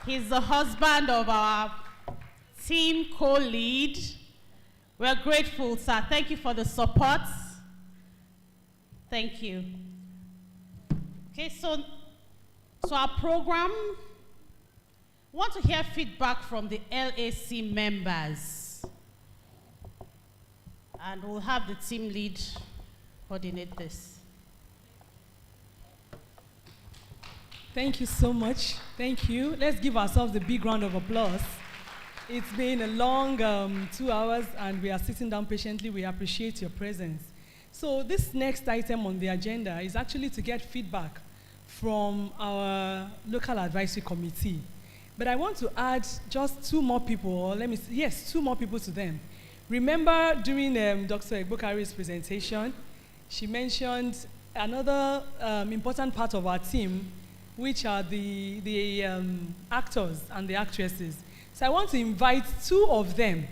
He's the husband of our team co-lead. We're grateful, sir. Thank you for the support. Thank you. Okay, so our program, we want to hear feedback from the LAC members. And we'll have the team lead coordinate this. Thank you so much. Thank you. Let's give ourselves a big round of applause. It's been a long 2 hours, and we are sitting down patiently. We appreciate your presence. So this next item on the agenda is actually to get feedback from our local advisory committee. But I want to add just 2 more people, or 2 more people to them. Remember during Dr. Egbokari's presentation, she mentioned another important part of our team, which are the actors and the actresses. So I want to invite 2 of them,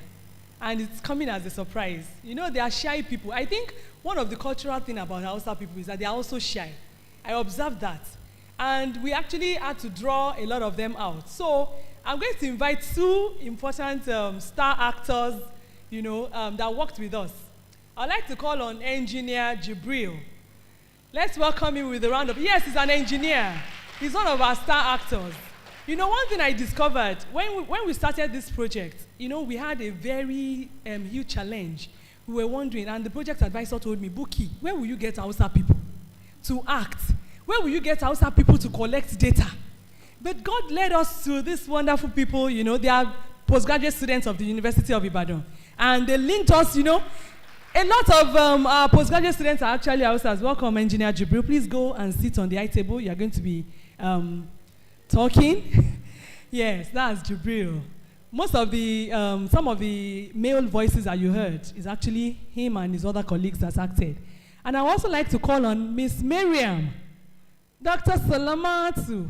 and it's coming as a surprise. You know, they are shy people. I think one of the cultural things about Hausa people is that they are also shy. I observed that. And we actually had to draw a lot of them out. So I'm going to invite 2 important star actors, that worked with us. I'd like to call on Engineer Jibril. Let's welcome him with a round of, yes, he's an engineer. He's one of our star actors. You know, one thing I discovered, when we started this project, we had a very huge challenge. We were wondering, and the project advisor told me, Buki, where will you get Hausa people to act? Where will you get Hausa people to collect data? But God led us to these wonderful people, they are postgraduate students of the University of Ibadan. And they linked us, a lot of our postgraduate students are actually Hausas. Welcome, Engineer Jibril. Please go and sit on the high table. You are going to be talking. Yes, that's Jibril. Most of the, some of the male voices that you heard is actually him and his other colleagues that's acted. And I would also like to call on Miss Miriam, Dr. Salamatu.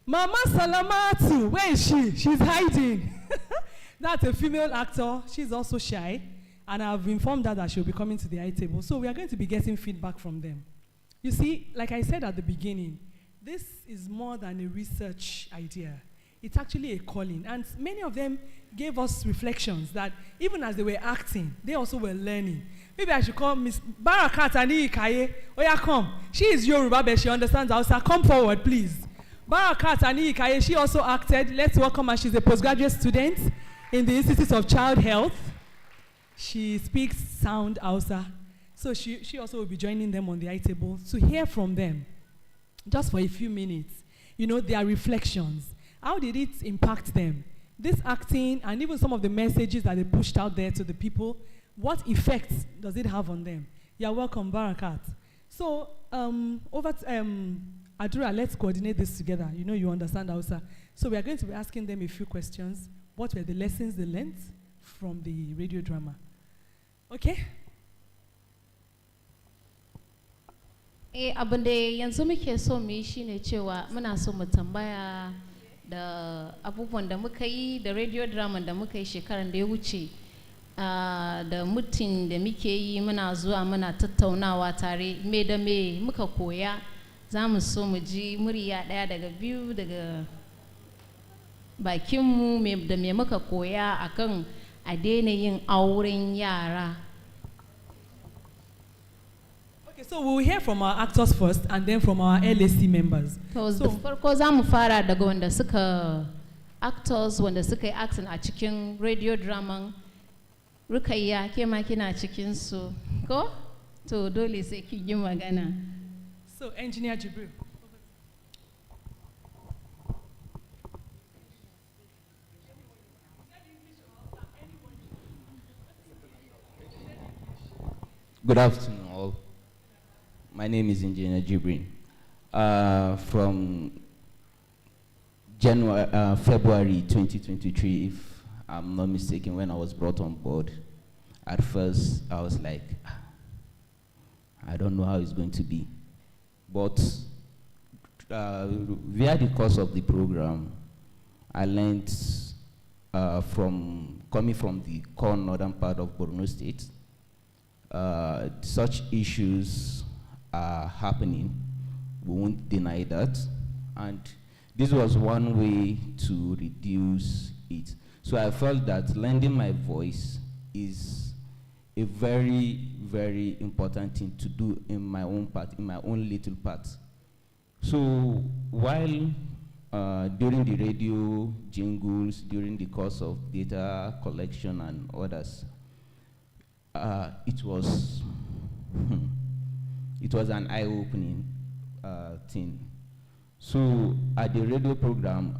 Mama Salamatu, where is she? She's hiding. That's a female actor. She's also shy. And I've informed her that she'll be coming to the high table. So we are going to be getting feedback from them. You see, like I said at the beginning, this is more than a research idea. It's actually a calling. And many of them gave us reflections that even as they were acting, they also were learning. Maybe I should call Miss Barakat Ani Ikaye. Oya, come. She is Yoruba, but she understands Hausa. Come forward, please. Barakat Ani Ikaye, she also acted. Let's welcome her. She's a postgraduate student in the Institute of Child Health. She speaks sound Hausa. So she also will be joining them on the high table to hear from them. just for a few minutes, their reflections. How did it impact them? This acting and even some of the messages that they pushed out there to the people, what effects does it have on them? You're welcome, Barakat. So, over to Adura, let's coordinate this together. You understand Hausa. So we are going to be asking them a few questions. What were the lessons they learned from the radio drama? Okay? Abin da yanzu muke so mu yi shine cewa muna so mu tambaya da abubuwan da muka yi da radio drama da muka yi shekaran da ya wuce, da mutum da muke yi muna zuwa muna tattaunawa tare me da me muka koya. Za mu so mu ji murya ɗaya daga biyu daga bakinmu da me muka koya akan a daina yin auren yara. Okay, so we'll hear from our actors first and then from our LAC members. So farko za mu fara daga wanda suka actors wanda suka yi acting a cikin radio drama. Rukayya, ke ma kina cikin su, ko? To dole sai ki yi magana. So Engineer Jibril. Good afternoon, all. My name is Engineer Jibril. From February 2023, if I'm not mistaken, when I was brought on board, at first I was like, I don't know how it's going to be. But via the course of the program, I learned coming from the core northern part of Borno State, such issues are happening. We won't deny that. And this was one way to reduce it. So I felt that lending my voice is a very, very important thing to do in my own part, in my own little part. So while during the radio jingles, during the course of data collection and others, it was an eye-opening thing. So at the radio program,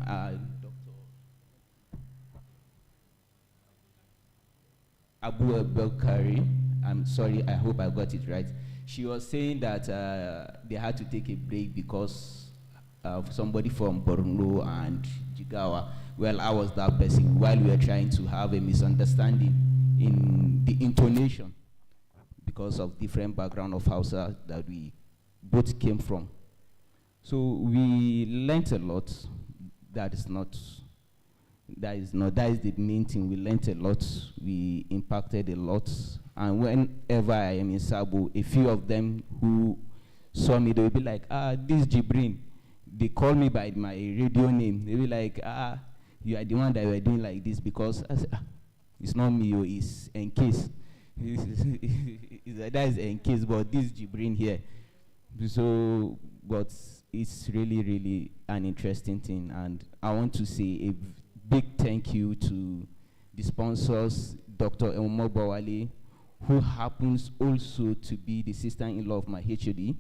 Abu Abelkari, I'm sorry, I hope I got it right. She was saying that they had to take a break because of somebody from Borno and Jigawa. Well, I was that person while we were trying to have a misunderstanding in the intonation because of different background of Hausa that we both came from. So we learned a lot. That is the main thing. We learned a lot. We impacted a lot. And whenever I am in Sabo, a few of them who saw me, they will be like, this Jibrin. They call me by my radio name. They will be like, you are the one that were doing like this, because I said, it's not me, it's ENCASE. That is ENCASE, but this Jibrin here. So, but it's really, really an interesting thing. And I want to say a big thank you to the sponsors, Dr. Elmo Bawali, who happens also to be the sister-in-law of my HOD,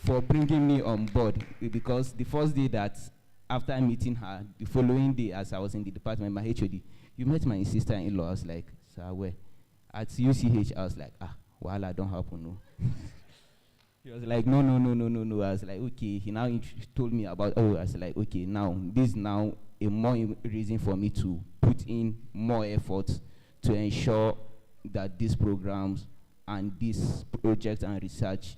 for bringing me on board. Because the first day that, after meeting her, the following day, as I was in the department, my HOD, you met my sister-in-law. I was like, sir, where? At UCH, I was like, well, I don't happen, no. He was like, no. I was like, okay. He now told me about, I was like, okay, now, this is now a more reason for me to put in more effort to ensure that these programs and this project and research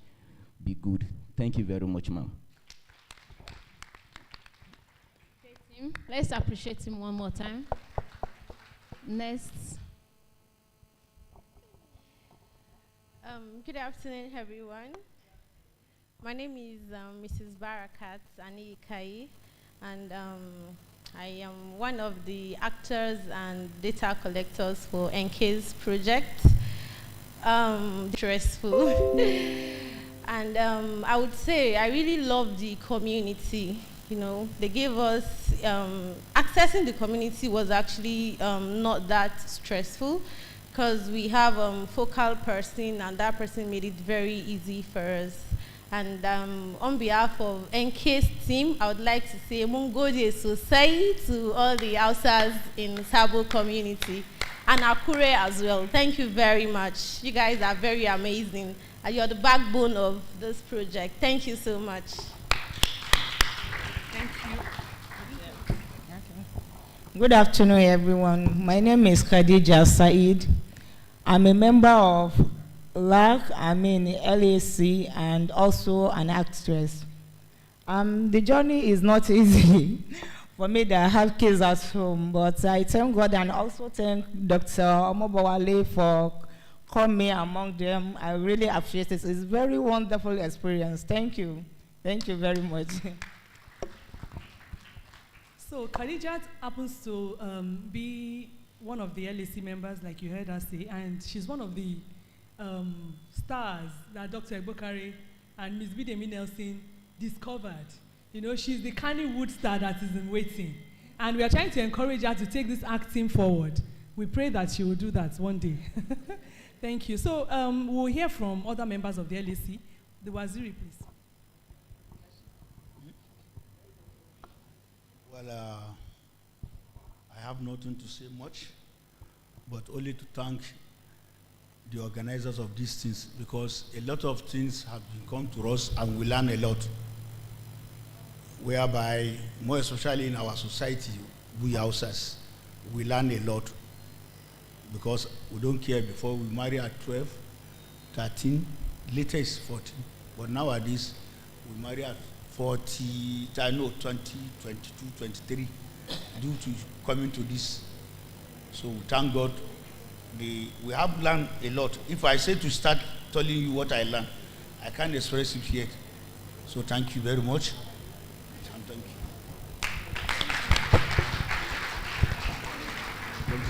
be good. Thank you very much, ma'am. Let's appreciate him one more time. Next. Good afternoon, everyone. My name is Mrs. Barakat Anikai, and I am one of the actors and data collectors for ENCASE project. Stressful. And I would say I really love the community. You know, they gave us, accessing the community was actually not that stressful, because we have a focal person, and that person made it very easy for us. And on behalf of ENCASE team, I would like to say Mungode Sosai to all the Hausas in Sabo community and Akure as well. Thank you very much. You guys are very amazing. And you're the backbone of this project. Thank you so much. Thank you. Good afternoon, everyone. My name is Khadija Said. I'm a member of LAC, LAC, and also an actress. The journey is not easy for me that I have kids at home, but I thank God and also thank Dr. Omobowale for calling me among them. I really appreciate it. It's a very wonderful experience. Thank you. Thank you very much. So Khadijat happens to be one of the LAC members, like you heard her say, and she's one of the stars that Dr. Ebokare and Ms. Bidemi Nelson discovered. You know, she's the Kannywood star that is in waiting. And we are trying to encourage her to take this acting forward. We pray that she will do that one day. Thank you. So we'll hear from other members of the LAC. The Waziri, please. Well, I have nothing to say much, but only to thank the organizers of these things, because a lot of things have been come to us and we learn a lot, whereby, more especially in our society, we Hausas, we learn a lot, because we don't care before we marry at 12, 13, later is 14, but nowadays we marry at 40, 20, 22, 23, due to coming to this. So we thank God. We have learned a lot. If I say to start telling you what I learned, I can't express it yet. So thank you very much. And thank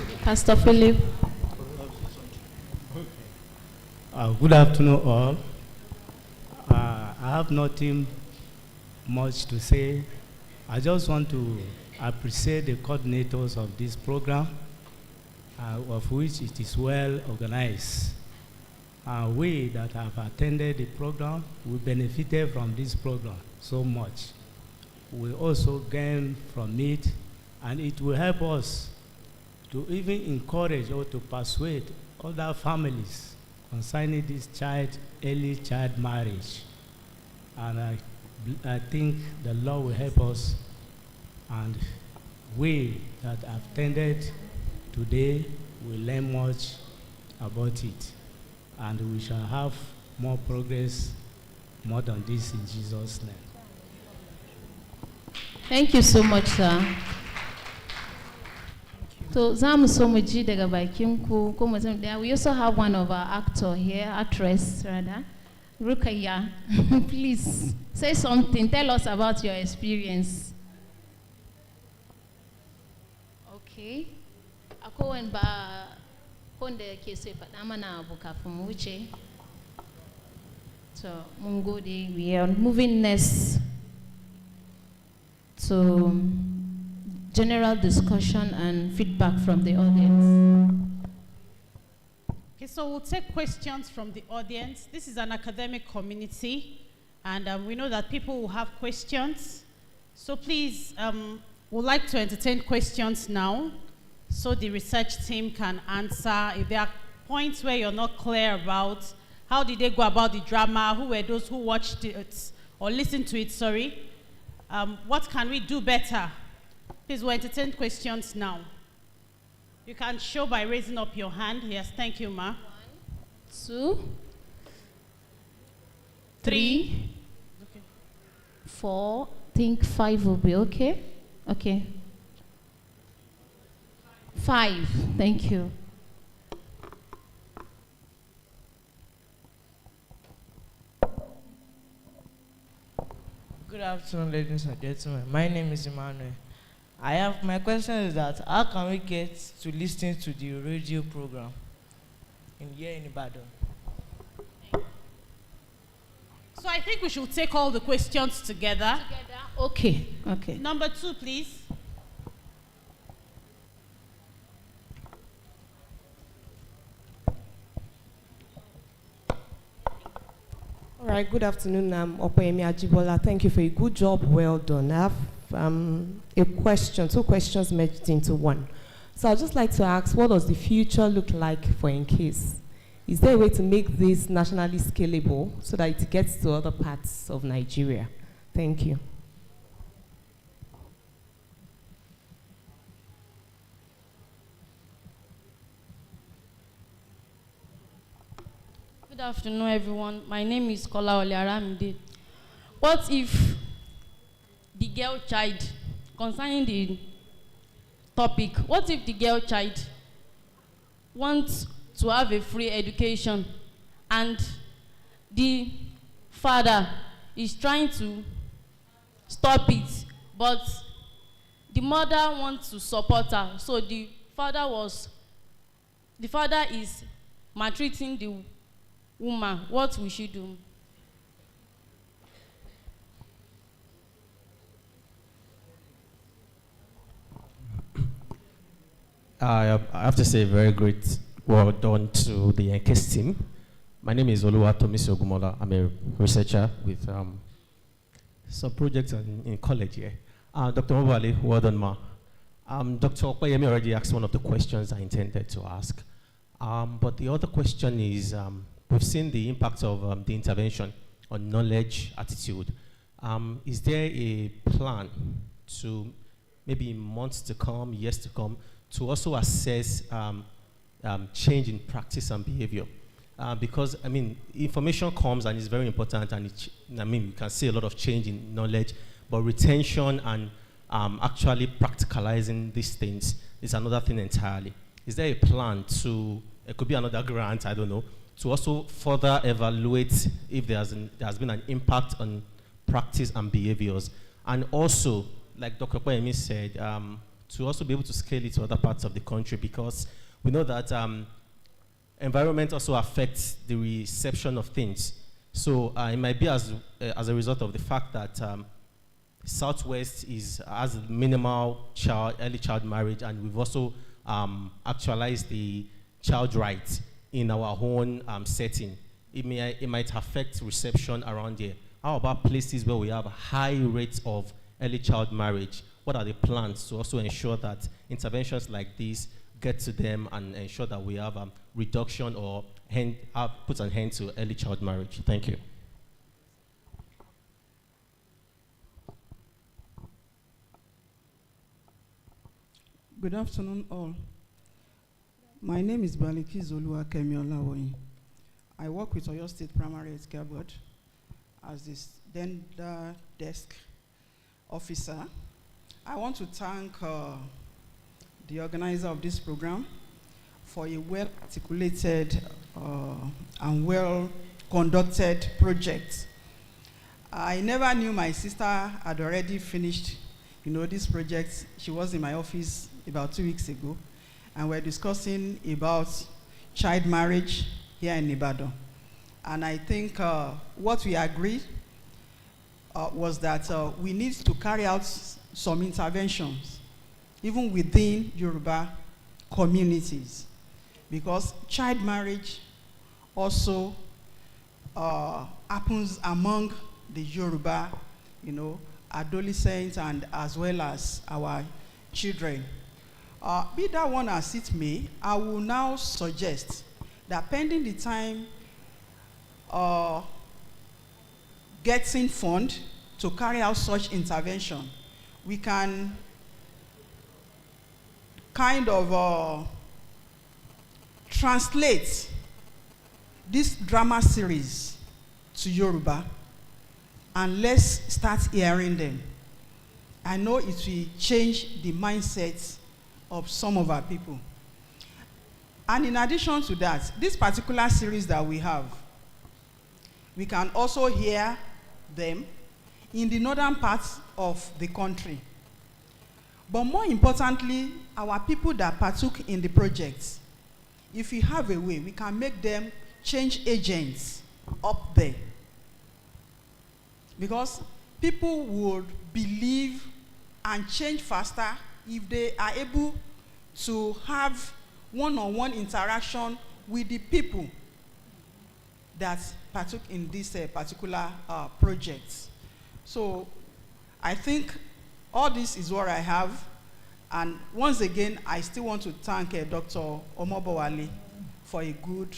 you. Pastor Philip. Good afternoon, all. I have nothing much to say. I just want to appreciate the coordinators of this program, of which it is well organized. We that have attended the program, we benefited from this program so much. We also gain from it, and it will help us to even encourage or to persuade other families concerning this early child marriage. And I think the Lord will help us, and we that have attended today will learn much about it, and we shall have more progress more than this in Jesus' name. Thank you so much, sir. So, we also have one of our actor here, actress rather, Rukaya. Please say something. Tell us about your experience. Okay. Ako en ba konde kese padamana buka fumuche. So Mungodi, we are moving next to general discussion and feedback from the audience. Okay, so we'll take questions from the audience. This is an academic community, and we know that people will have questions. So please, we'd like to entertain questions now, so the research team can answer. If there are points where you're not clear about, how did they go about the drama, who were those who watched it, or listened to it, sorry. What can we do better? Please, we'll entertain questions now. You can show by raising up your hand. Yes, thank you, Ma. 1, 2, 3, 4. Think 5 will be okay. Okay. 5. Thank you. Good afternoon, ladies and gentlemen. My name is Emmanuel. My question is that how can we get to listen to the radio program here in Ibadan? So I think we should take all the questions together. Okay. Okay. Number 2, please. All right, good afternoon. I'm Opeyemi Ajibola. Thank you for a good job. Well done. I have two questions merged into one. So I'd just like to ask, what does the future look like for ENCASE? Is there a way to make this nationally scalable so that it gets to other parts of Nigeria? Thank you. Good afternoon, everyone. My name is Kola Olearamide. What if the girl child, concerning the topic, what if the girl child wants to have a free education and the father is trying to stop it, but the mother wants to support her, so the father is maltreating the woman? What will she do? I have to say very great well done to the ENCASE team. My name is Oluwatomisin Ogunmola. I'm a researcher with some projects in college here. Dr. Mobali, well done, ma. Dr. Opeyemi already asked one of the questions I intended to ask. But the other question is, we've seen the impact of the intervention on knowledge attitude. Is there a plan to, maybe in months to come, years to come, to also assess change in practice and behavior? Because, I mean, information comes and it's very important, and we can see a lot of change in knowledge, but retention and actually practicalizing these things is another thing entirely. Is there a plan to, it could be another grant, I don't know, to also further evaluate if there has been an impact on practice and behaviors? And also, like Dr. Opeyemi said, to also be able to scale it to other parts of the country, because we know that environment also affects the reception of things. So it might be as a result of the fact that Southwest has minimal early child marriage, and we've also actualized the child rights in our own setting. It might affect reception around here. How about places where we have high rates of early child marriage? What are the plans to also ensure that interventions like these get to them and ensure that we have reduction or put an end to early child marriage? Thank you. Good afternoon, all. My name is Baliki Zoluwakemi Olawoyin. I work with Oyo State Primary Healthcare Board as the gender desk officer. I want to thank the organizer of this program for a well-articulated and well-conducted project. I never knew my sister had already finished, this project. She was in my office about 2 weeks ago, and we're discussing about child marriage here in Ibadan. And I think what we agreed was that we need to carry out some interventions, even within Yoruba communities, because child marriage also happens among the Yoruba, adolescents, and as well as our children. Be that one as it may, I will now suggest that pending the time getting fund to carry out such intervention, we can kind of translate this drama series to Yoruba, and let's start hearing them. I know it will change the mindset of some of our people. And in addition to that, this particular series that we have, we can also hear them in the northern parts of the country. But more importantly, our people that partook in the project, if we have a way, we can make them change agents up there. Because people would believe and change faster if they are able to have one-on-one interaction with the people that partook in this particular project. So I think all this is what I have. And once again, I still want to thank Dr. Omobowale for a good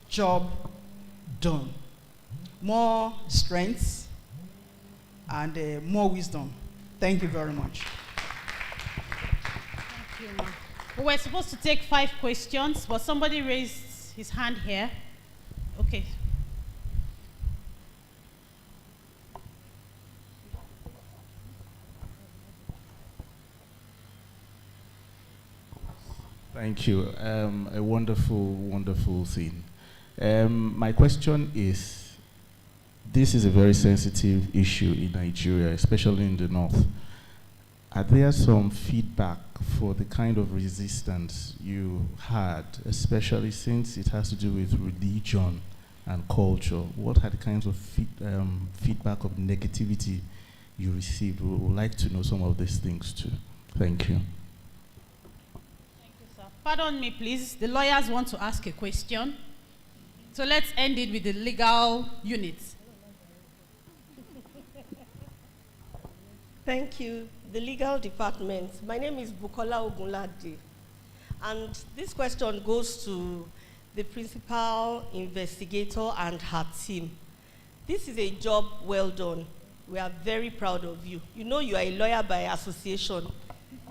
job done. More strength and more wisdom. Thank you very much. Thank you, ma. We were supposed to take 5 questions, but somebody raised his hand here. Okay. Thank you. A wonderful, wonderful thing. My question is, this is a very sensitive issue in Nigeria, especially in the north. Are there some feedback for the kind of resistance you had, especially since it has to do with religion and culture? What are the kinds of feedback of negativity you received? We would like to know some of these things too. Thank you. Pardon me, please. The lawyers want to ask a question. So let's end it with the legal unit. Thank you. The legal department. My name is Bukola Ogunlade. And this question goes to the principal investigator and her team. This is a job well done. We are very proud of you. You know you are a lawyer by association.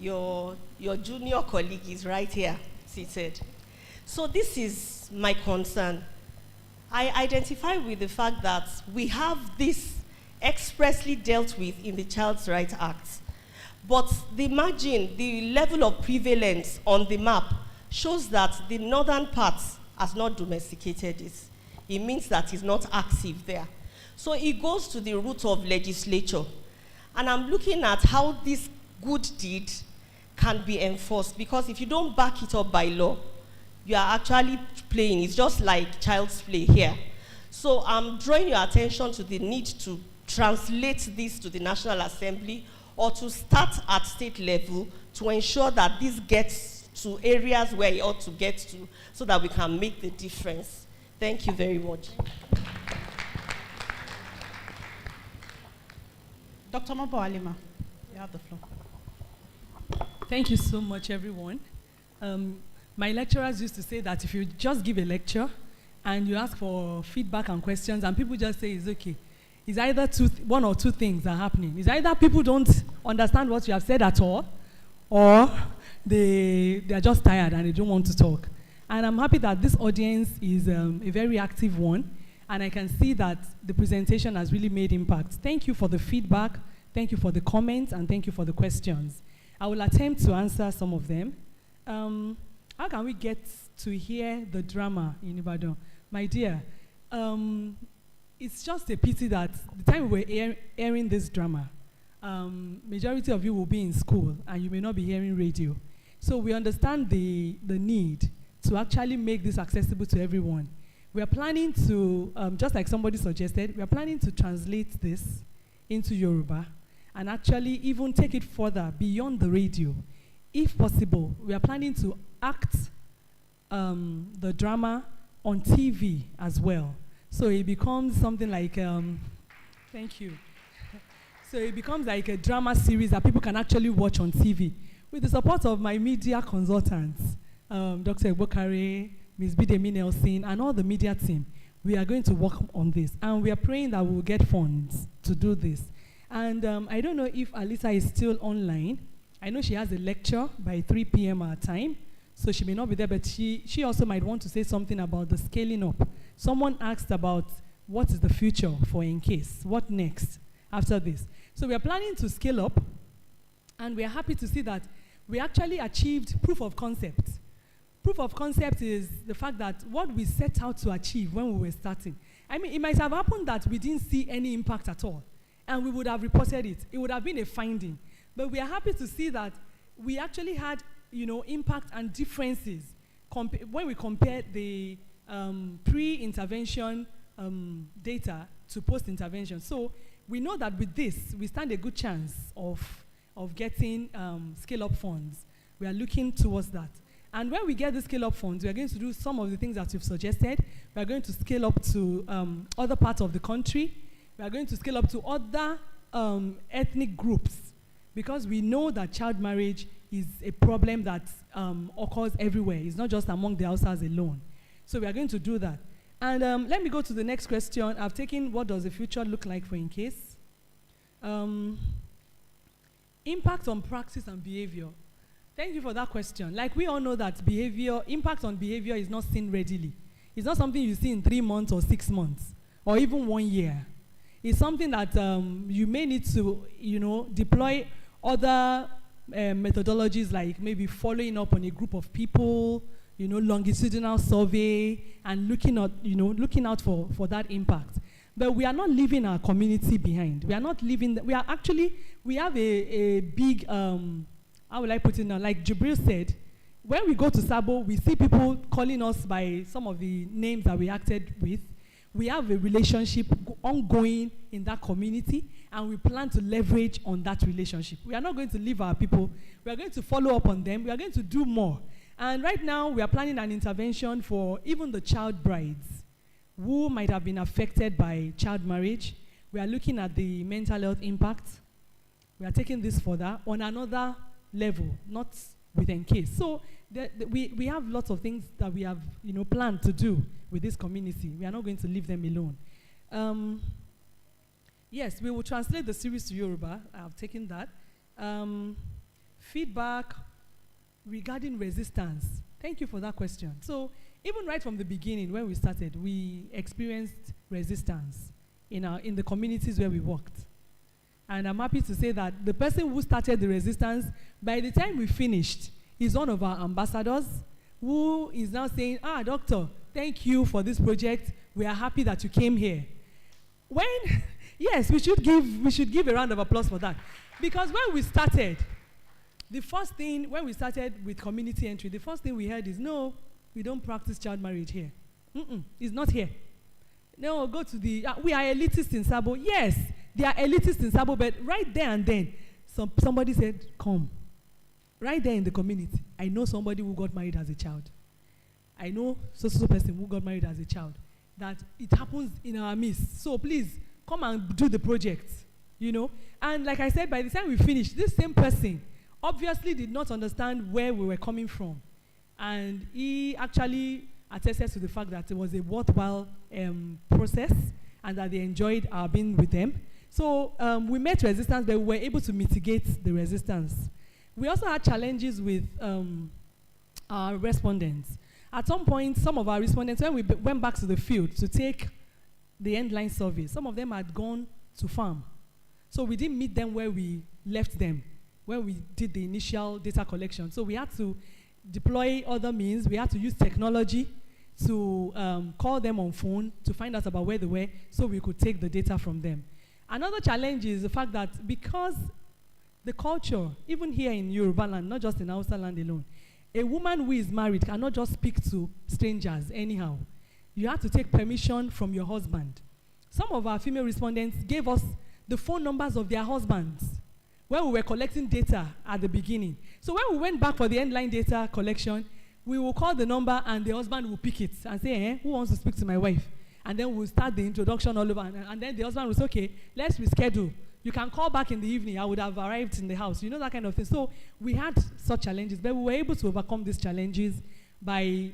Your junior colleague is right here seated. So this is my concern. I identify with the fact that we have this expressly dealt with in the Child Rights Act. But the margin, the level of prevalence on the map shows that the northern part has not domesticated it. It means that it's not active there. So it goes to the root of legislature. And I'm looking at how this good deed can be enforced, because if you don't back it up by law, you are actually playing. It's just like child's play here. So I'm drawing your attention to the need to translate this to the National Assembly or to start at state level to ensure that this gets to areas where it ought to get to so that we can make the difference. Thank you very much. Dr. Mabo Alima, you have the floor. Thank you so much, everyone. My lecturers used to say that if you just give a lecture and you ask for feedback and questions and people just say it's okay, it's either one or two things are happening. It's either people don't understand what you have said at all, or they are just tired and they don't want to talk. And I'm happy that this audience is a very active one, and I can see that the presentation has really made impact. Thank you for the feedback, thank you for the comments, and thank you for the questions. I will attempt to answer some of them. How can we get to hear the drama in Ibadan? My dear, it's just a pity that the time we were airing this drama, majority of you will be in school and you may not be hearing radio. So we understand the need to actually make this accessible to everyone. We are planning to, just like somebody suggested, we are planning to translate this into Yoruba and actually even take it further beyond the radio. If possible, we are planning to act the drama on TV as well. So it becomes something like, thank you. So it becomes like a drama series that people can actually watch on TV. With the support of my media consultants, Dr. Ebokare, Ms. Bidemi Nelson, and all the media team, we are going to work on this. And we are praying that we will get funds to do this. And I don't know if Alisa is still online. I know she has a lecture by 3 p.m. our time, so she may not be there, but she also might want to say something about the scaling up. Someone asked about what is the future for ENCASE, what next after this. So we are planning to scale up, and we are happy to see that we actually achieved proof of concept. Proof of concept is the fact that what we set out to achieve when we were starting, I mean, it might have happened that we didn't see any impact at all, and we would have reported it. It would have been a finding. But we are happy to see that we actually had, impact and differences when we compared the pre-intervention data to post-intervention. So we know that with this, we stand a good chance of getting scale-up funds. We are looking towards that. And when we get the scale-up funds, we are going to do some of the things that you've suggested. We are going to scale up to other parts of the country. We are going to scale up to other ethnic groups, because we know that child marriage is a problem that occurs everywhere. It's not just among the Hausas alone. So we are going to do that. And let me go to the next question. I've taken what does the future look like for ENCASE. Impact on practice and behavior. Thank you for that question. Like, we all know that impact on behavior is not seen readily. It's not something you see in 3 months or 6 months or even 1 year. It's something that you may need to, deploy other methodologies, like maybe following up on a group of people, longitudinal survey, and looking out for that impact. But we are not leaving our community behind. We are not leaving. We have a big, how will I put it now? Like Jibril said, when we go to Sabo, we see people calling us by some of the names that we acted with. We have a relationship ongoing in that community, and we plan to leverage on that relationship. We are not going to leave our people. We are going to follow up on them. We are going to do more. And right now, we are planning an intervention for even the child brides who might have been affected by child marriage. We are looking at the mental health impact. We are taking this further on another level, not with ENCASE. So we have lots of things that we have planned to do with this community. We are not going to leave them alone. Yes, we will translate the series to Yoruba. I have taken that. Feedback regarding resistance. Thank you for that question. So even right from the beginning, when we started, we experienced resistance in the communities where we worked. And I'm happy to say that the person who started the resistance, by the time we finished, is one of our ambassadors, who is now saying, doctor, thank you for this project. We are happy that you came here. Yes, we should give a round of applause for that. Because when we started, when we started with community entry, the first thing we heard is, no, we don't practice child marriage here. It's not here. No, go to we are elitists in Sabo. Yes, they are elitists in Sabo, but right there and then, somebody said, come. Right there in the community, I know somebody who got married as a child. I know so person who got married as a child. That it happens in our midst. So please, come and do the project, And like I said, by the time we finished, this same person obviously did not understand where we were coming from. And he actually attested to the fact that it was a worthwhile process and that they enjoyed our being with them. So we met resistance, but we were able to mitigate the resistance. We also had challenges with our respondents. At some point, some of our respondents, when we went back to the field to take the end-line survey, some of them had gone to farm. So we didn't meet them where we left them, when we did the initial data collection. So we had to deploy other means. We had to use technology to call them on phone to find out about where they were so we could take the data from them. Another challenge is the fact that because the culture, even here in Yoruba land, not just in Hausa land alone, a woman who is married cannot just speak to strangers anyhow. You have to take permission from your husband. Some of our female respondents gave us the phone numbers of their husbands when we were collecting data at the beginning. So when we went back for the end-line data collection, we will call the number and the husband will pick it and say, who wants to speak to my wife? And then we'll start the introduction all over. And then the husband will say, okay, let's reschedule. You can call back in the evening. I would have arrived in the house. That kind of thing. So we had such challenges, but we were able to overcome these challenges by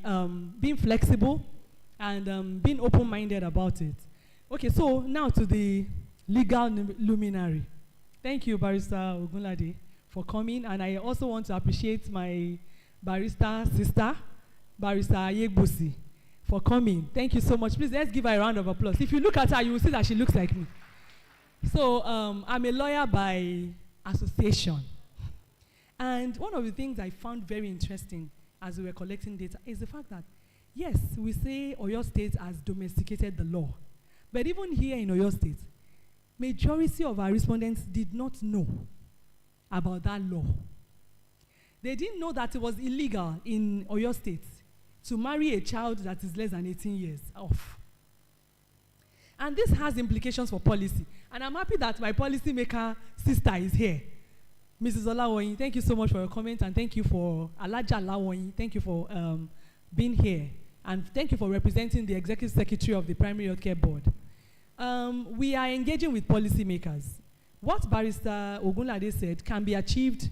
being flexible and being open-minded about it. Okay, so now to the legal luminary. Thank you, Barrister Ogunlade, for coming. And I also want to appreciate my barrister sister, Barrister Ayegbusi, for coming. Thank you so much. Please, let's give her a round of applause. If you look at her, you will see that she looks like me. So I'm a lawyer by association. And one of the things I found very interesting as we were collecting data is the fact that, yes, we say Oyo State has domesticated the law. But even here in Oyo State, majority of our respondents did not know about that law. They didn't know that it was illegal in Oyo State to marry a child that is less than 18 years off. And this has implications for policy. And I'm happy that my policymaker sister is here. Mrs. Olawoyin, thank you so much for your comment, and thank you for Alaja Olawoyin. Thank you for being here, and thank you for representing the Executive Secretary of the Primary Healthcare Board. We are engaging with policymakers. What Barrister Ogunlade said can be achieved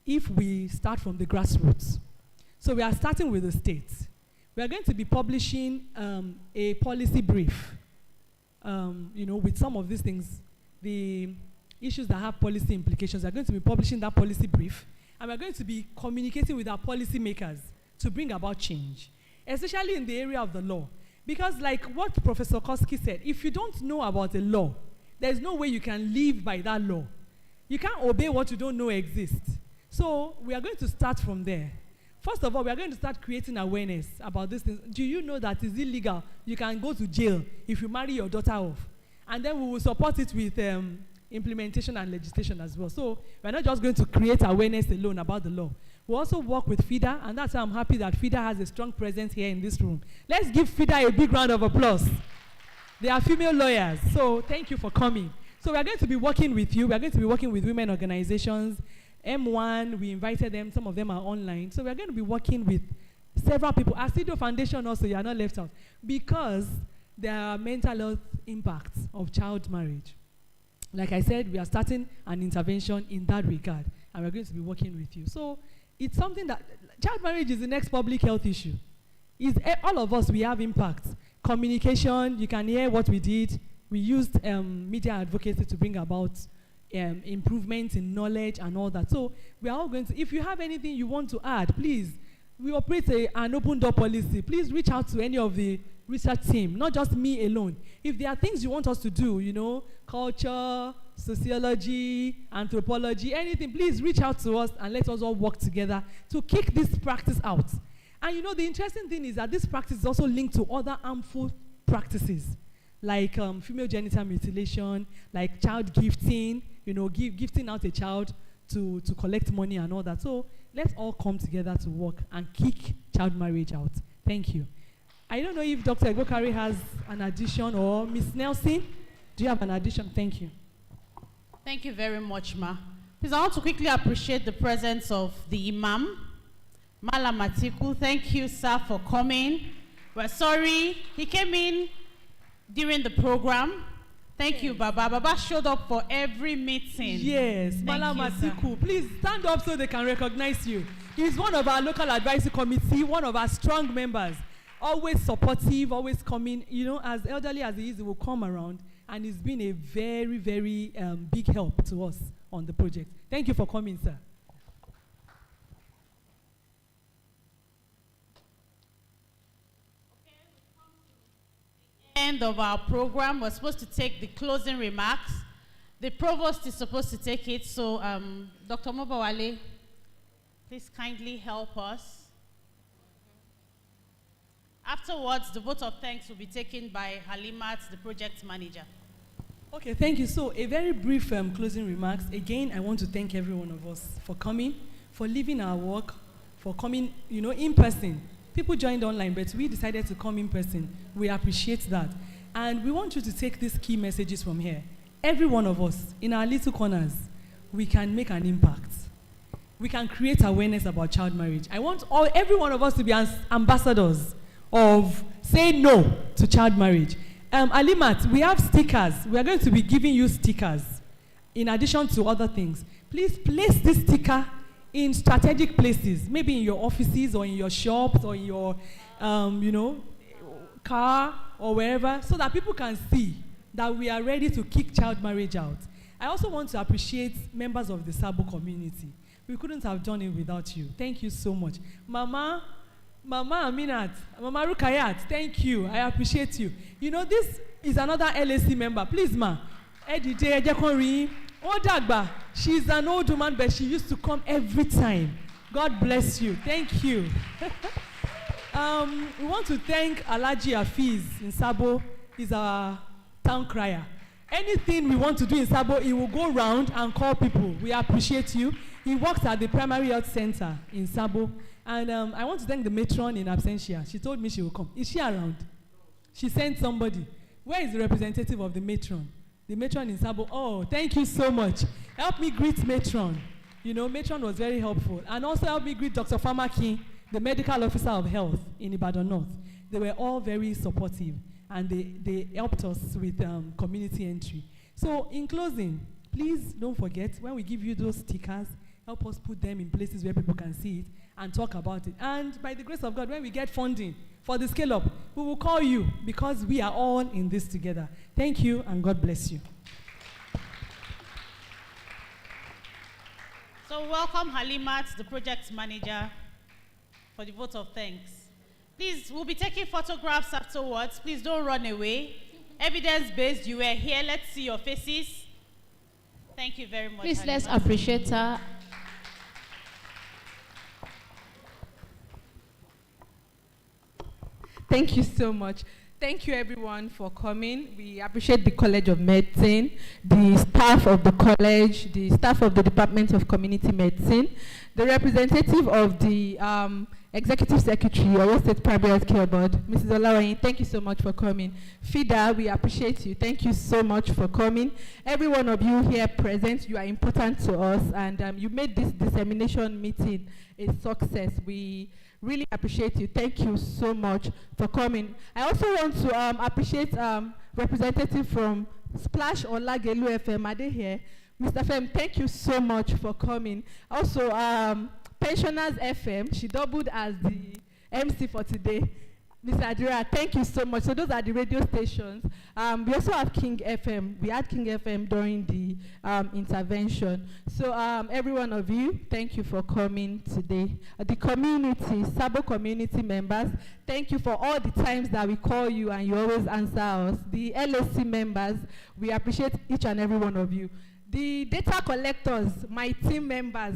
if we start from the grassroots. So we are starting with the states. We are going to be publishing a policy brief, with some of these things, the issues that have policy implications. We are going to be publishing that policy brief, and we are going to be communicating with our policymakers to bring about change, especially in the area of the law. Because like what Professor Koski said, if you don't know about the law, there's no way you can live by that law. You can't obey what you don't know exists. So we are going to start from there. First of all, we are going to start creating awareness about this thing. Do you know that it's illegal? You can go to jail if you marry your daughter off. And then we will support it with implementation and legislation as well. So we're not just going to create awareness alone about the law. We also work with FIDA, and that's why I'm happy that FIDA has a strong presence here in this room. Let's give FIDA a big round of applause. They are female lawyers, so thank you for coming. So we are going to be working with you. We are going to be working with women organizations. M1, we invited them. Some of them are online. So we are going to be working with several people. Asido Foundation also, you are not left out. Because there are mental health impacts of child marriage. Like I said, we are starting an intervention in that regard. And we're going to be working with you. So it's something that, child marriage is the next public health issue. All of us, we have impact. Communication, you can hear what we did. We used media advocacy to bring about improvements in knowledge and all that. So we are all going to, if you have anything you want to add, please, we operate an open door policy. Please reach out to any of the research team, not just me alone. If there are things you want us to do, culture, sociology, anthropology, anything, please reach out to us and let us all work together to kick this practice out. And the interesting thing is that this practice is also linked to other harmful practices, like female genital mutilation, like child gifting, gifting out a child to collect money and all that. So let's all come together to work and kick child marriage out. Thank you. I don't know if Dr. Egokari has an addition, or Ms. Nelson, do you have an addition? Thank you. Thank you very much, Ma. Please, I want to quickly appreciate the presence of the Imam, Malam Atiku. Thank you, sir, for coming. We're sorry. He came in during the program. Thank you, Baba. Baba showed up for every meeting. Yes, Malam Atiku. Please stand up so they can recognize you. He's one of our local advisory committee, one of our strong members. Always supportive, always coming. As elderly as he is, he will come around. And he's been a very, very big help to us on the project. Thank you for coming, sir. End of our program. We're supposed to take the closing remarks. The provost is supposed to take it, so Dr. Mobawale, please kindly help us. Afterwards, the vote of thanks will be taken by Halimat, the project manager. Okay, thank you. So a very brief closing remarks. Again, I want to thank every one of us for coming, for leaving our work, for coming, in person. People joined online, but we decided to come in person. We appreciate that. And we want you to take these key messages from here. Every one of us, in our little corners, we can make an impact. We can create awareness about child marriage. I want every one of us to be ambassadors of saying no to child marriage. Alimat, we have stickers. We are going to be giving you stickers in addition to other things. Please place this sticker in strategic places, maybe in your offices or in your shops or in your, car or wherever, so that people can see that we are ready to kick child marriage out. I also want to appreciate members of the Sabo community. We couldn't have done it without you. Thank you so much. Mama Aminat, Mama Rukayat, thank you. I appreciate you. This is another LAC member. Please, ma. She's an old woman, but she used to come every time. God bless you. Thank you. We want to thank Alaji Afiz in Sabo. He's our town crier. Anything we want to do in Sabo, he will go around and call people. We appreciate you. He works at the Primary Health Center in Sabo. And I want to thank the matron in absentia. She told me she will come. Is she around? She sent somebody. Where is the representative of the matron? The matron in Sabo. Oh, thank you so much. help me greet Matron. You know, Matron was very helpful. And also help me greet Dr. Famaki, the medical officer of health in Ibadan North. They were all very supportive, and they helped us with community entry. So in closing, please don't forget, when we give you those stickers, help us put them in places where people can see it and talk about it. And by the grace of God, when we get funding for the scale up, we will call you, because we are all in this together. Thank you, and God bless you. So welcome Halimat, the project manager, for the vote of thanks. Please, we'll be taking photographs afterwards. Please don't run away. Evidence-based, you were here. Let's see your faces. Thank you very much. Please, Halimat. let's appreciate her. Thank you so much. Thank you everyone for coming. We appreciate the College of Medicine, the staff of the college, the staff of the Department of Community Medicine, the representative of the Executive Secretary, Oyo State Primary Health Care Board, Mrs. Olawayin, thank you so much for coming. FIDA, we appreciate you. Thank you so much for coming. Every one of you here present, you are important to us, and you made this dissemination meeting a success. We really appreciate you. Thank you so much for coming. I also want to appreciate representative from Splash or Lagelu FM. Are they here? Mr. FM, thank you so much for coming. Also, Pensioners FM, she doubled as the MC for today. Mr. Adira, thank you so much. So those are the radio stations. We also have King FM. We had King FM during the intervention. So every one of you, thank you for coming today. The community, Sabo community members, thank you for all the times that we call you and you always answer us. The LSC members, we appreciate each and every one of you. The data collectors, my team members,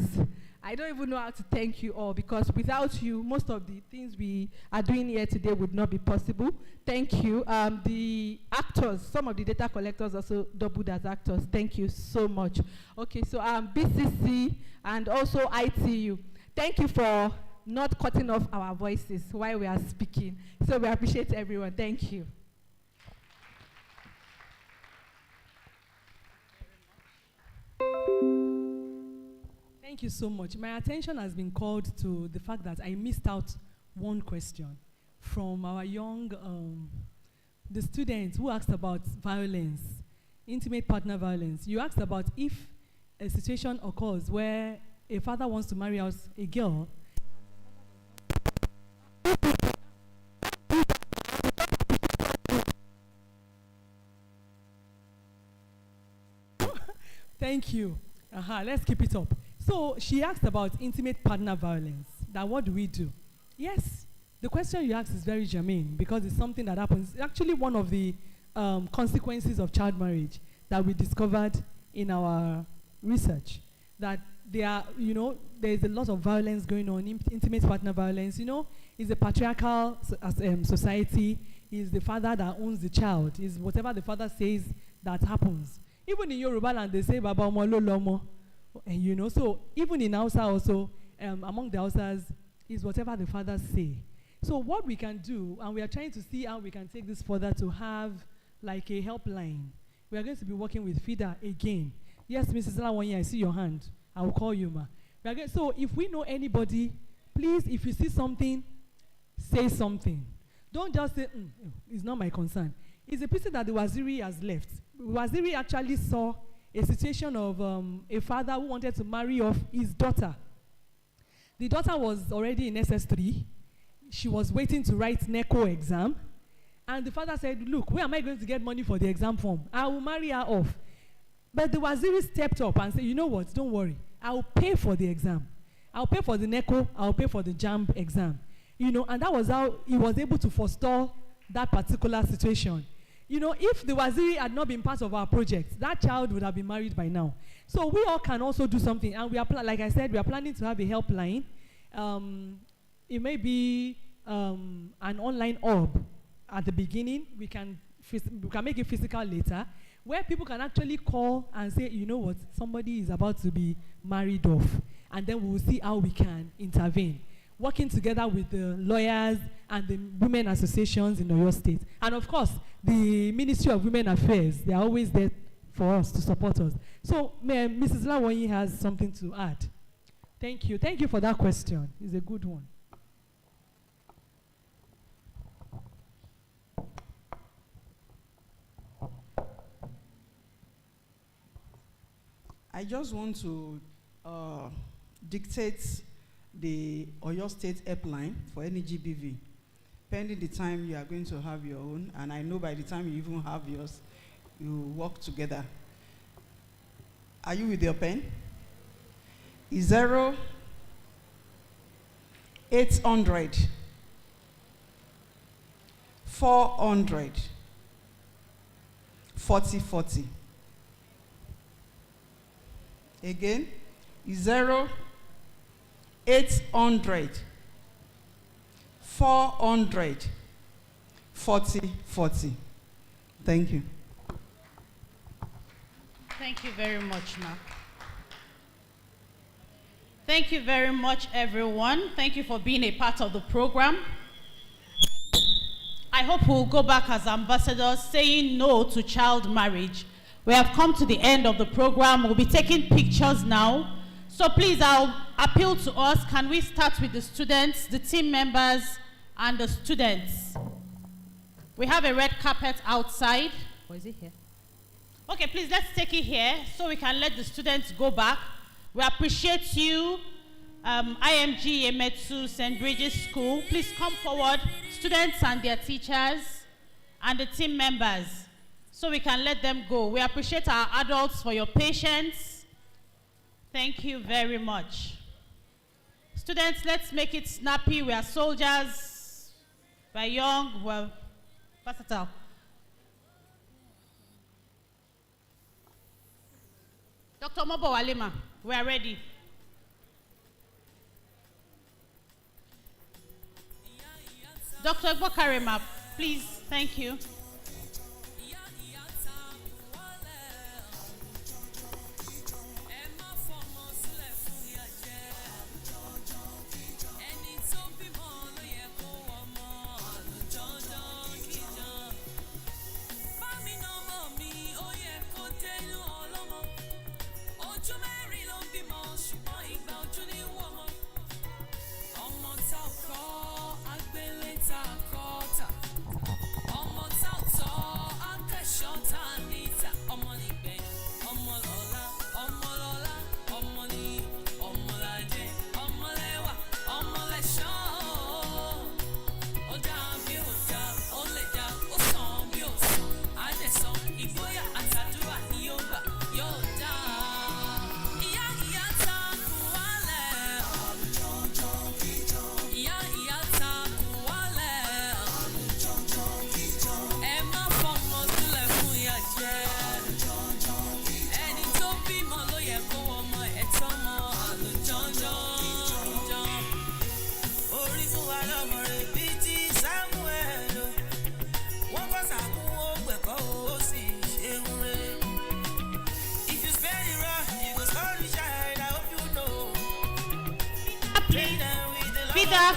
I don't even know how to thank you all, because without you, most of the things we are doing here today would not be possible. Thank you. The actors, some of the data collectors also doubled as actors. Thank you so much. Okay, so BCC and also ITU, thank you for not cutting off our voices while we are speaking. So we appreciate everyone. Thank you. Thank you so much. My attention has been called to the fact that I missed out one question from our young, the students who asked about violence, intimate partner violence. You asked about if a situation occurs where a father wants to marry out a girl. Thank you. Let's keep it up. So she asked about intimate partner violence. That what do we do? Yes, the question you asked is very germane, because it's something that happens. It's actually one of the consequences of child marriage that we discovered in our research. That there are, there's a lot of violence going on, intimate partner violence. It's a patriarchal society. It's the father that owns the child. It's whatever the father says that happens. Even in Yoruba land, they say Baba Omo Lo Lomo. And so even in Hausa also, among the Hausas, is whatever the fathers say. So what we can do, and we are trying to see how we can take this further to have like a helpline. We are going to be working with FIDA again. Yes, Mrs. Lawanyi, I see your hand. I will call you, ma. So if we know anybody, please, if you see something, say something. Don't just say, it's not my concern. It's a pity that the Waziri has left. Waziri actually saw a situation of a father who wanted to marry off his daughter. The daughter was already in SS3. She was waiting to write NECO exam. And the father said, look, where am I going to get money for the exam form? I will marry her off. But the Waziri stepped up and said, you know what, don't worry. I will pay for the exam. I'll pay for the NECO. I'll pay for the JAMB exam. And that was how he was able to forestall that particular situation. If the Waziri had not been part of our project, that child would have been married by now. So we all can also do something. And we are, like I said, we are planning to have a helpline. It may be an online orb at the beginning. We can make it physical later, where people can actually call and say, you know what, somebody is about to be married off. And then we will see how we can intervene, working together with the lawyers and the women associations in Oyo State. And of course, the Ministry of Women Affairs, they are always there for us, to support us. So Mrs. Lawoyi has something to add. Thank you. Thank you for that question. It's a good one. I just want to dictate the Oyo State helpline for any GBV, pending the time you are going to have your own, and I know by the time you even have yours, you work together. Are you with your pen? 0 800 400 4040. Again, 0 800 400 4040. Thank you. Thank you very much, Ma. Thank you very much, everyone. Thank you for being a part of the program. I hope we'll go back as ambassadors saying no to child marriage. We have come to the end of the program. We'll be taking pictures now. So please, I'll appeal to us. Can we start with the students, the team members, and the students? We have a red carpet outside. Or is it here? Okay, please, let's take it here so we can let the students go back. We appreciate you, IMG Emetsu St. Bridget's School. Please come forward, students and their teachers, and the team members, so we can let them go. We appreciate our adults for your patience. Thank you very much. Students, let's make it snappy. We are soldiers. We're young. We're versatile. Dr. Mobo Walima, we are ready. Dr. Bokarema, please, thank you.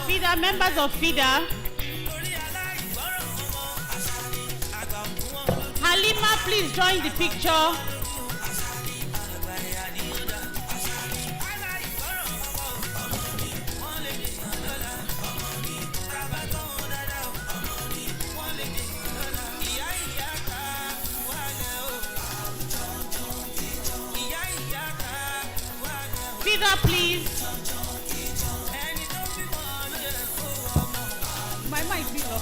FIDA, members of FIDA. Halima, please join the picture. FIDA, please. My mic be low.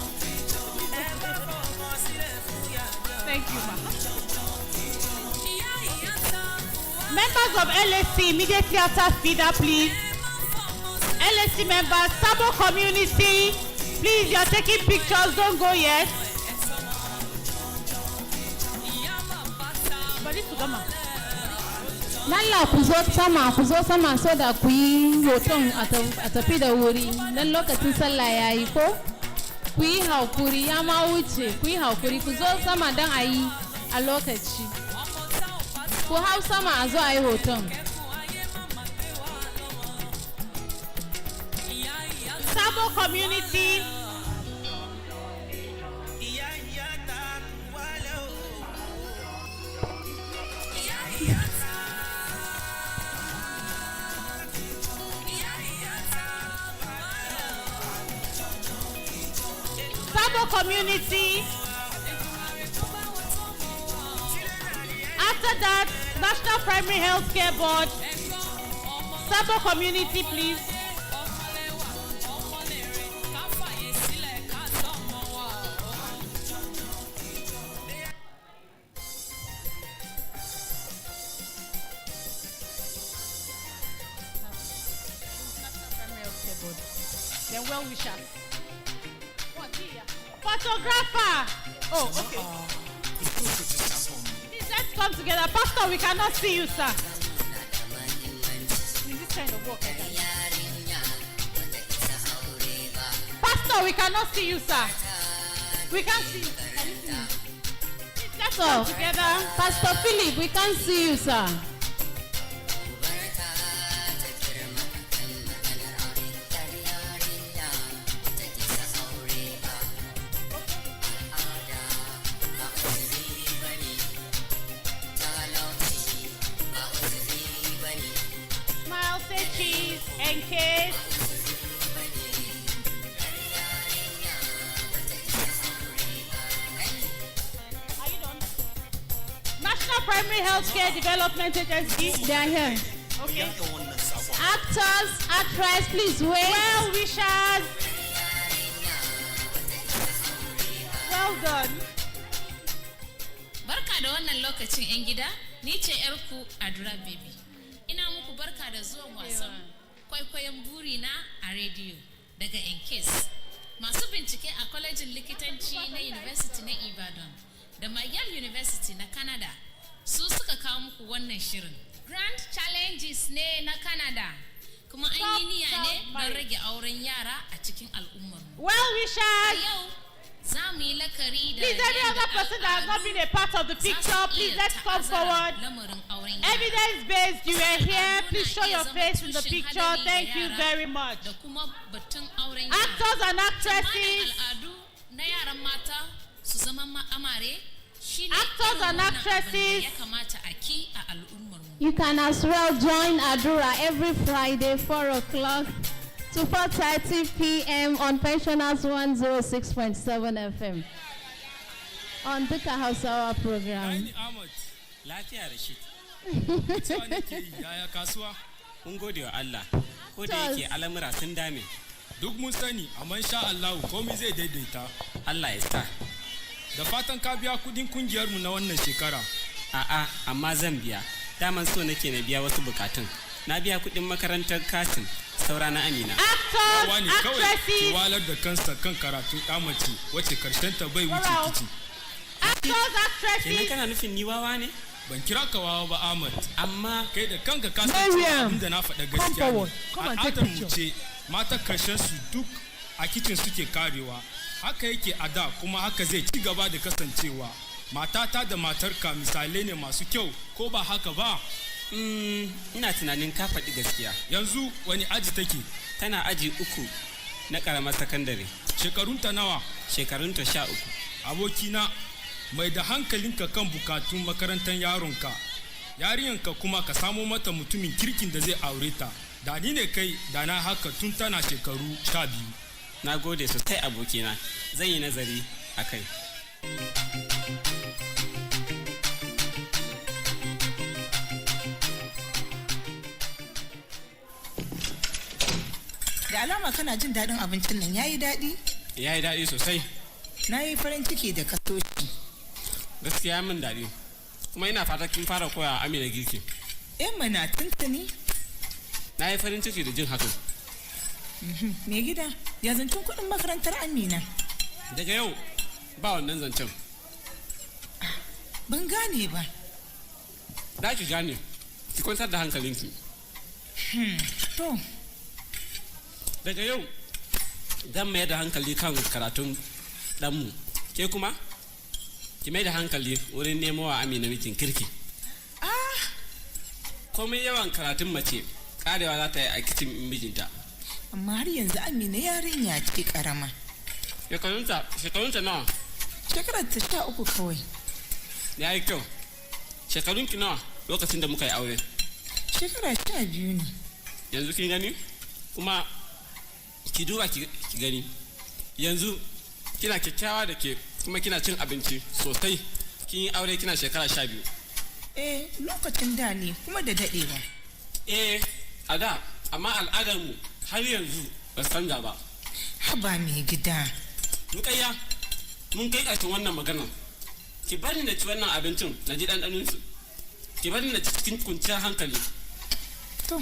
Thank you, ma. Members of LSC, immediately after FIDA, please. LSC members, Sabo community, please, you're taking pictures, don't go yet. Nalla ku zo sama so da ku yi hoton a tafi da wuri dan lokacin sallah yayi ko ku yi hakuri ya ma wuce ku yi hakuri ku zo sama dan a yi a lokaci ku hau sama a zo a yi hoton. Sabo community. Sabo community. After that, National Primary Healthcare Board. Sabo community, please. Then well wishers. Photographer. Oh, okay. Please, let's come together. Pastor, we cannot see you, sir. In this kind of work, I can. Pastor, we cannot see you, sir. We can't see you. Can you see me? Please, let's come together. Pastor Philip, we can't see you, sir. Smile, say cheese, ENCASE. Are you done? National Primary Healthcare Development Agency. They are here. Okay. Actors, actress, please wait. Well wishers. Well done. Barka da wannan lokacin 'yan gida, ni ce 'yarku Adura Baby. Ina muku barka da zuwan wasan kwaikwayon burina a rediyo daga ENCASE. Masu bincike a kwalejin likitanci na University na Ibadan da Yale University na Canada su suka kawo muku wannan shirin. Grand Challenges ne na Canada, kuma an yi niyya ne don rage auren yara a cikin al'ummar. Well wishers. Yau za mu yi lakari da Please, every other person that has not been a part of the picture, please let's come forward. Evidence based, you are here. Please show your face in the picture. Thank you very much. Actors and actresses. Actors and actresses. You can as well join Adura every Friday, 4 o'clock to 4:30 p.m. on Pensioners 106.7 FM on Duka Hausawa program. Lafiya da shi. Cewa nake yaya kasuwa? Mun gode wa Allah. Ko da yake al'amura sun dame. Duk mun sani, amma insha Allah komai zai daidaita. Allah ya sa. Da fatan ka biya kudin kungiyar mu na wannan shekara. A'a, amma zan biya. Daman so nake na biya wasu bukatun. Na biya kudin makarantar Kasim, saura na Amina. Actors, Wani kawai ki walar da kansa kan karatu ɗamace wacce karshen ta bai wuce kici. Actors, actresses. Kenan kana nufin ni wawa ne? Ban kira ka wawa ba Ahmad. Amma kai da kanka ka san cewa abinda na faɗa gaskiya ne. Al'adar mu ce mata karshen su duk a kicin suke karewa. Haka yake a da kuma haka zai ci gaba da kasancewa. Matata da matarka misalai ne masu kyau ko ba haka ba? Ina tunanin ka faɗi gaskiya. Yanzu wani aji take? Tana aji 3 na ƙaramar sakandare. Shekarunta nawa? Shekarunta 13. Abokina, mai da hankalinka kan bukatun makarantar yaronka. Yarinyanka kuma ka samo mata mutumin kirkin da zai aure ta. Da ni ne kai da na haka tun tana shekaru 12. Na gode sosai abokina. Zan yi nazari a kai. Da alama kana jin daɗin abincin nan yayi daɗi? Yayi daɗi sosai. Na yi farin ciki da ka so shi. Gaskiya min daɗi. Kuma ina fata kin fara koya Amina girki. Mana tuntuni. Na yi farin ciki da jin hakan. Me gida, ya zancen kuɗin makarantar Amina? Daga yau ba wannan zancen. Ban gane ba. Da ki gane, ki kwantar da hankalinki. To. Daga yau zan mayar da hankali kan karatun ɗanmu. Ke kuma? Ki mai da hankali wurin nemo wa Amina mijin kirki. Komai yawan karatun mace karewa za ta yi a kicin mijinta. Amma har yanzu Amina yarinya ce karama. Shekarunta nawa? Shekarar ta 13 kawai. Ya yi kyau. Shekarunki nawa? lokacin da muka yi aure. Shekara 12 ne. Yanzu kin gani? Kuma ki duba ki gani. Yanzu kina kyakkyawa da ke kuma kina cin abinci sosai. Kin yi aure kina shekara 12. Lokacin da ne kuma da dadewa. A da amma al'adarmu har yanzu ba san da ba. Haba mai gida. Rukayya, mun kai ƙarshen wannan magana. Ki bari na ci wannan abincin na ji ɗanɗaninsu. Ki bari na ci cikin kwanciyar hankali. To.